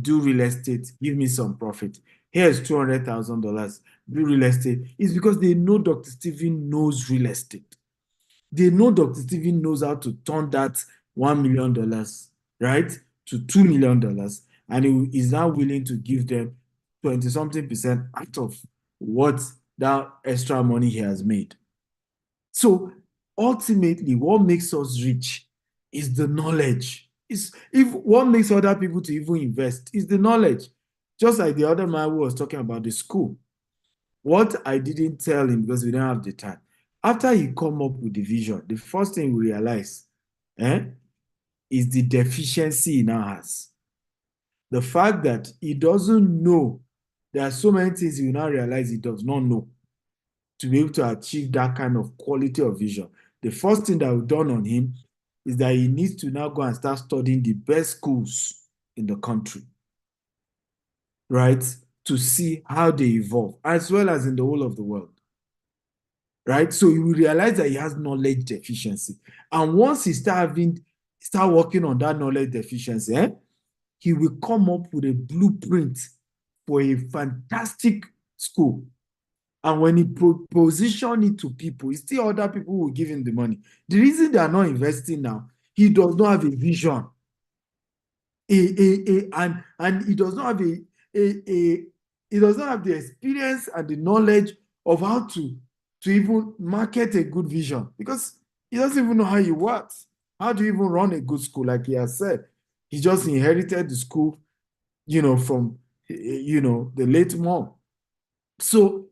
do real estate, give me some profit. Here is $200,000, do real estate, is because they know Dr. Stephen knows real estate. They know Dr. Stephen knows how to turn that $1 million, right, to $2 million, and he is now willing to give them 20-something% out of what that extra money he has made. So ultimately, what makes us rich is the knowledge. If what makes other people to even invest is the knowledge. Just like the other man who was talking about the school. What I didn't tell him because we don't have the time. After he come up with the vision, the first thing we realize is the deficiency he now has. The fact that he doesn't know, there are so many things he will now realize he does not know to be able to achieve that kind of quality of vision. The first thing that will dawn on him is that he needs to now go and start studying the best schools in the country, right? To see how they evolve, as well as in the whole of the world, right? So he will realize that he has knowledge deficiency. And once he start working on that knowledge deficiency, he will come up with a blueprint for a fantastic school. And when he position it to people, it's still other people who will give him the money. The reason they are not investing now, he does not have a vision. And he does not have he does not have the experience and the knowledge of how to even market a good vision, because he doesn't even know how it works. How do you even run a good school? Like he has said, he just inherited the school, from, the late mom. So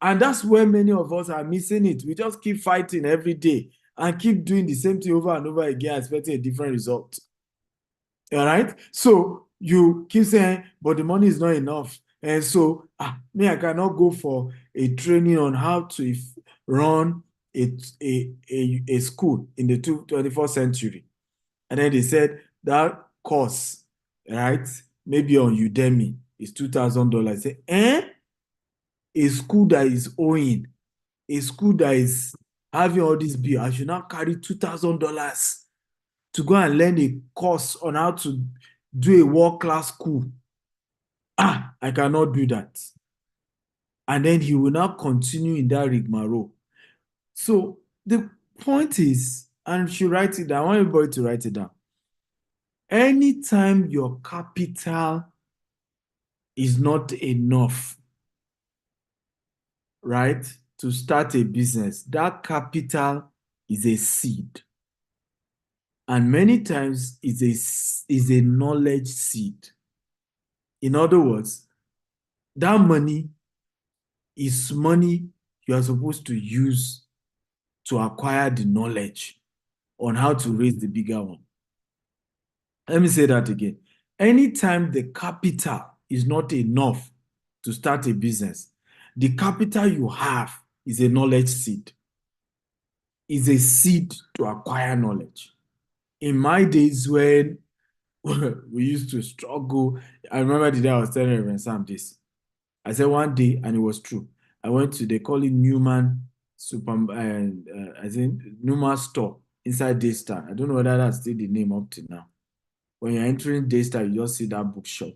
and that's where many of us are missing it. We just keep fighting every day and keep doing the same thing over and over again, expecting a different result. All right? So you keep saying, but the money is not enough. And so, I cannot go for a training on how to run a school in the 21st century. And then they said that course, right, maybe on Udemy is $2,000. Say, a school that is owing, a school that is having all these bills, I should not carry $2,000 to go and learn a course on how to do a world-class school. I cannot do that. And then he will now continue in that rigmarole. So the point is, and if you write it down, I want everybody to write it down. Anytime your capital is not enough, right, to start a business, that capital is a seed. And many times is a knowledge seed. In other words, that money is money you are supposed to use to acquire the knowledge on how to raise the bigger one. Let me say that again. Anytime the capital is not enough to start a business, the capital you have is a knowledge seed. Is a seed to acquire knowledge. In my days when we used to struggle, I remember the day I was telling Reverend Sam this. I said one day, and it was true. I went to, they call it Newman Newman store inside Daystar. I don't know whether that's still the name up to now. When you're entering Daystar, you just see that bookshop.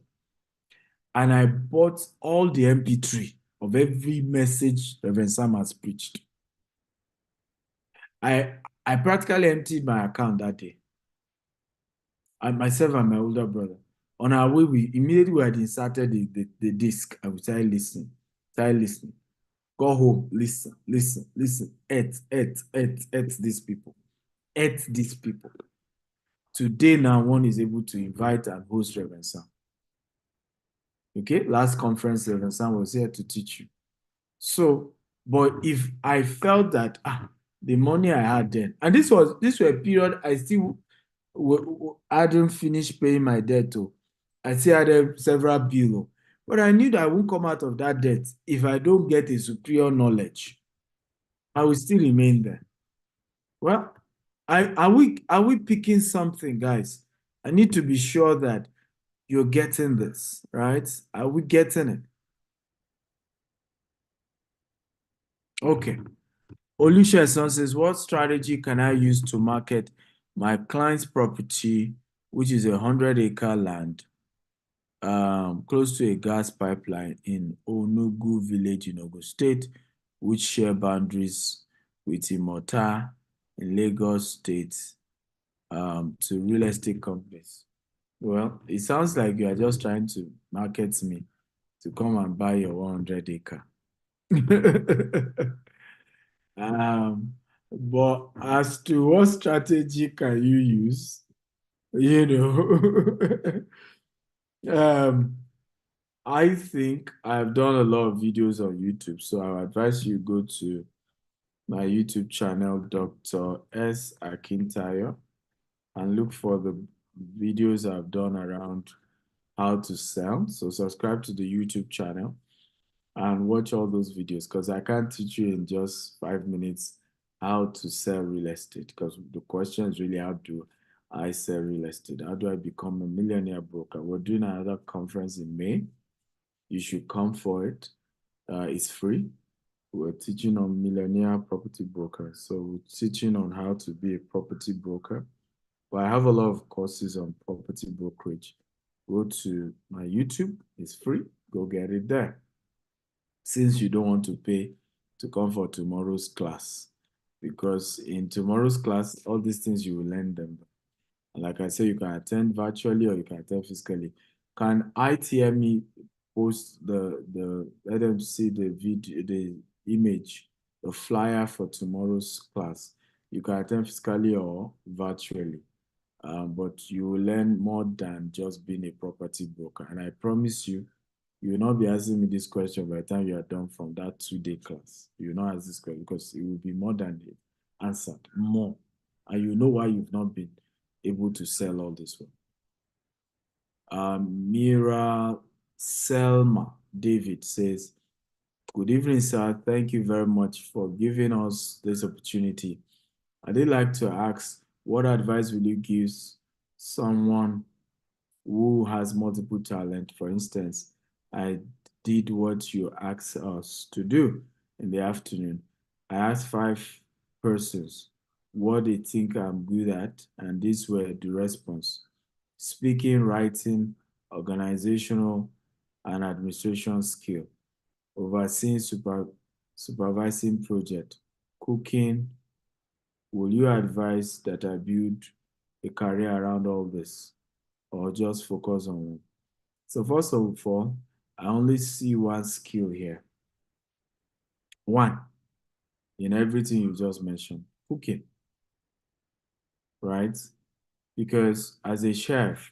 And I bought all the MP3 of every message Reverend Sam has preached. I practically emptied my account that day. And myself and my older brother. On our way, we immediately had inserted the disc. I would start listening. Go home, listen. At these people. At these people. Today now, one is able to invite and host Reverend Sam. Okay, last conference, Reverend Sam was here to teach you. So, but if I felt that the money I had then, and this was a period I still hadn't finished paying my debt to. I still had several bills, but I knew that I won't come out of that debt if I don't get a superior knowledge. I will still remain there. Well, are we picking something, guys? I need to be sure that you're getting this, right? Are we getting it? Okay. Olusha says, what strategy can I use to market my client's property, which is 100-acre land, close to a gas pipeline in Onugu village in Ogun State, which share boundaries with Imota in Lagos State, to real estate companies? Well, it sounds like you are just trying to market me to come and buy your 100-acre. But as to what strategy can you use, I think I've done a lot of videos on YouTube, so I advise you go to my YouTube channel, Dr. S. Akintayo, and look for the videos I've done around how to sell. So subscribe to the YouTube channel and watch all those videos, because I can't teach you in just 5 minutes how to sell real estate, because the question is really, how do I sell real estate? How do I become a millionaire broker? We're doing another conference in May. You should come for it. It's free. We're teaching on millionaire property brokers. So we're teaching on how to be a property broker. But I have a lot of courses on property brokerage. Go to my YouTube. It's free. Go get it there. Since you don't want to pay to come for tomorrow's class, because in tomorrow's class, all these things you will learn them. And like I say, you can attend virtually or you can attend physically. Can ITME post let them see the video, the image, the flyer for tomorrow's class? You can attend physically or virtually. But you will learn more than just being a property broker. And I promise you, you will not be asking me this question by the time you are done from that 2-day class. You will not ask this question, because it will be more than answered, more. And you know why you've not been able to sell all this one. Mira Selma David says, good evening, sir. Thank you very much for giving us this opportunity. I'd like to ask, what advice will you give someone who has multiple talent? For instance, I did what you asked us to do in the afternoon. I asked 5 persons what they think I'm good at, and these were the response: speaking, writing, organizational and administration skill, overseeing, supervising project, cooking. Will you advise that I build a career around all this, or just focus on one? So first of all, I only see one skill here. One, in everything you just mentioned, cooking, right? Because as a chef,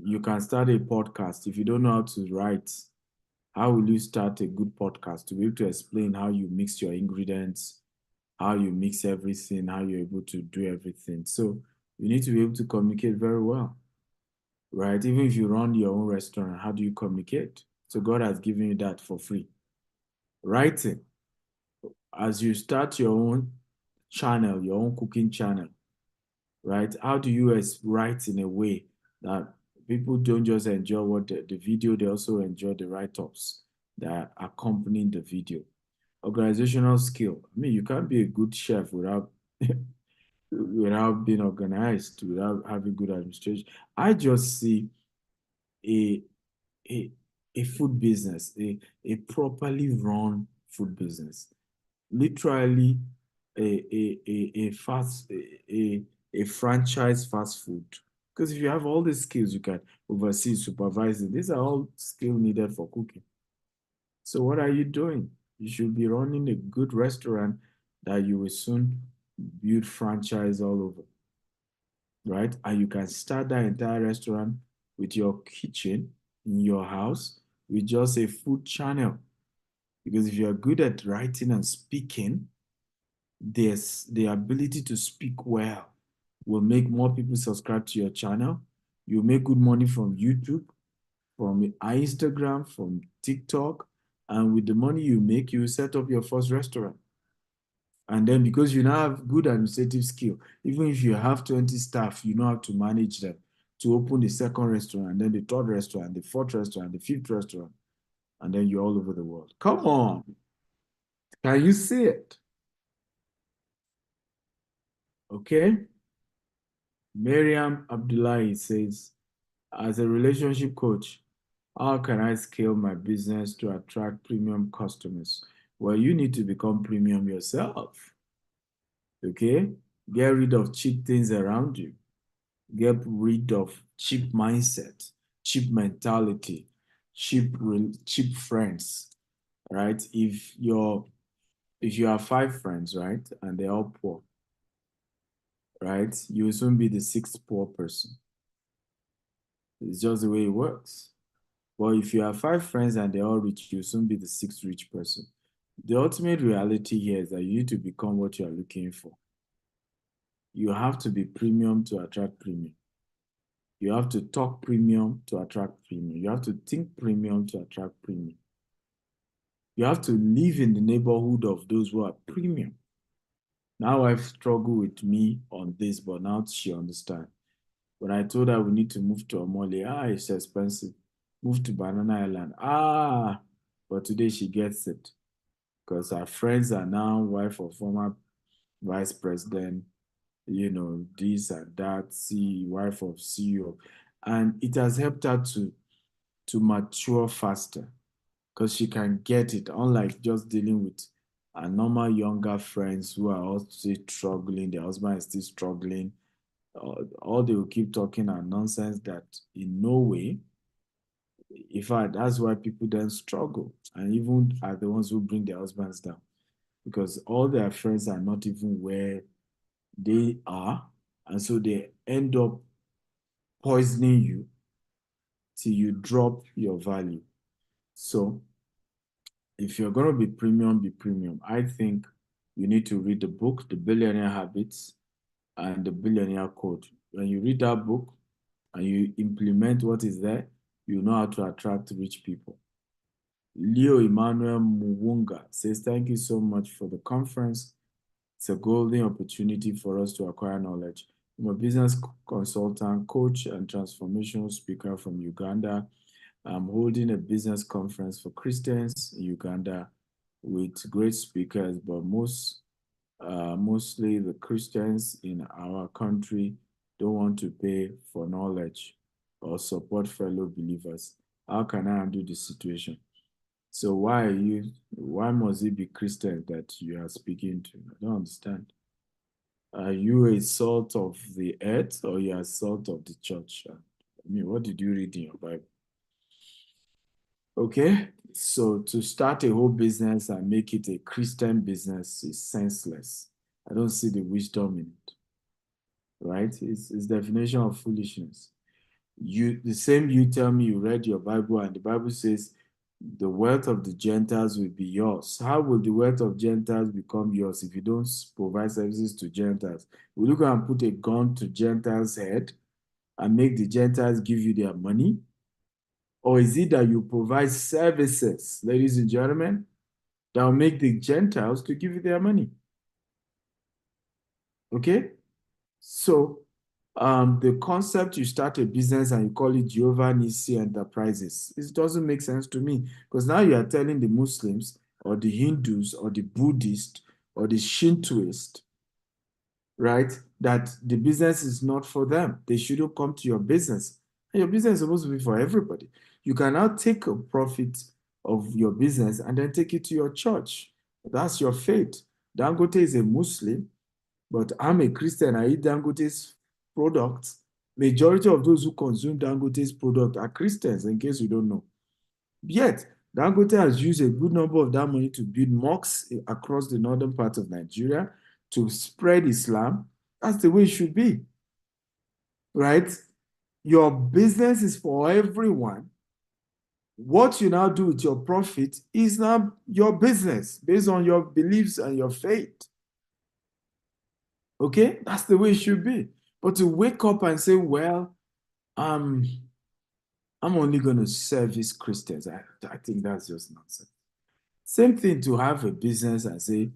you can start a podcast. If you don't know how to write, how will you start a good podcast to be able to explain how you mix your ingredients, how you mix everything, how you're able to do everything? So you need to be able to communicate very well, right? Even if you run your own restaurant, how do you communicate? So God has given you that for free. Writing, as you start your own channel, your own cooking channel, right? How do you write in a way that people don't just enjoy what the video, they also enjoy the write-ups that accompany the video? Organizational skill. I mean, you can't be a good chef without without being organized, without having good administration. I just see a food business, a properly run food business, literally a franchise fast food. Because if you have all these skills, you can oversee, supervising. These are all skills needed for cooking. So what are you doing? You should be running a good restaurant that you will soon build franchise all over, right? And you can start that entire restaurant with your kitchen in your house with just a food channel. Because if you're good at writing and speaking, there's the ability to speak well will make more people subscribe to your channel. You'll make good money from YouTube, from Instagram, from TikTok, and with the money you make, you will set up your first restaurant. And then because you now have good administrative skill, even if you have 20 staff, you know how to manage them to open the second restaurant, and then the third restaurant, the fourth restaurant, the fifth restaurant, and then you're all over the world. Come on. Can you see it? Okay. Miriam Abdullahi says, as a relationship coach, how can I scale my business to attract premium customers? Well, you need to become premium yourself. Okay? Get rid of cheap things around you. Get rid of cheap mindset, cheap mentality, cheap friends, right? If you have 5 friends, right, and they're all poor, right, you will soon be the 6th poor person. It's just the way it works. But if you have 5 friends and they're all rich, you'll soon be the 6th rich person. The ultimate reality here is that you need to become what you are looking for. You have to be premium to attract premium. You have to talk premium to attract premium. You have to think premium to attract premium. You have to live in the neighborhood of those who are premium. Now I've struggled with me on this, but now she understands. When I told her we need to move to Omole, it's expensive. Move to Banana Island. But today she gets it. Because her friends are now wife of former vice president, this and that, wife of CEO. And it has helped her to mature faster because she can get it, unlike just dealing with her normal younger friends who are also struggling, their husband is still struggling. All they will keep talking are nonsense that in no way, in fact, that's why people then struggle and even are the ones who bring their husbands down because all their friends are not even where they are, and so they end up poisoning you till you drop your value. So if you're going to be premium. I think you need to read the book, The Billionaire Habits and The Billionaire Code. When you read that book and you implement what is there, you know how to attract rich people. Leo Emmanuel Muwunga says, thank you so much for the conference. It's a golden opportunity for us to acquire knowledge. I'm a business consultant, coach, and transformational speaker from Uganda. I'm holding a business conference for Christians in Uganda with great speakers, but mostly the Christians in our country don't want to pay for knowledge or support fellow believers. How can I handle this situation? So why must it be Christians that you are speaking to? I don't understand. Are you a salt of the earth or you are salt of the church? I mean, what did you read in your Bible? Okay, so to start a whole business and make it a Christian business is senseless. I don't see the wisdom in it, right? It's definition of foolishness. The same you tell me you read your Bible and the Bible says the wealth of the Gentiles will be yours. How will the wealth of Gentiles become yours if you don't provide services to Gentiles? Will you go and put a gun to Gentiles' head and make the Gentiles give you their money? Or is it that you provide services, ladies and gentlemen, that will make the Gentiles to give you their money? Okay? So the concept you start a business and you call it Jehovah Nissi Enterprises, it doesn't make sense to me because now you are telling the Muslims or the Hindus or the Buddhists or the Shintoist, right, that the business is not for them. They shouldn't come to your business. And your business is supposed to be for everybody. You can now take a profit of your business and then take it to your church. That's your faith. Dangote is a Muslim, but I'm a Christian. I eat Dangote's products. Majority of those who consume Dangote's product are Christians, in case you don't know. Yet, Dangote has used a good number of that money to build mosques across the northern part of Nigeria to spread Islam. That's the way it should be, right? Your business is for everyone. What you now do with your profit is now your business based on your beliefs and your faith. Okay? That's the way it should be. But to wake up and say, well, I'm only going to service Christians, I think that's just nonsense. Same thing to have a business and say,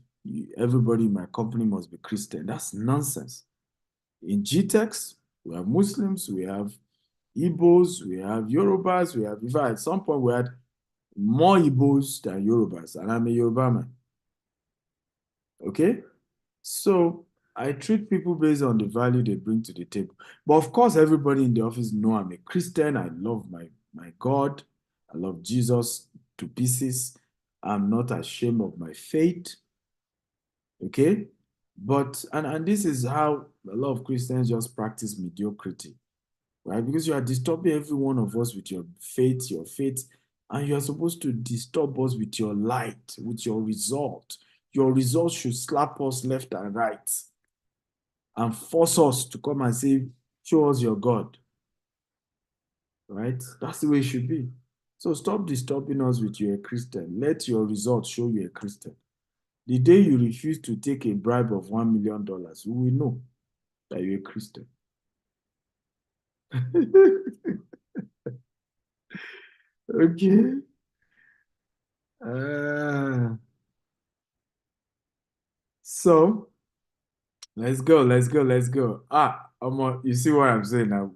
everybody in my company must be Christian. That's nonsense. In GTEx, we have Muslims, we have Igbos, we have Yorubas, we have, in fact, at some point we had more Igbos than Yorubas, and I'm a Yoruba man. Okay? So I treat people based on the value they bring to the table. But of course, everybody in the office know I'm a Christian. I love my God. I love Jesus to pieces. I'm not ashamed of my faith. Okay? But, and this is how a lot of Christians just practice mediocrity, right? Because you are disturbing every one of us with your faith, and you are supposed to disturb us with your light, with your result. Your results should slap us left and right and force us to come and say, show us your God, right? That's the way it should be. So stop disturbing us with you're a Christian. Let your results show you're a Christian. The day you refuse to take a bribe of $1 million, we will know that you're a Christian. Okay. So let's go. You see what I'm saying now?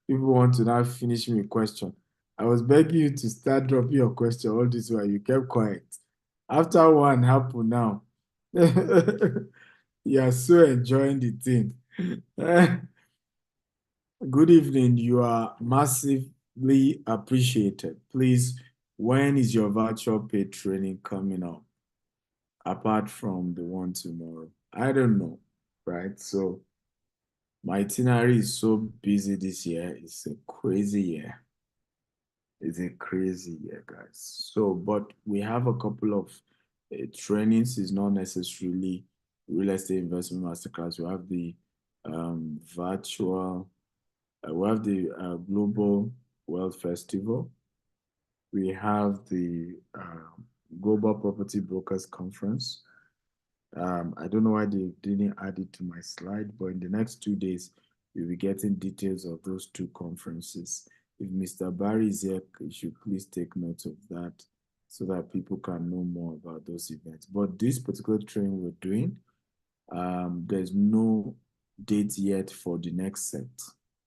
People want to now finish me a question. I was begging you to start dropping your question all this while you kept quiet. After one happened now, you are so enjoying the thing. Good evening. You are massively appreciated. Please, when is your virtual paid training coming up? Apart from the one tomorrow, I don't know, right? So my itinerary is so busy this year. It's a crazy year. It's a crazy year, guys. So, but we have a couple of trainings. It's not necessarily real estate investment masterclass. We have the virtual, we have the Global Wealth Festival. We have the Global Property Brokers Conference. I don't know why they didn't add it to my slide, but in the next 2 days, you'll be getting details of those two conferences. If Mr. Barry is here, you should please take note of that so that people can know more about those events. But this particular training we're doing, there's no date yet for the next set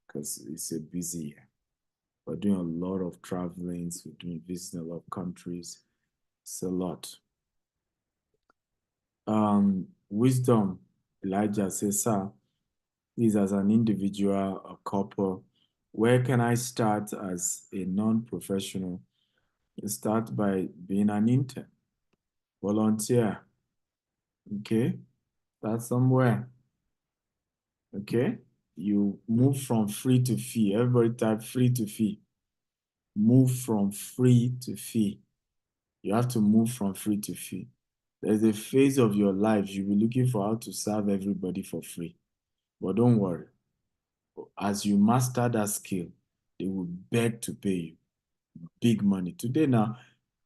because it's a busy year. We're doing a lot of traveling, we're doing visiting a lot of countries. It's a lot. Wisdom, Elijah says, sir, please, as an individual, a couple, where can I start as a non-professional? Start by being an intern, volunteer, okay? Start somewhere, okay? You move from free to fee. Everybody type free to fee. Move from free to fee. You have to move from free to fee. There's a phase of your life you'll be looking for how to serve everybody for free. But don't worry. As you master that skill, they will beg to pay you big money. Today now,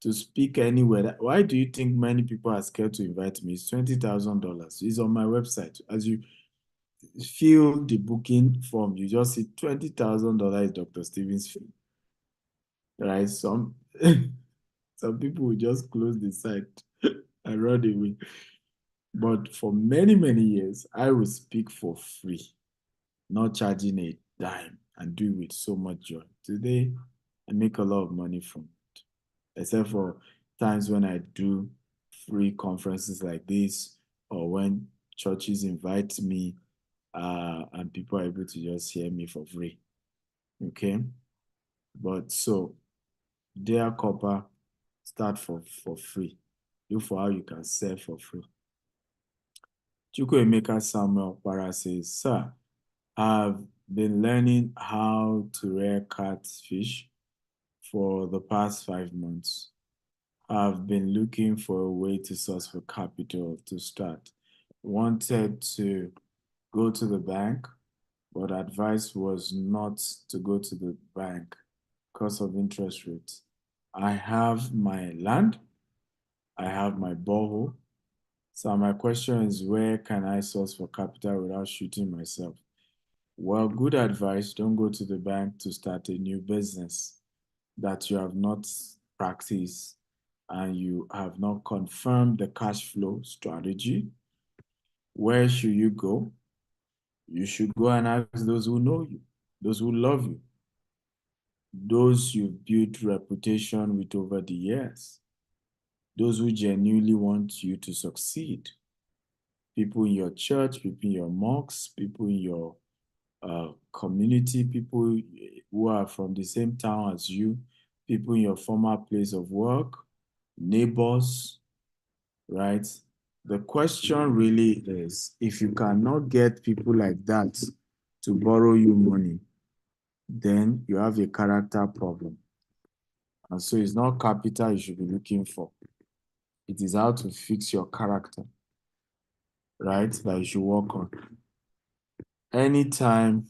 to speak anywhere, why do you think many people are scared to invite me? It's $20,000. It's on my website. As you fill the booking form, you just see $20,000 is Dr. Stephen's fee. Right? Some people will just close the site and run away. But for many, many years, I will speak for free, not charging a dime, and do it with so much joy. Today, I make a lot of money from it, except for times when I do free conferences like this, or when churches invite me, and people are able to just hear me for free. Okay? But so, dear Copper, start for free. Look for how you can sell for free. Chukwuemeka Samuel Para says, sir, I've been learning how to rear catfish for the past 5 months. I've been looking for a way to source for capital to start. Wanted to go to the bank, but advice was not to go to the bank because of interest rates. I have my land, I have my borehole. So my question is, where can I source for capital without shooting myself? Well, good advice. Don't go to the bank to start a new business that you have not practiced and you have not confirmed the cash flow strategy. Where should you go? You should go and ask those who know you, those who love you, those you've built reputation with over the years, those who genuinely want you to succeed. People in your church, people in your mosques, people in your community, people who are from the same town as you, people in your former place of work, neighbors, right? The question really is, if you cannot get people like that to borrow you money, then you have a character problem. And so it's not capital you should be looking for. It is how to fix your character, right? That you should work on. Anytime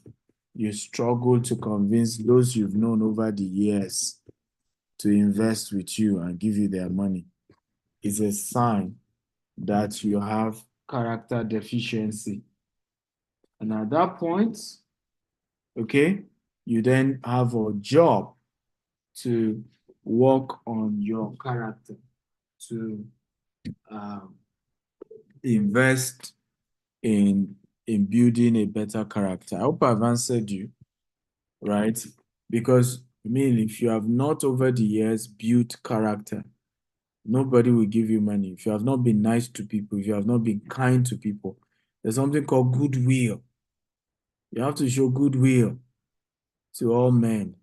you struggle to convince those you've known over the years to invest with you and give you their money, it's a sign that you have character deficiency. And at that point, okay, you then have a job to work on your character, to invest in building a better character. I hope I've answered you, right? Because I mean, if you have not over the years built character, nobody will give you money. If you have not been nice to people, if you have not been kind to people, there's something called goodwill. You have to show goodwill to all men.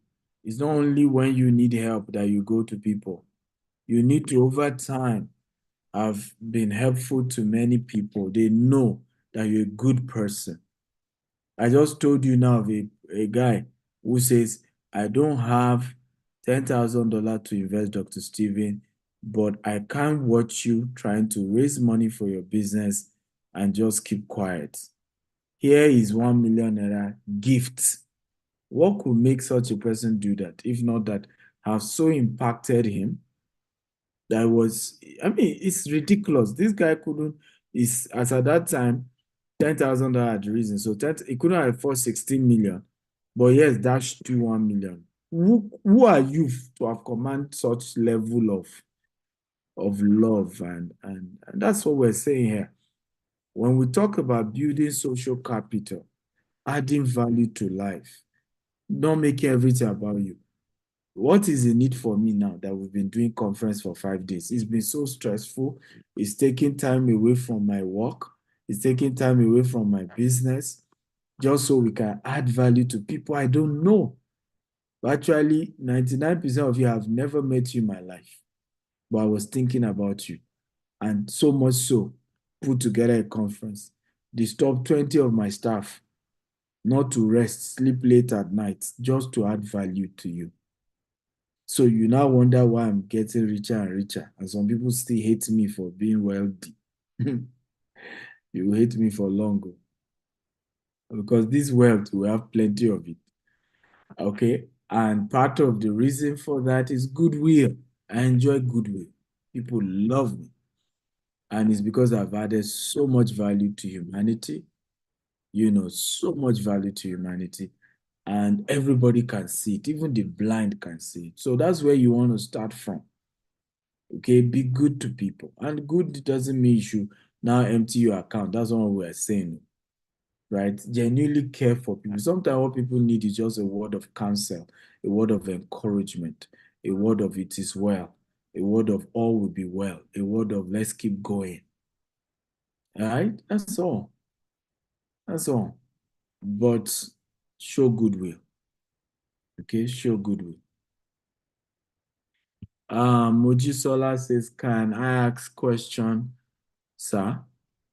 It's not only when you need help that you go to people. You need to, over time, have been helpful to many people. They know that you're a good person. I just told you now of a guy who says, I don't have $10,000 to invest, Dr. Stephen, but I can't watch you trying to raise money for your business and just keep quiet. Here is 1 million naira gift. What could make such a person do that, if not that have so impacted him that was, I mean, it's ridiculous. This guy couldn't, as at that time, $10,000 had reason. So he couldn't afford 16 million. But yes, dashed to 1 million. Who are you to have command such level of love? And that's what we're saying here. When we talk about building social capital, adding value to life, not making everything about you. What is the need for me now that we've been doing conference for 5 days? It's been so stressful. It's taking time away from my work. It's taking time away from my business, just so we can add value to people I don't know. Actually, 99% of you have never met you in my life, but I was thinking about you. And so much so, put together a conference, disturb 20 of my staff, not to rest, sleep late at night, just to add value to you. So you now wonder why I'm getting richer and richer. And some people still hate me for being wealthy. You hate me for long. Because this wealth, we have plenty of it. Okay? And part of the reason for that is goodwill. I enjoy goodwill. People love me. And it's because I've added so much value to humanity. You know, so much value to humanity. And everybody can see it. Even the blind can see it. So that's where you want to start from. Okay? Be good to people. And good doesn't mean you should now empty your account. That's what we're saying. Right? Genuinely care for people. Sometimes what people need is just a word of counsel, a word of encouragement, a word of it is well, a word of all will be well, a word of let's keep going. All right? That's all. That's all. But show goodwill. Okay? Show goodwill. Mojisola says, can I ask question, sir?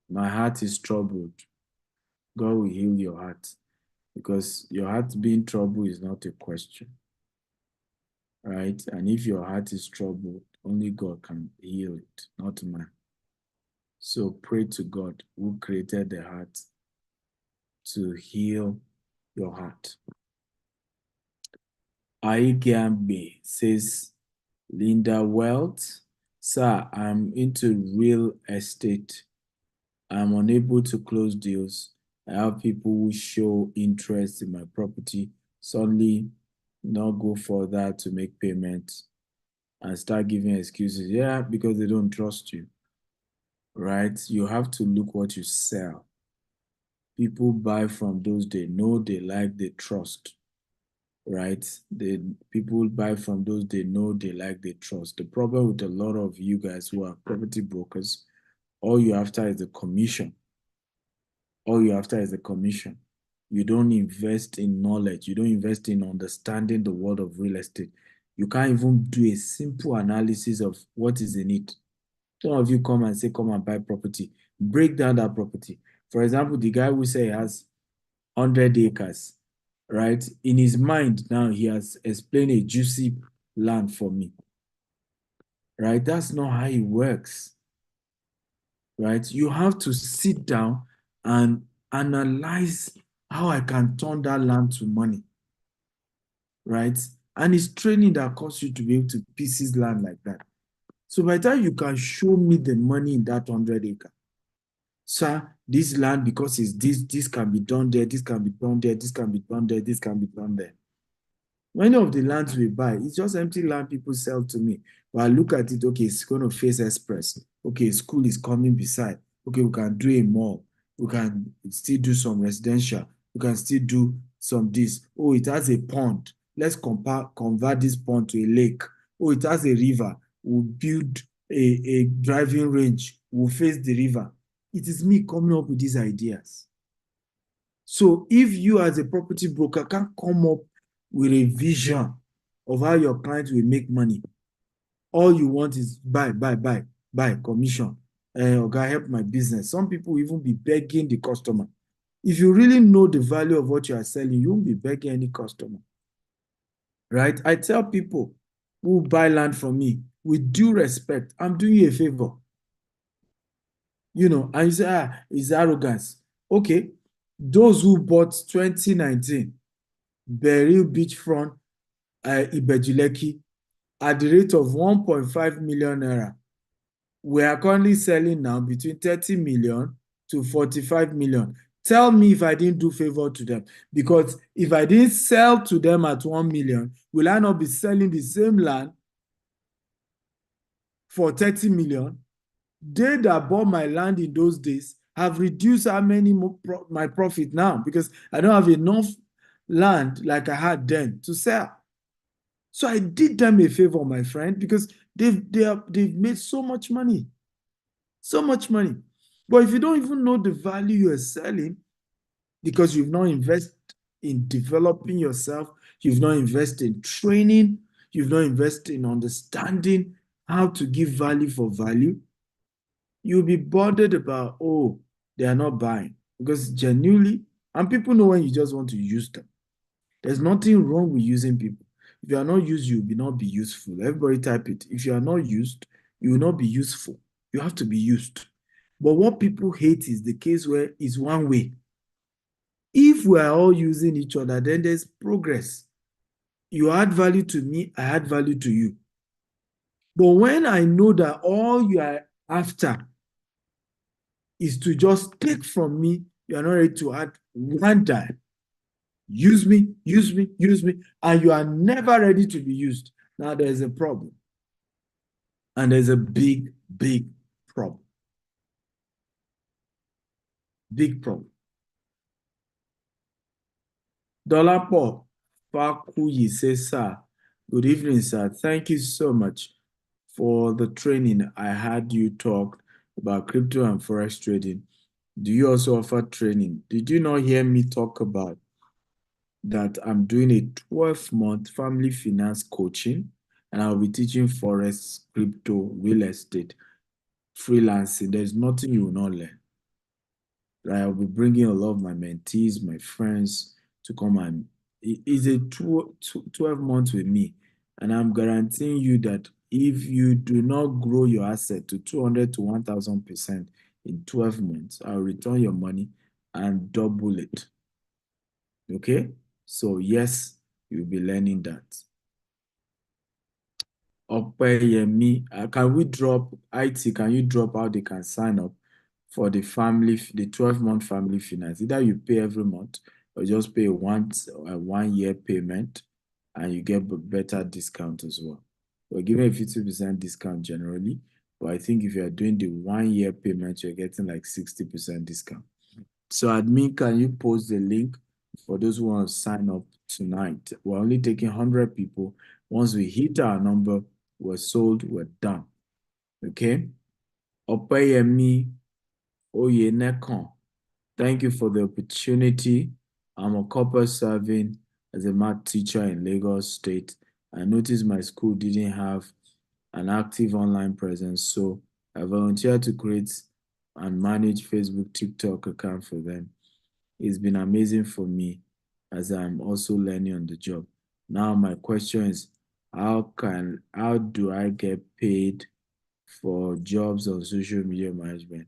My heart is troubled. God will heal your heart, because your heart being troubled is not a question, right? And if your heart is troubled, only God can heal it, not man. So pray to God who created the heart to heal your heart. Aigambe says, Linda Wealth, sir, I'm into real estate. I'm unable to close deals. I have people who show interest in my property, suddenly not go further to make payments and start giving excuses. Yeah, because they don't trust you, right? You have to look what you sell. People buy from those they know, they like, they trust, right? People buy from those they know, they like, they trust. The problem with a lot of you guys who are property brokers, all you're after is the commission. All you're after is a commission. You don't invest in knowledge. You don't invest in understanding the world of real estate. You can't even do a simple analysis of what is in it. Some of you come and say, come and buy property. Break down that property. For example, the guy who say he has 100 acres, right? In his mind now, he has explained a juicy land for me, right? That's not how it works, right? You have to sit down and analyze how I can turn that land to money, right? And it's training that causes you to be able to pieces land like that. So by the time you can show me the money in that 100 acre, sir, this land, because it's this can be done there, this can be done there, this can be done there, this can be done there. Many of the lands we buy, it's just empty land people sell to me. But I look at it, okay, it's going to face express. Okay, school is coming beside. Okay, we can do a mall. We can still do some residential. We can still do some this. Oh, it has a pond. Let's convert this pond to a lake. Oh, it has a river. We'll build a driving range. We'll face the river. It is me coming up with these ideas. So if you as a property broker can come up with a vision of how your clients will make money, all you want is buy, commission. Okay, help my business. Some people will even be begging the customer. If you really know the value of what you are selling, you won't be begging any customer. Right? I tell people who buy land from me, with due respect, I'm doing you a favor. You know, and you say, it's arrogance. Okay, those who bought 2019 Beryl Beachfront Ibejuleki at the rate of 1.5 million naira, we are currently selling now between 30 million to 45 million. Tell me if I didn't do favor to them. Because if I didn't sell to them at 1 million, will I not be selling the same land for 30 million? They that bought my land in those days have reduced how many my profit now, because I don't have enough land like I had then to sell. So I did them a favor, my friend, because they've made so much money. So much money. But if you don't even know the value you're selling, because you've not invested in developing yourself, you've not invested in training, you've not invested in understanding how to give value for value, you'll be bothered about, oh, they are not buying. Because genuinely, and people know when you just want to use them. There's nothing wrong with using people. If you are not used, you will not be useful. Everybody type it. If you are not used, you will not be useful. You have to be used. But what people hate is the case where it's one way. If we are all using each other, then there's progress. You add value to me, I add value to you. But when I know that all you are after is to just take from me, you are not ready to add one dime. Use me, and you are never ready to be used. Now there's a problem. And there's a big, big problem. Big problem. Dolapo Fakuyi says, sir, good evening, sir. Thank you so much for the training. I had you talk about crypto and forex trading. Do you also offer training? Did you not hear me talk about that I'm doing a 12-month family finance coaching, and I'll be teaching forex, crypto, real estate, freelancing? There's nothing you will not learn. I'll be bringing a lot of my mentees, my friends to come, and it's a 12 months with me. And I'm guaranteeing you that if you do not grow your asset to 200 to 1,000% in 12 months, I'll return your money and double it. Okay? So yes, you'll be learning that. Opeyemi, can we drop IT? Can you drop how they can sign up for the 12-month family finance? Either you pay every month or just pay a 1 year payment, and you get a better discount as well. We're giving a 50% discount generally, but I think if you're doing the 1 year payment, you're getting like 60% discount. So admin, can you post the link for those who want to sign up tonight? We're only taking 100 people. Once we hit our number, we're sold, we're done. Okay? Opeyemi Oyenekon, thank you for the opportunity. I'm a corporate serving as a math teacher in Lagos State. I noticed my school didn't have an active online presence, so I volunteered to create and manage Facebook, TikTok account for them. It's been amazing for me as I'm also learning on the job. Now my question is, how do I get paid for jobs on social media management,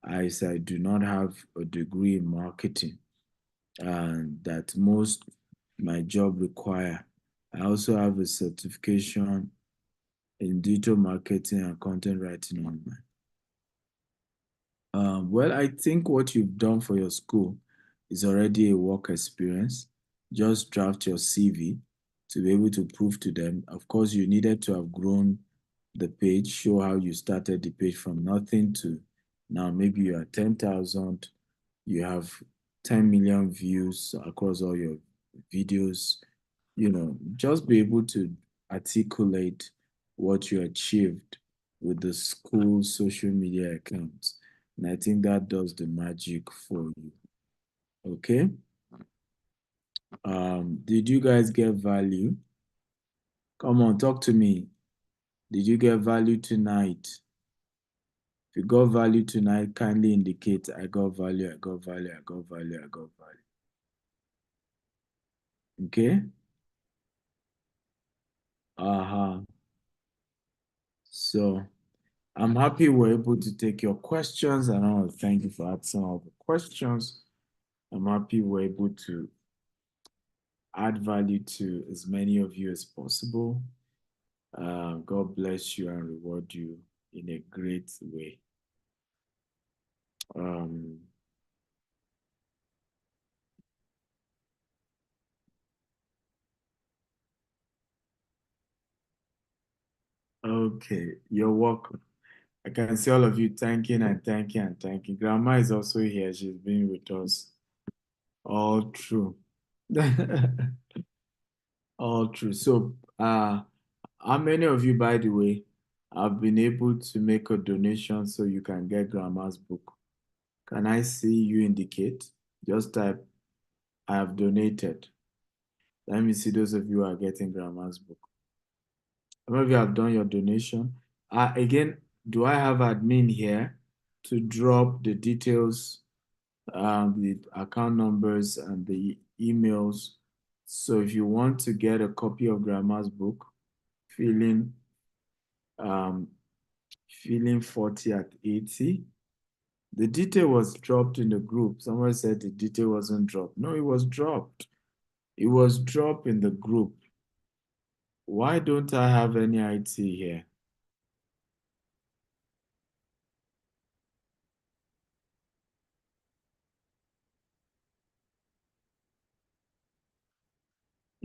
as I do not have a degree in marketing, and that most my job require? I also have a certification in digital marketing and content writing online. Well, I think what you've done for your school is already a work experience. Just draft your CV to be able to prove to them. Of course, you needed to have grown the page, show how you started the page from nothing to now maybe you are 10,000, you have 10 million views across all your videos. Just be able to articulate what you achieved with the school social media accounts. And I think that does the magic for you. Okay? Did you guys get value? Come on, talk to me. Did you get value tonight? If you got value tonight, kindly indicate I got value, I got value, I got value, I got value. Okay? So I'm happy we're able to take your questions, and I want to thank you for asking all the questions. I'm happy we're able to add value to as many of you as possible. God bless you and reward you in a great way. Okay, you're welcome. I can see all of you thanking and thanking and thanking. Grandma is also here. She's been with us all through. All true. So, how many of you, by the way, have been able to make a donation so you can get Grandma's book? Can I see you indicate? Just type, I have donated. Let me see those of you who are getting Grandma's book. How many of you have done your donation? Again, do I have admin here to drop the details, the account numbers, and the emails? So if you want to get a copy of Grandma's book, feeling 40 at 80. The detail was dropped in the group. Someone said the detail wasn't dropped. No, it was dropped. It was dropped in the group. Why don't I have any IT here?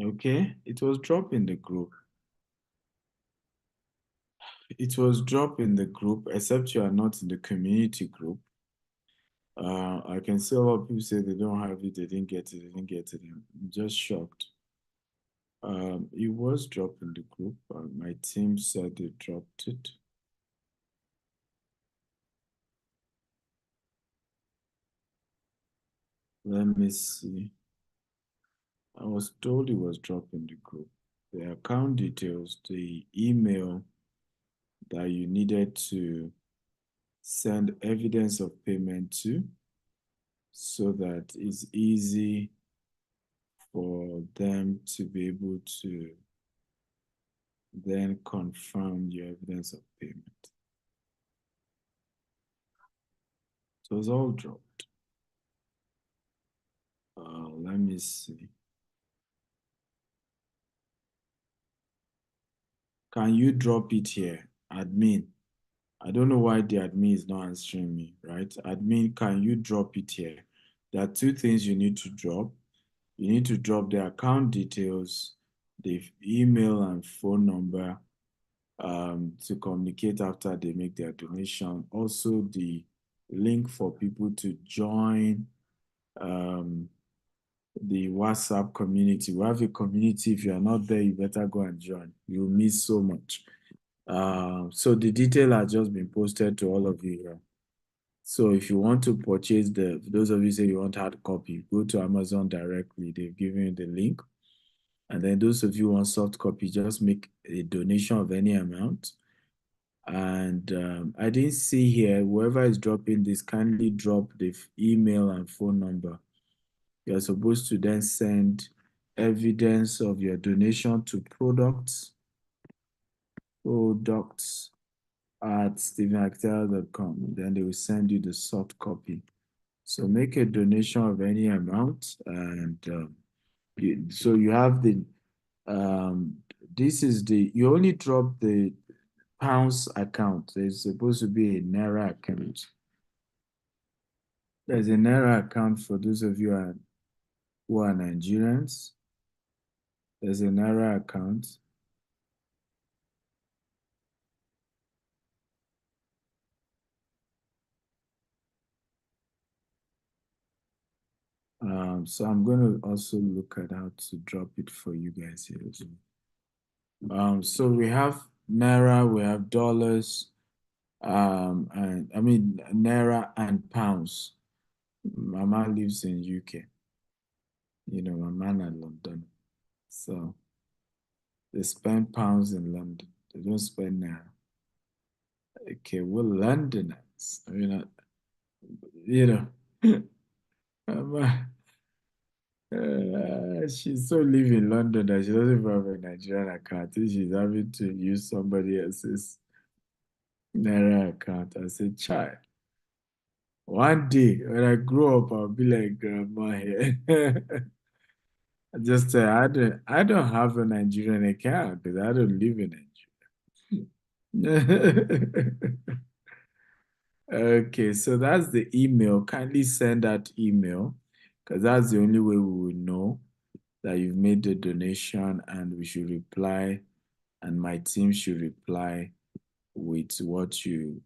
Okay, it was dropped in the group. It was dropped in the group, except you are not in the community group. I can see a lot of people say they don't have it, they didn't get it, they didn't get it. I'm just shocked. It was dropped in the group. My team said they dropped it. Let me see. I was told it was dropped in the group. The account details, the email that you needed to send evidence of payment to, so that it's easy for them to be able to then confirm your evidence of payment. So it's all dropped. Let me see. Can you drop it here, admin? I don't know why the admin is not answering me, right? Admin, can you drop it here? There are two things you need to drop. You need to drop the account details, the email and phone number to communicate after they make their donation. Also, the link for people to join the WhatsApp community. We have a community. If you are not there, you better go and join. You'll miss so much. So the detail has just been posted to all of you here. So if you want to purchase those of you say you want hard copy, go to Amazon directly. They've given you the link. And then those of you who want soft copy, just make a donation of any amount. And I didn't see here, whoever is dropping this, kindly drop the email and phone number. You're supposed to then send evidence of your donation to products at stephenactel.com. Then they will send you the soft copy. So make a donation of any amount, and so you have the This is you only drop the pounds account. There's supposed to be a Naira account. There's a Naira account for those of you who are Nigerians. There's a Naira account. So I'm going to also look at how to drop it for you guys here as well. So we have Naira, we have dollars, and I mean Naira and pounds. Mama lives in UK. You know, my man in London. So they spend pounds in London. They don't spend Naira. Okay, we're Londoners. I mean, you know, she's so live in London that she doesn't even have a Nigerian account. She's having to use somebody else's Naira account as a child. One day, when I grow up, I'll be like grandma here. I just say I don't have a Nigerian account because I don't live in Nigeria. Okay, so that's the email. Kindly send that email because that's the only way we will know that you've made the donation, and we should reply, and my team should reply with what you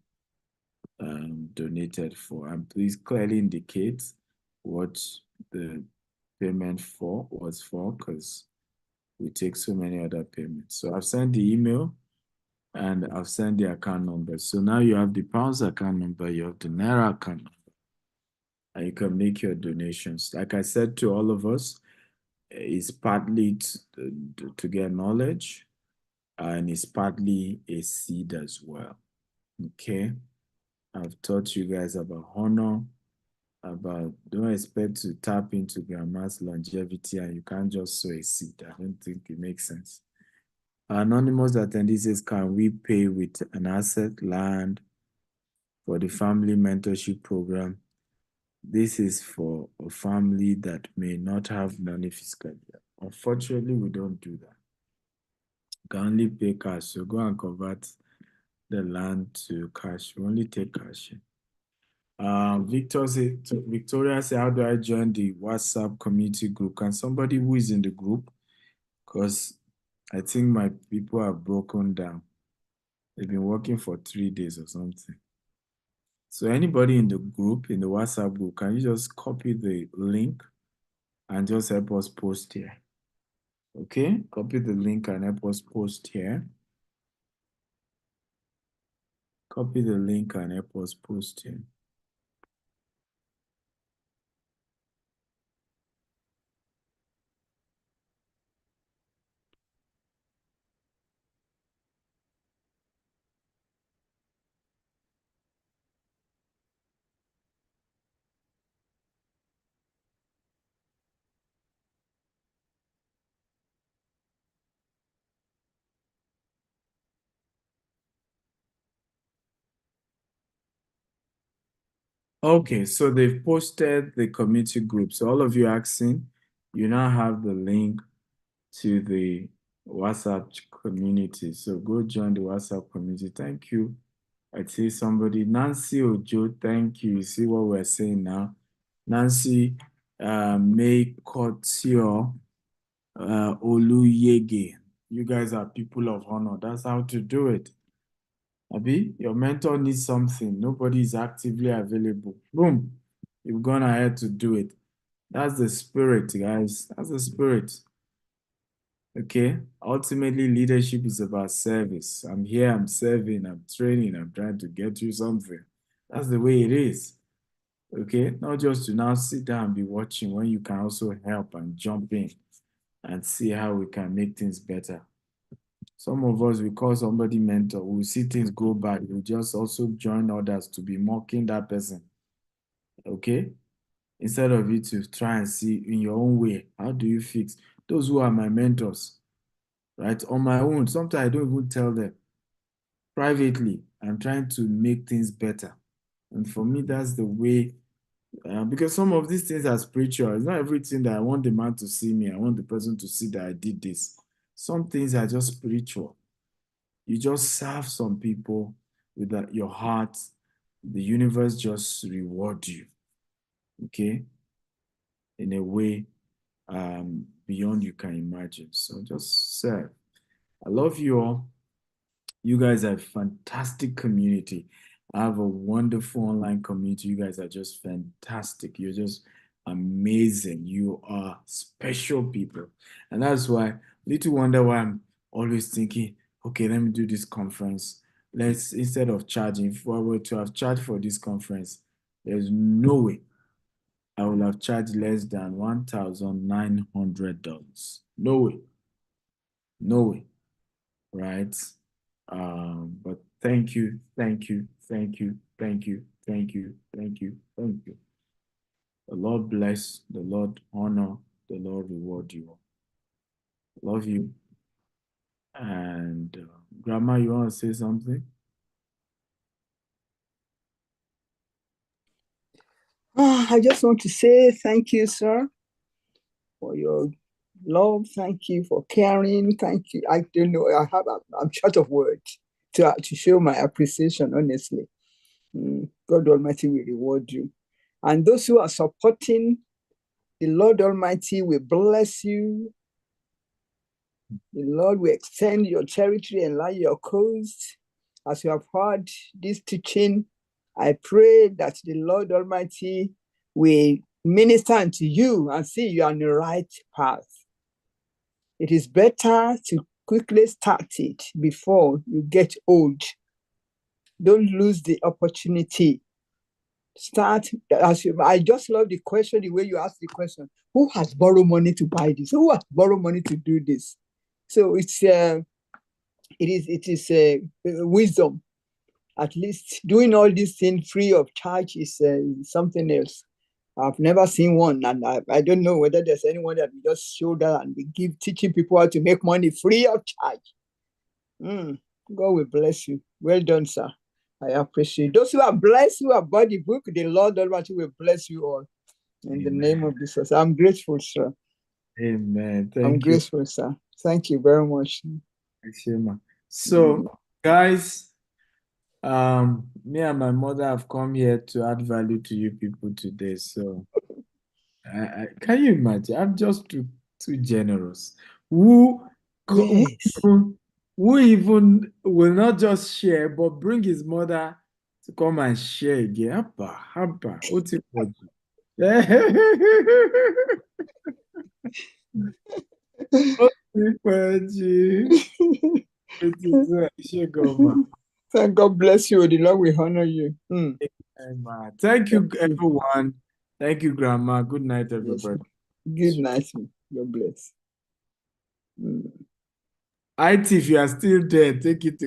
donated for. And please clearly indicate what the payment was for, because we take so many other payments. So I've sent the email and I've sent the account number. So now you have the pounds account number, you have the Naira account number, and you can make your donations. Like I said to all of us, it's partly to get knowledge, and it's partly a seed as well. Okay, I've taught you guys about honor, about don't expect to tap into grandma's longevity and you can't just sow a seed. I don't think it makes sense. Anonymous attendee says, can we pay with an asset, land, for the family mentorship program? This is for a family that may not have money physically. Unfortunately, we don't do that. You can only pay cash. So go and convert the land to cash. We only take cash. Victoria said, how do I join the WhatsApp community group? Can somebody who is in the group? Because I think my people have broken down. They've been working for 3 days or something. So anybody in the group, in the WhatsApp group, can you just copy the link and just help us post here? Okay, copy the link and help us post here. Copy the link and help us post here. Okay, so they've posted the community group. So all of you asking, you now have the link to the WhatsApp community. So go join the WhatsApp community. Thank you. I see somebody, Nancy Ojo, thank you. You see what we're saying now? Nancy May Kotio Oluyege. You guys are people of honor. That's how to do it. Abi, your mentor needs something. Nobody is actively available. Boom. You've gone ahead to do it. That's the spirit, guys. That's the spirit. Okay? Ultimately, leadership is about service. I'm here, I'm serving, I'm training, I'm trying to get you something. That's the way it is. Okay? Not just to now sit down and be watching when you can also help and jump in and see how we can make things better. Some of us, we call somebody mentor, we see things go bad, we just also join others to be mocking that person. Okay? Instead of you to try and see in your own way, how do you fix? Those who are my mentors, right? On my own, sometimes I don't even tell them. Privately, I'm trying to make things better. And for me, that's the way, because some of these things are spiritual. It's not everything that I want the man to see me. I want the person to see that I did this. Some things are just spiritual. You just serve some people with your heart. The universe just reward you, okay, in a way beyond you can imagine. So just serve. I love you all. You guys are a fantastic community. I have a wonderful online community. You guys are just fantastic. You're just amazing. You are special people. And that's why, little wonder why I'm always thinking, okay, let me do this conference. Let's, instead of charging, if I were to have charged for this conference, there's no way I will have charged less than $1,900. No way. No way. Right? But thank you, thank you, thank you, thank you, thank you, thank you, thank you. The Lord bless, the Lord honor, the Lord reward you all. Love you. And Grandma, you want to say something? I just want to say thank you, sir, for your love. Thank you for caring. Thank you. I don't know. I'm short of words to show my appreciation, honestly. God Almighty will reward you. And those who are supporting, the Lord Almighty will bless you. The Lord will extend your territory and enlarge your coast. As you have heard this teaching, I pray that the Lord Almighty will minister unto you and see you on the right path. It is better to quickly start it before you get old. Don't lose the opportunity. Start as you. I just love the question, the way you ask the question. Who has borrowed money to buy this? Who has borrowed money to do this? So it is wisdom. At least doing all these things free of charge is something else. I've never seen one, and I don't know whether there's anyone that will just show that and be teaching people how to make money free of charge. God will bless you. Well done, sir. I appreciate those who are blessed, who have bought the book. The Lord Almighty will bless you all. In the name of Jesus. I'm grateful, sir. Amen. I'm grateful, sir. Thank you very much. So, guys, me and my mother have come here to add value to you people today. So, can you imagine? I'm just too generous. Who even will not just share, but bring his mother to come and share again. Hapa. Thank God bless you. The Lord will honor you. Thank you, everyone. Thank you, Grandma. Good night, everybody. Good night. God bless. IT, if you are still there, take it.